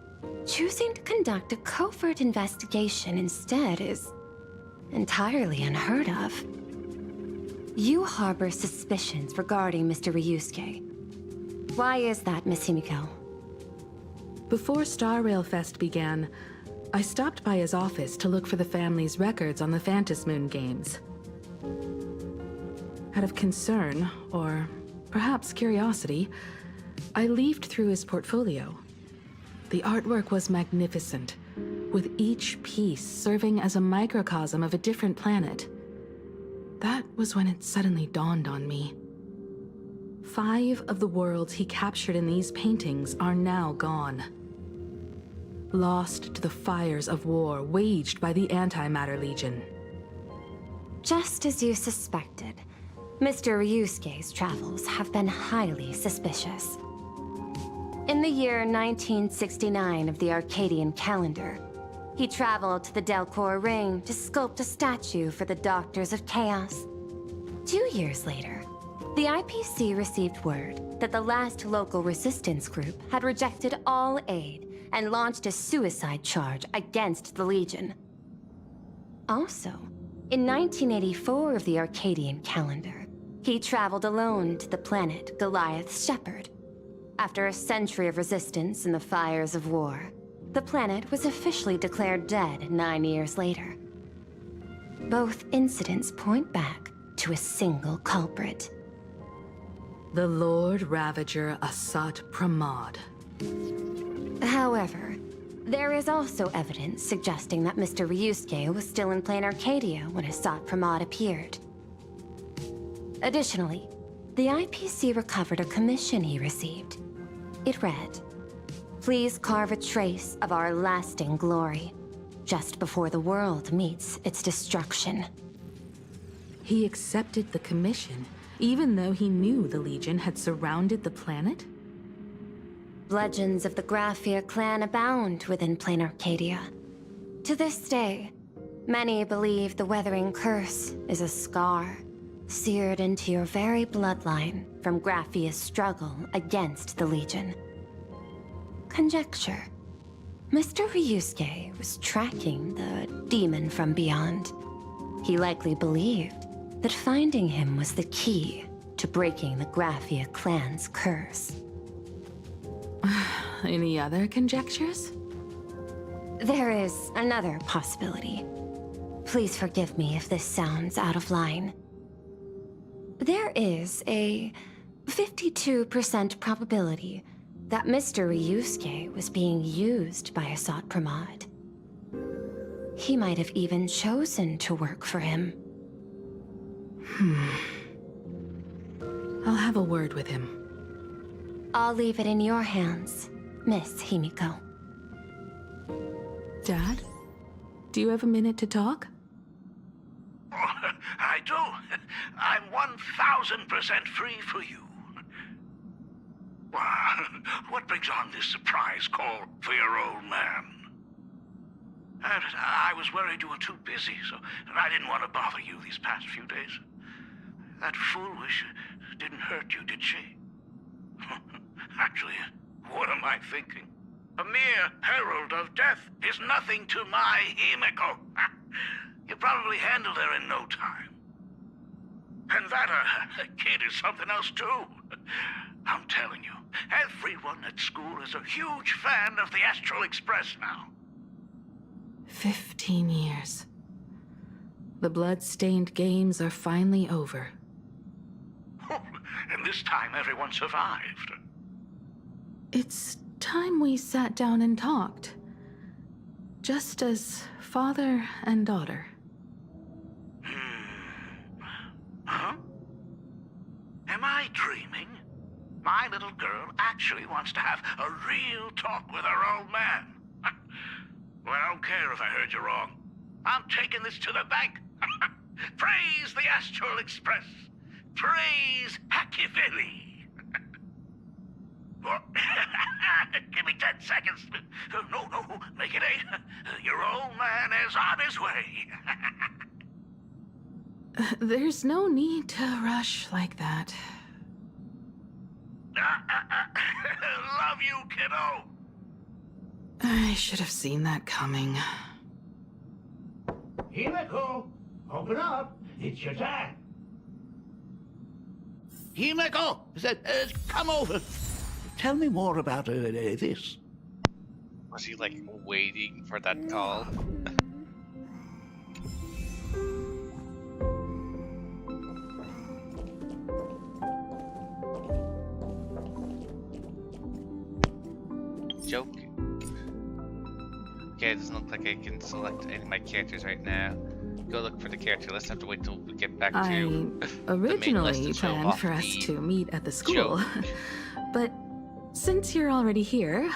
choosing to conduct a covert investigation instead is entirely unheard of. You harbor suspicions regarding Mr. Ryusuke. Why is that, Miss Himiko? Before Star Rail Fest began, I stopped by his office to look for the family's records on the Phantom Moon games. Out of concern, or perhaps curiosity, I leafed through his portfolio. The artwork was magnificent, with each piece serving as a microcosm of a different planet. That was when it suddenly dawned on me. 5 of the worlds he captured in these paintings are now gone. Lost to the fires of war waged by the Antimatter Legion. Just as you suspected, Mr. Ryusuke's travels have been highly suspicious. In the year 1969 of the Arcadian calendar, he traveled to the Delcor Ring to sculpt a statue for the Doctors of Chaos. 2 years later, the IPC received word that the last local resistance group had rejected all aid and launched a suicide charge against the Legion. Also, in 1984 of the Arcadian calendar, he traveled alone to the planet Goliath's Shepherd. After a century of resistance in the fires of war, the planet was officially declared dead 9 years later. Both incidents point back to a single culprit. The Lord Ravager Asat Pramod. However, there is also evidence suggesting that Mr. Ryusuke was still in plain Arcadia when Asat Pramod appeared. Additionally, the IPC recovered a commission he received. It read, "Please carve a trace of our lasting glory, just before the world meets its destruction." He accepted the commission, even though he knew the Legion had surrounded the planet? Legends of the Graphia clan abound within plain Arcadia. To this day, many believe the Weathering Curse is a scar seared into your very bloodline from Graphia's struggle against the Legion. Conjecture. Mr. Ryusuke was tracking the demon from beyond. He likely believed that finding him was the key to breaking the Graphia clan's curse. Any other conjectures? There is another possibility. Please forgive me if this sounds out of line. There is a 52% probability that Mr. Ryusuke was being used by Asat Pramod. He might have even chosen to work for him. I'll have a word with him. I'll leave it in your hands, Miss Himiko. Dad? Do you have a minute to talk? I do. I'm 1000% free for you. What brings on this surprise call for your old man? I was worried you were too busy, so I didn't want to bother you these past few days. That foolish didn't hurt you, did she? Actually, what am I thinking? A mere herald of death is nothing to my Himiko. You probably handled her in no time. And that kid is something else too. I'm telling you, everyone at school is a huge fan of the Astral Express now. 15 years. The blood-stained games are finally over. And this time everyone survived. It's time we sat down and talked. Just as father and daughter. Huh? Am I dreaming? My little girl actually wants to have a real talk with her old man. Well, I don't care if I heard you wrong. I'm taking this to the bank. Praise the Astral Express. Praise Machiavelli. Give me 10 seconds. No, make it 8. Your old man is on his way. There's no need to rush like that. Love you, kiddo. I should have seen that coming. Himeko, open up. It's your time. Himeko, come over. Tell me more about this. Was he like waiting for that call? Joke. Okay, it doesn't look like I can select any of my characters right now. Go look for the character list. I have to wait till we get back to I the main list originally to show planned off for us the to meet at the school, joke. but since you're already here,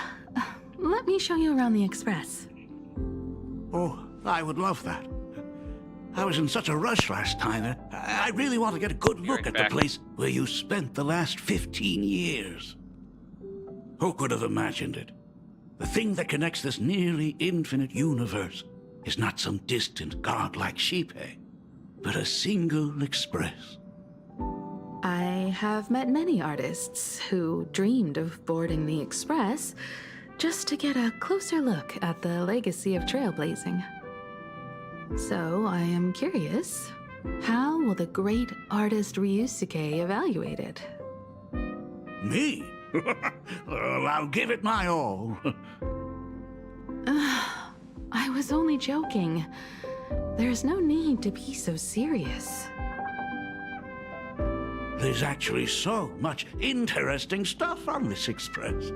let me show you around the Express. Oh, I would love that. I was in such a rush last time. I really want to get a good look at the place where you spent the last 15 years. Who could have imagined it? The thing that connects this nearly infinite universe is not some distant godlike sheephead, but a single express. I have met many artists who dreamed of boarding the Express just to get a closer look at the legacy of trailblazing. So I am curious, how will the great artist Ryusuke evaluate it? Me? Well, I'll give it my all. I was only joking. There's no need to be so serious. There's actually so much interesting stuff on this express.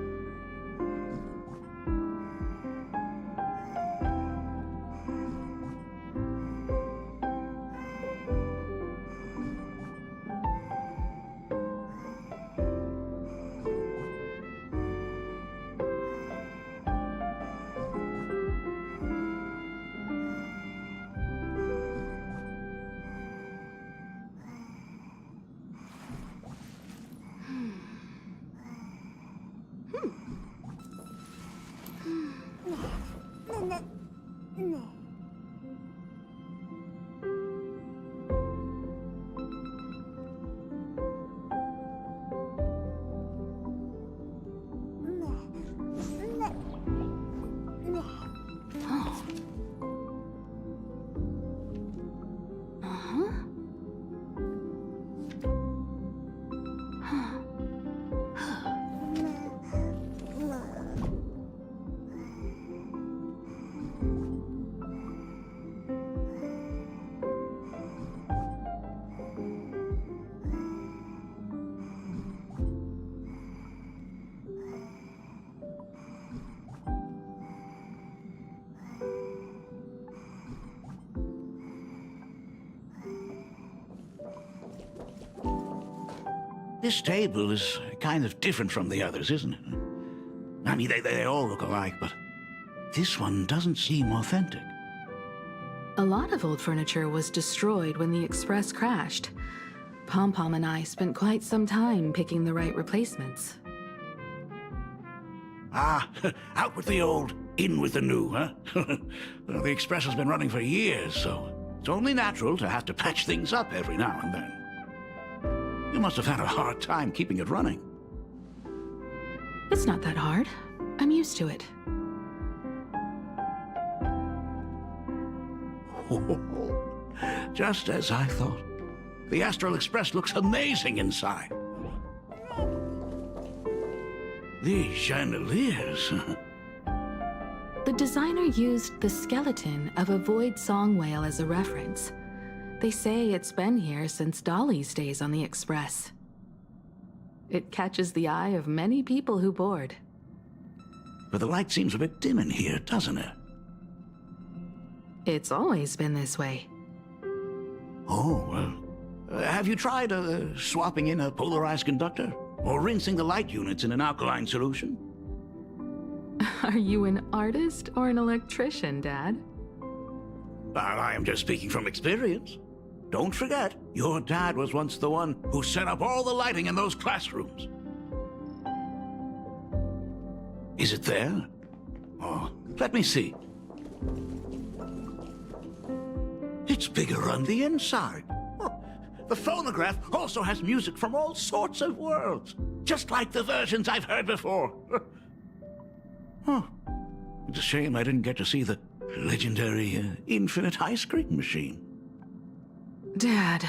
This table is kind of different from the others, isn't it? I mean, they all look alike, but this one doesn't seem authentic. A lot of old furniture was destroyed when the Express crashed. Pom Pom and I spent quite some time picking the right replacements. Ah, out with the old, in with the new, huh? Well, the Express has been running for years, so it's only natural to have to patch things up every now and then. You must have had a hard time keeping it running. It's not that hard. I'm used to it. Just as I thought. The Astral Express looks amazing inside. These chandeliers. The designer used the skeleton of a void song whale as a reference. They say it's been here since Dolly's days on the Express. It catches the eye of many people who board. But the light seems a bit dim in here, doesn't it? It's always been this way. Oh, well. Have you tried swapping in a polarized conductor? Or rinsing the light units in an alkaline solution? Are you an artist or an electrician, Dad? I am just speaking from experience. don't forget, your dad was once the one who set up all the lighting in those classrooms. Is it there? Oh, let me see. It's bigger on the inside. Oh, the phonograph also has music from all sorts of worlds, just like the versions I've heard before. Oh, it's a shame I didn't get to see the legendary infinite ice cream machine. Dad,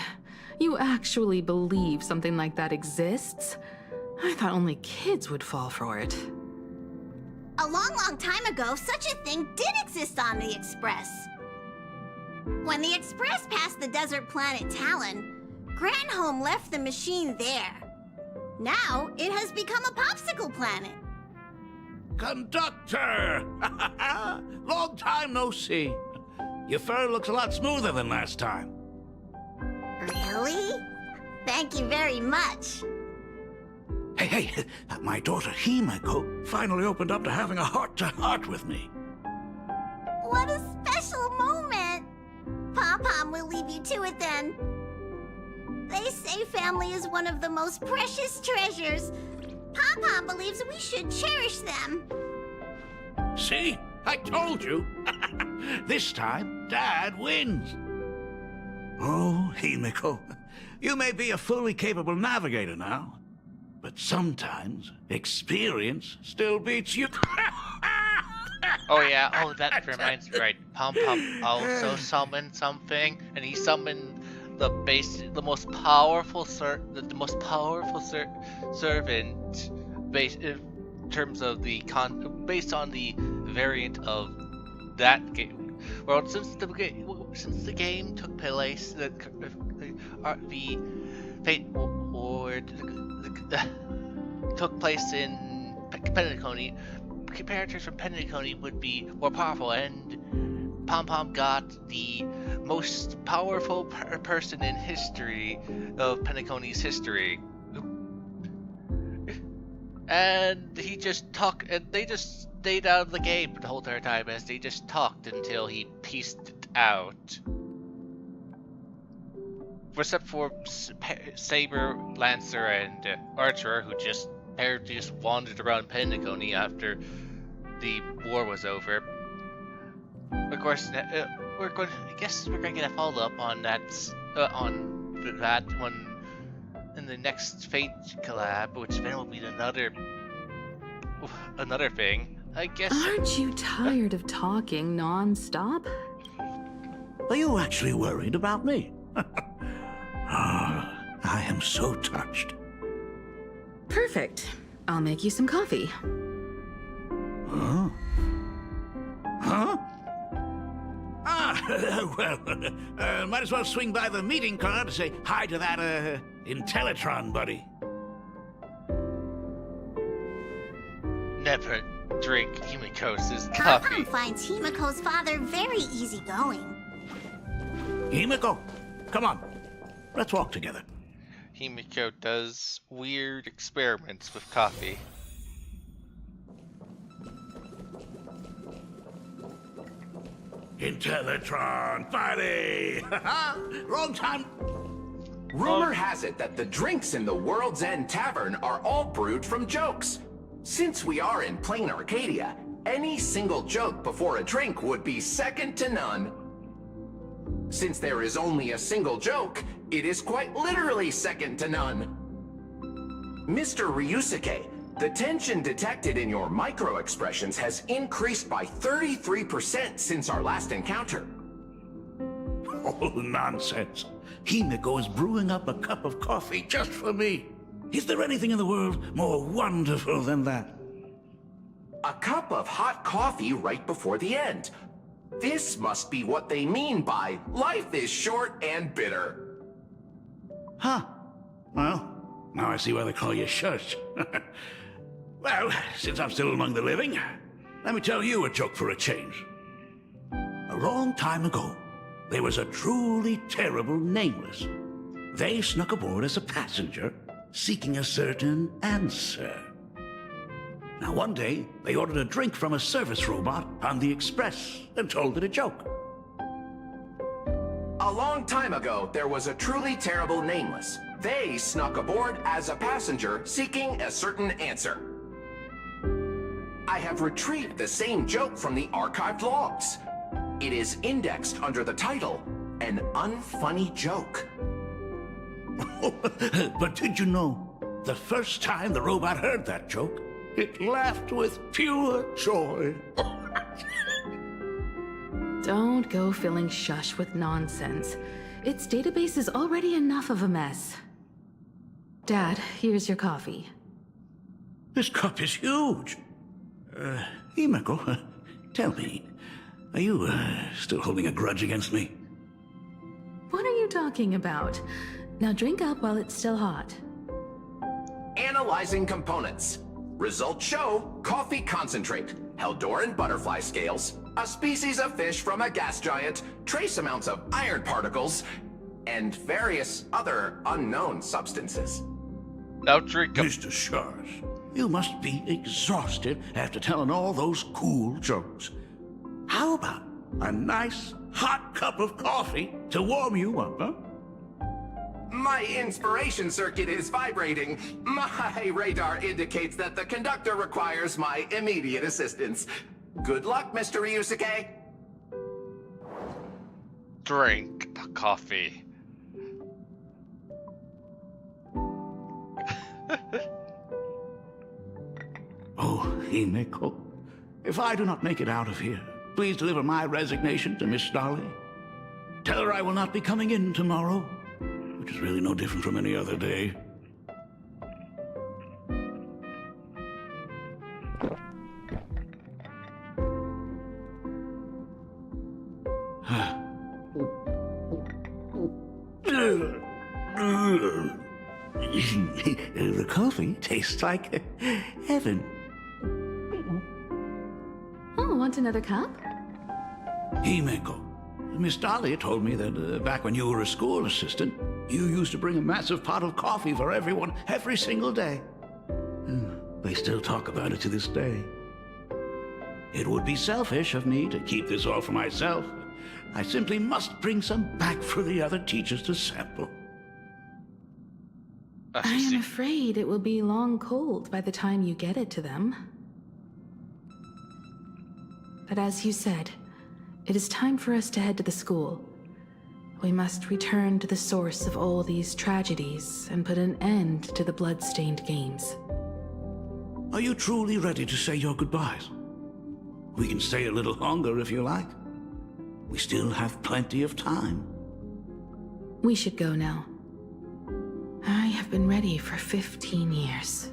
you actually believe something like that exists? I thought only kids would fall for it. A long, long time ago, such a thing did exist on the Express. When the Express passed the desert planet Talon, Granholm left the machine there. Now, it has become a popsicle planet. Conductor! Long time no see. Your fur looks a lot smoother than last time. Really? Thank you very much. Hey, my daughter Himeko finally opened up to having a heart-to-heart with me. What a special moment! Pom-Pom will leave you to it then. They say family is one of the most precious treasures. Pom-Pom believes we should cherish them. See? I told you. This time, Dad wins. Oh, Himeko, you may be a fully capable navigator now, but sometimes experience still beats you. Oh yeah, oh that reminds me, right. Pom-Pom also summoned something, and he summoned the most powerful servant in terms of the based on the variant of that game. Well, since the game took place, the Fate Ward took place in Penacony. Characters from Penacony would be more powerful, and Pom-Pom got the most powerful person in history of Penacony's history. And he just talked, and they just stayed out of the game the whole entire time as they just talked until he pieced it out. Except for Saber, Lancer, and Archer, who just wandered around Penacony after the war was over. Of course, I guess we're going to get a follow-up on that one in the next Fate collab, which then will be another thing. I guess. Aren't you tired of talking non-stop? Are you actually worried about me? I am so touched. Perfect. I'll make you some coffee. Huh? Huh? Well, might as well swing by the meeting car to say hi to that, Intellitron buddy. Never drink Himiko's coffee. Pom-Pom finds Himiko's father very easygoing. Himiko, come on. Let's walk together. Himiko does weird experiments with coffee. Intellitron, buddy! Wrong time. Rumor has it that the drinks in the World's End Tavern are all brewed from jokes. Since we are in plain Arcadia, any single joke before a drink would be second to none. Since there is only a single joke, it is quite literally second to none. Mr. Ryusuke, the tension detected in your micro-expressions has increased by 33% since our last encounter. Oh, nonsense. Himiko is brewing up a cup of coffee just for me. Is there anything in the world more wonderful than that? A cup of hot coffee right before the end. This must be what they mean by life is short and bitter. Huh. Well, now I see why they call you Shush. Well, since I'm still among the living, let me tell you a joke for a change. A long time ago, there was a truly terrible nameless. They snuck aboard as a passenger, seeking a certain answer. Now one day, they ordered a drink from a service robot on the Express and told it a joke. A A long time ago, there was a truly terrible nameless. They snuck aboard as a passenger seeking a certain answer. I have retrieved the same joke from the archived logs. It is indexed under the title, An Unfunny Joke. But did you know, the first time the robot heard that joke, it laughed with pure joy. Don't go filling Shush with nonsense. Its database is already enough of a mess. Dad, here's your coffee. This cup is huge. Himeko, tell me, are you still holding a grudge against me? What are you talking about? Now drink up while it's still hot. Analyzing components. Results show coffee concentrate, Heldoran butterfly scales, a species of fish from a gas giant, trace amounts of iron particles, and various other unknown substances. Now drink up. Mr. Shush, you must be exhausted after telling all those cool jokes. How about a nice hot cup of coffee to warm you up, huh? My inspiration circuit is vibrating. My radar indicates that the conductor requires my immediate assistance. Good luck, Mr. Ryusuke. Drink coffee. Oh, Himeko, if I do not make it out of here, please deliver my resignation to Miss Dolly. Tell her I will not be coming in tomorrow, which is really no different from any other day. The coffee tastes like heaven. Oh, want another cup? Himeko, Miss Dahlia told me that back when you were a school assistant, you used to bring a massive pot of coffee for everyone every single day. They still talk about it to this day. It would be selfish of me to keep this all for myself. I simply must bring some back for the other teachers to sample. I am afraid it will be long cold by the time you get it to them. But as you said, it is time for us to head to the school. We must return to the source of all these tragedies and put an end to the blood-stained games. Are you truly ready to say your goodbyes? We can stay a little longer if you like. We still have plenty of time. We should go now. I have been ready for 15 years.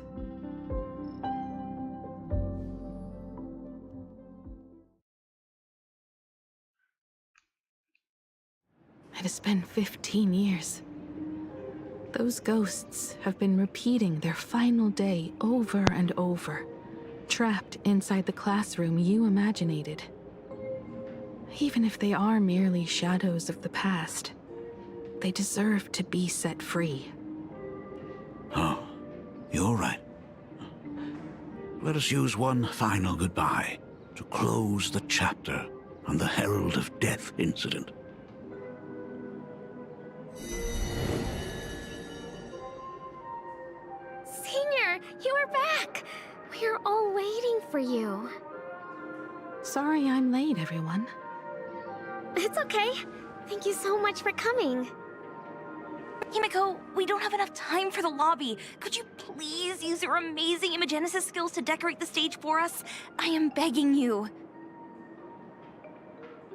It has been 15 years. Those ghosts have been repeating their final day over and over, trapped inside the classroom you imaginated. Even if they are merely shadows of the past, they deserve to be set free. Oh, you're right. Let us use one final goodbye to close the chapter on the Herald of Death incident. Senior, you are back! We are all waiting for you. Sorry I'm late, everyone. It's okay. Thank you so much for coming. Himeko, we don't have enough time for the lobby. Could you please use your amazing Imagenesis skills to decorate the stage for us? I am begging you.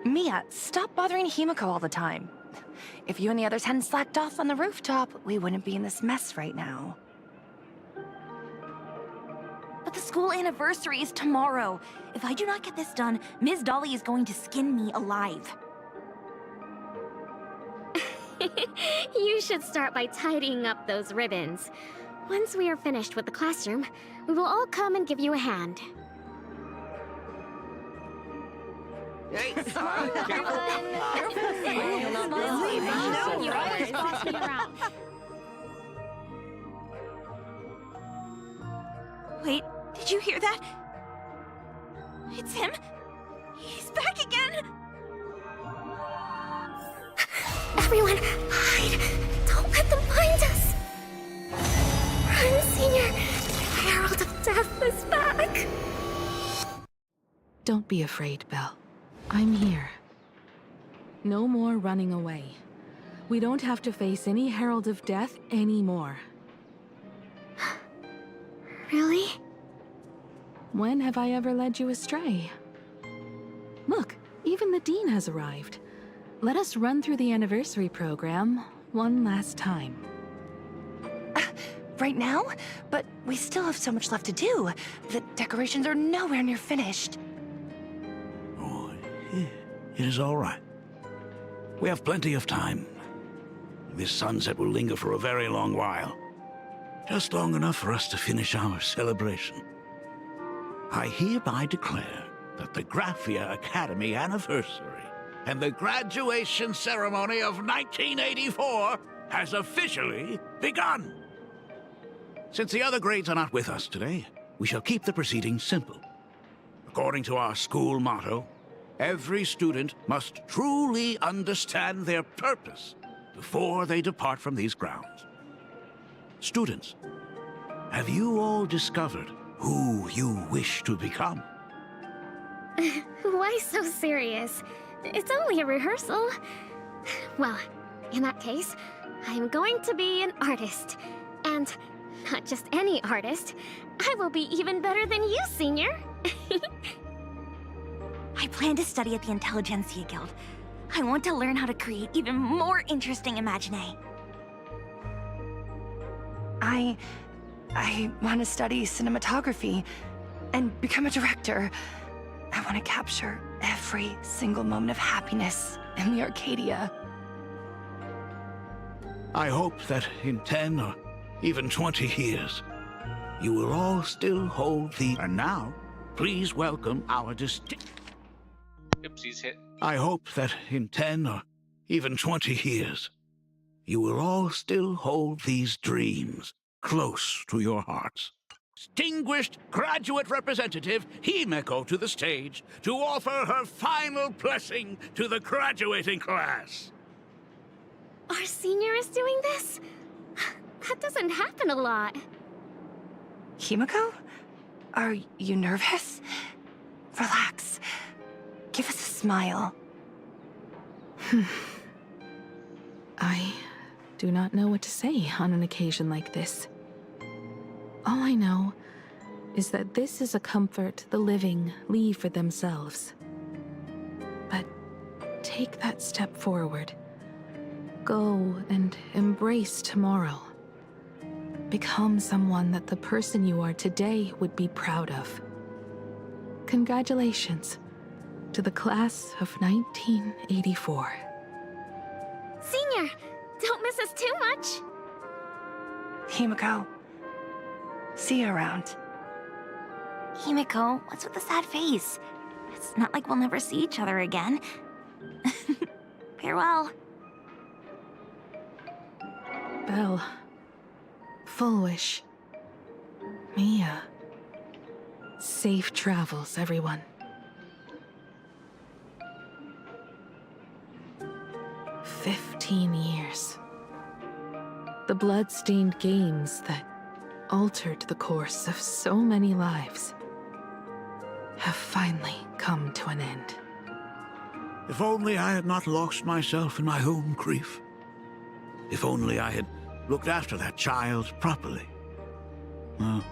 Mia, stop bothering Himeko all the time. If you and the others hadn't slacked off on the rooftop, we wouldn't be in this mess right now. But the school anniversary is tomorrow. If I do not get this done, Ms. Dolly is going to skin me alive. You should start by tidying up those ribbons. Once we are finished with the classroom, we will all come and give you a hand. Hey, Smile, everyone. Smile. You always boss me around. Wait, did you hear that? It's him. He's back again. Everyone, hide! Don't let them find us! Run, Senior! The Herald of Death is back! Don't be afraid, Belle. I'm here. No more running away. We don't have to face any Herald of Death anymore. Really? When have I ever led you astray? Look, even the Dean has arrived. Let us run through the anniversary program one last time. Right now? But we still have so much left to do. The decorations are nowhere near finished. Oh, it is all right. We have plenty of time. This sunset will linger for a very long while. Just long enough for us to finish our celebration. I hereby declare that the Graphia Academy anniversary and the graduation ceremony of 1984 has officially begun. Since the other grades are not with us today, we shall keep the proceedings simple. According to our school motto, every student must truly understand their purpose before they depart from these grounds. Students, have you all discovered who you wish to become? Why so serious? It's only a rehearsal. Well, in that case, I'm going to be an artist. And not just any artist. I will be even better than you, Senior. I plan to study at the Intelligentsia Guild. I want to learn how to create even more interesting imaginae. I want to study cinematography and become a director. I want to capture every single moment of happiness in the Arcadia. I hope that in 10 or even 20 years, you will all still hold the... And now, please welcome our distinct... Oopsies hit. I hope that in 10 or even 20 years, you will all still hold these dreams close to your hearts. Distinguished graduate representative Himeko to the stage to offer her final blessing to the graduating class. Our Senior is doing this? That doesn't happen a lot. Himeko? Are you nervous? Relax. Give us a smile. I do not know what to say on an occasion like this. All I know is that this is a comfort the living leave for themselves. But take that step forward. Go and embrace tomorrow. Become someone that the person you are today would be proud of. Congratulations to the class of 1984. Senior, don't miss us too much. Himeko. See you around. Himeko, what's with the sad face? It's not like we'll never see each other again. Farewell. Belle. Full wish. Mia. Safe travels, everyone. 15 years. The blood-stained games that altered the course of so many lives have finally come to an end. If only I had not lost myself in my own grief. If only I had looked after that child properly. Well,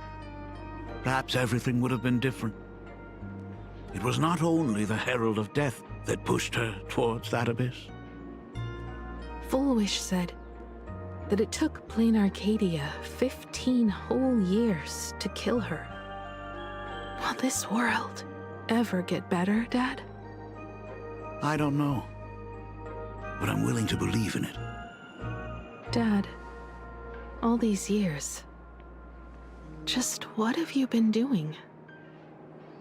perhaps everything would have been different. It was not only the Herald of Death that pushed her towards that abyss. Full Wish said that it took Plain Arcadia 15 whole years to kill her. Will this world ever get better, Dad? I don't know, but I'm willing to believe in it. Dad, all these years, just what have you been doing?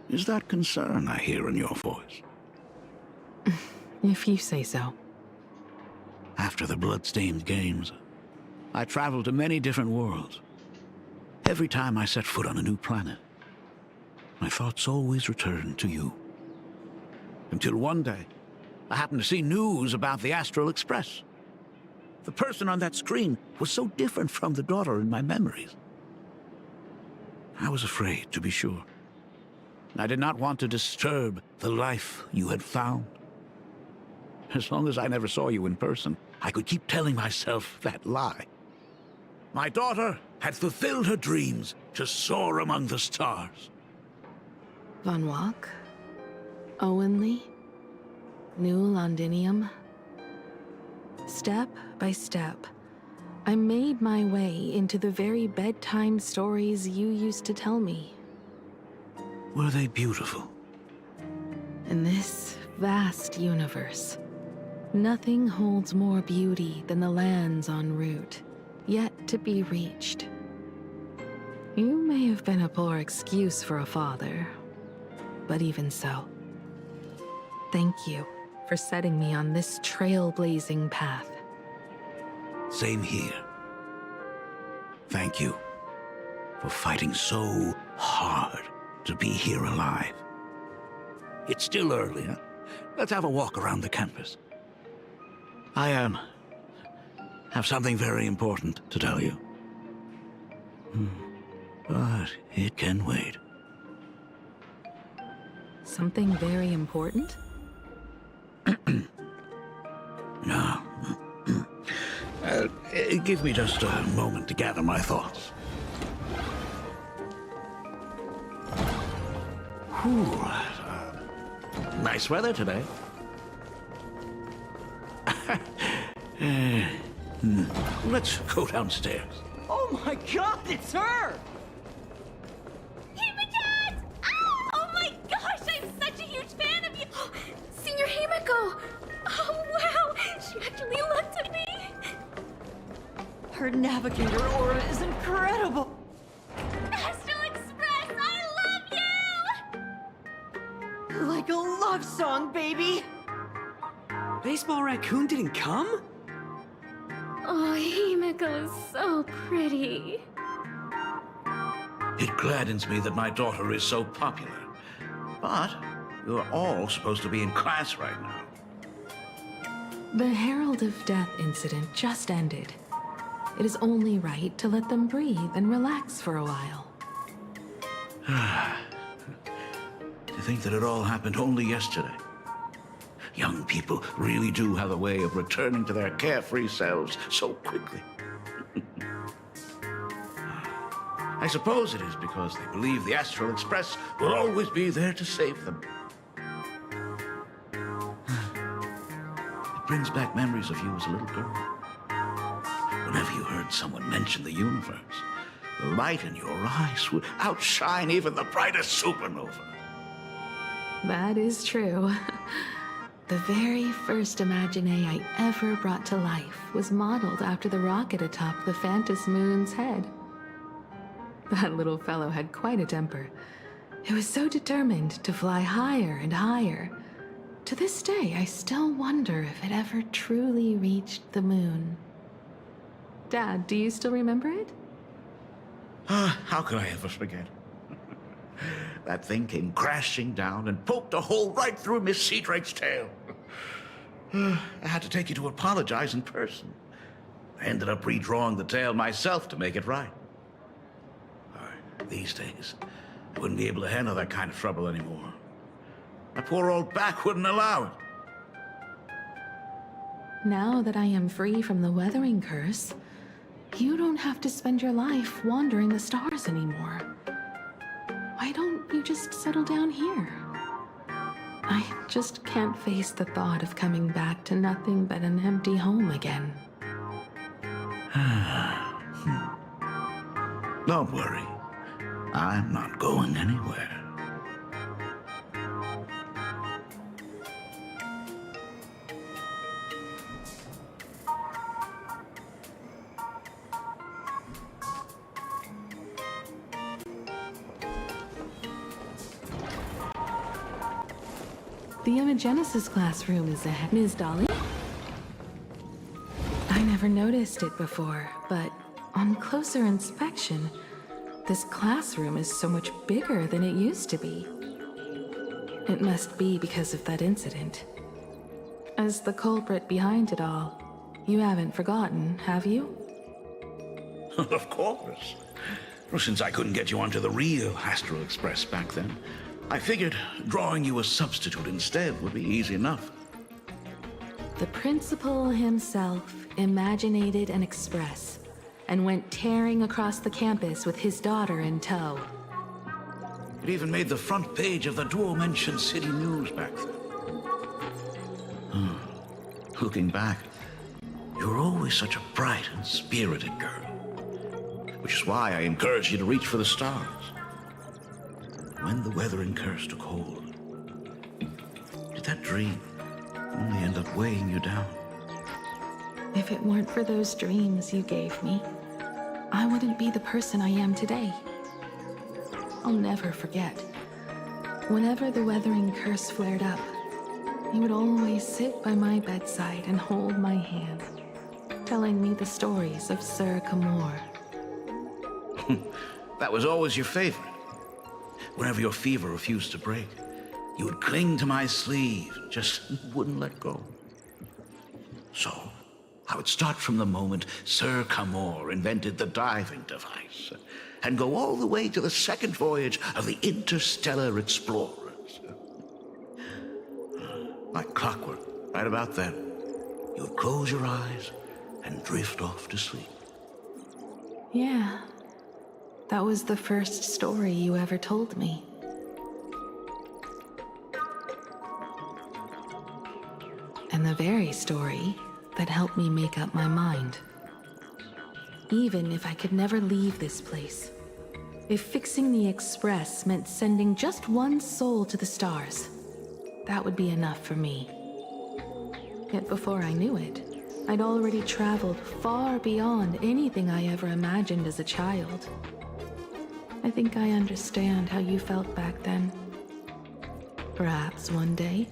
Is that concern I hear in your voice? If you say so. After the blood-stained games, I traveled to many different worlds. Every time I set foot on a new planet, my thoughts always returned to you. Until one day, I happened to see news about the Astral Express. The person on that screen was so different from the daughter in my memories. I was afraid, to be sure. I did not want to disturb the life you had found. As long as I never saw you in person, I could keep telling myself that lie. My daughter had fulfilled her dreams to soar among the stars. Von Walk? Owenly? New Londinium? Step by step, I made my way into the very bedtime stories you used to tell me. Were they beautiful? In this vast universe, nothing holds more beauty than the lands en route, yet to be reached. You may have been a poor excuse for a father, but even so, thank you for setting me on this trailblazing path. Same here. Thank you for fighting so hard to be here alive. It's still early, huh? Let's have a walk around the campus. I have something very important to tell you. But it can wait. Something very important? No. Give me just a moment to gather my thoughts. Whew. Nice weather today. Let's go downstairs. Oh my god, it's her! Himiko! Oh my gosh, I'm such a huge fan of you! Senior Himiko! Oh wow, she actually looked at me! Her navigator aura is incredible! Astral Express, I love you! Like a love song, baby! Baseball Raccoon didn't come? Oh, Himiko is so pretty. It gladdens me that my daughter is so popular. But you're all supposed to be in class right now. The Herald of Death incident just ended. It is only right to let them breathe and relax for a while. To think that it all happened only yesterday. Young people really do have a way of returning to their carefree selves so quickly. I suppose it is because they believe the Astral Express will always be there to save them. It brings back memories of you as a little girl. Whenever you heard someone mention the universe, the light in your eyes would outshine even the brightest supernova. That is true. The very first Imagine I ever brought to life was modeled after the rocket atop the Phantom Moon's head. That little fellow had quite a temper. It was so determined to fly higher and higher. To this day, I still wonder if it ever truly reached the moon. Dad, do you still remember it? How could I ever forget? That thing came crashing down and poked a hole right through Miss Seadrake's tail. I had to take you to apologize in person. I ended up redrawing the tail myself to make it right. These days, I wouldn't be able to handle that kind of trouble anymore. My poor old back wouldn't allow it. Now that I am free from the weathering curse, you don't have to spend your life wandering the stars anymore. Why don't you just settle down here? I just can't face the thought of coming back to nothing but an empty home again. Don't worry. I'm not going anywhere. The Imagenesis classroom is ahead. Ms. Dolly? I never noticed it before, but on closer inspection, this classroom is so much bigger than it used to be. It must be because of that incident. As the culprit behind it all, You haven't forgotten, have you? Of course. Well, since I couldn't get you onto the real Astral Express back then, I figured drawing you a substitute instead would be easy enough. The principal himself imaginated an express and went tearing across the campus with his daughter in tow. It even made the front page of the Dual-Mention City News back then. Looking back, you were always such a bright and spirited girl. Which is why I encouraged you to reach for the stars. When the weathering curse took hold, did that dream only end up weighing you down? If it weren't for those dreams you gave me, I wouldn't be the person I am today. I'll never forget. Whenever the weathering curse flared up, you would always sit by my bedside and hold my hand, telling me the stories of Sir Camor. That was always your favorite. Whenever your fever refused to break, you would cling to my sleeve and just wouldn't let go. So, I would start from the moment Sir Camor invented the diving device and go all the way to the second voyage of the interstellar explorers. Like clockwork, right about then, you would close your eyes and drift off to sleep. Yeah, that was the first story you ever told me. And the very story that helped me make up my mind. Even if I could never leave this place, if fixing the express meant sending just one soul to the stars, that would be enough for me. Yet before I knew it, I'd already traveled far beyond anything I ever imagined as a child. I think I understand how you felt back then. Perhaps one day,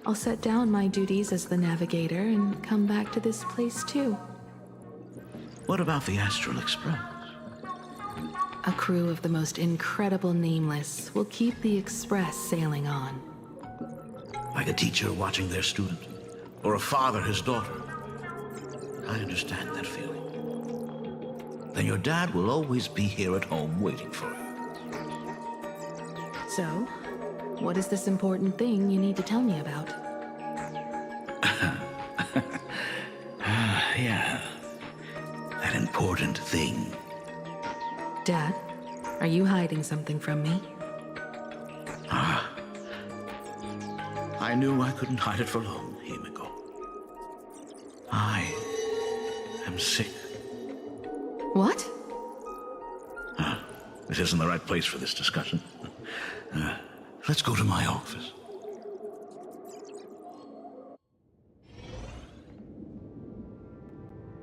I'll set down my duties as the navigator and come back to this place too. What about the Astral Express? A crew of the most incredible nameless will keep the express sailing on. Like a teacher watching their student, or a father his daughter. I understand that feeling. Then your dad will always be here at home waiting for you. So, what is this important thing you need to tell me about? Yeah. That important thing. Dad, are you hiding something from me? I knew I couldn't hide it for long, Himiko. I am sick. What? This isn't the right place for this discussion. Let's go to my office.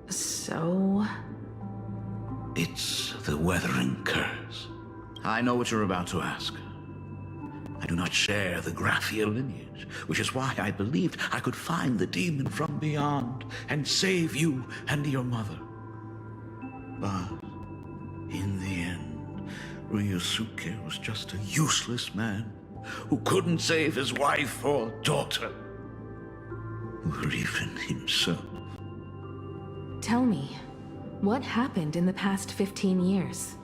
So... It's the weathering curse. I know what you're about to ask. I do not share the Graphia lineage, which is why I believed I could find the demon from beyond and save you and your mother. But in the end, Ryusuke was just a useless man who couldn't save his wife or daughter, or even himself. Tell me, what happened in the past 15 years?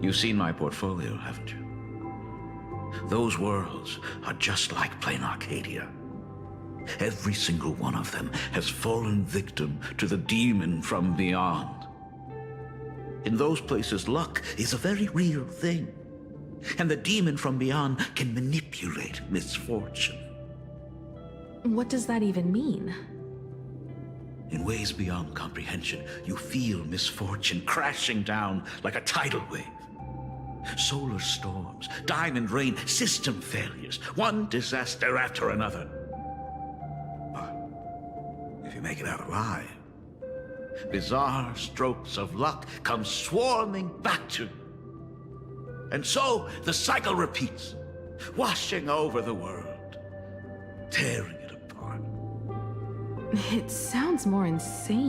You've seen my portfolio, haven't you? Those worlds are just like plain Arcadia. Every single one of them has fallen victim to the demon from beyond. In those places, luck is a very real thing. And the demon from beyond can manipulate misfortune. What does that even mean? In ways beyond comprehension, you feel misfortune crashing down like a tidal wave. Solar storms, diamond rain, system failures, one disaster after another. But if you make it out alive, bizarre strokes of luck come swarming back to you. And so the cycle repeats, washing over the world, tearing it apart. It sounds more insane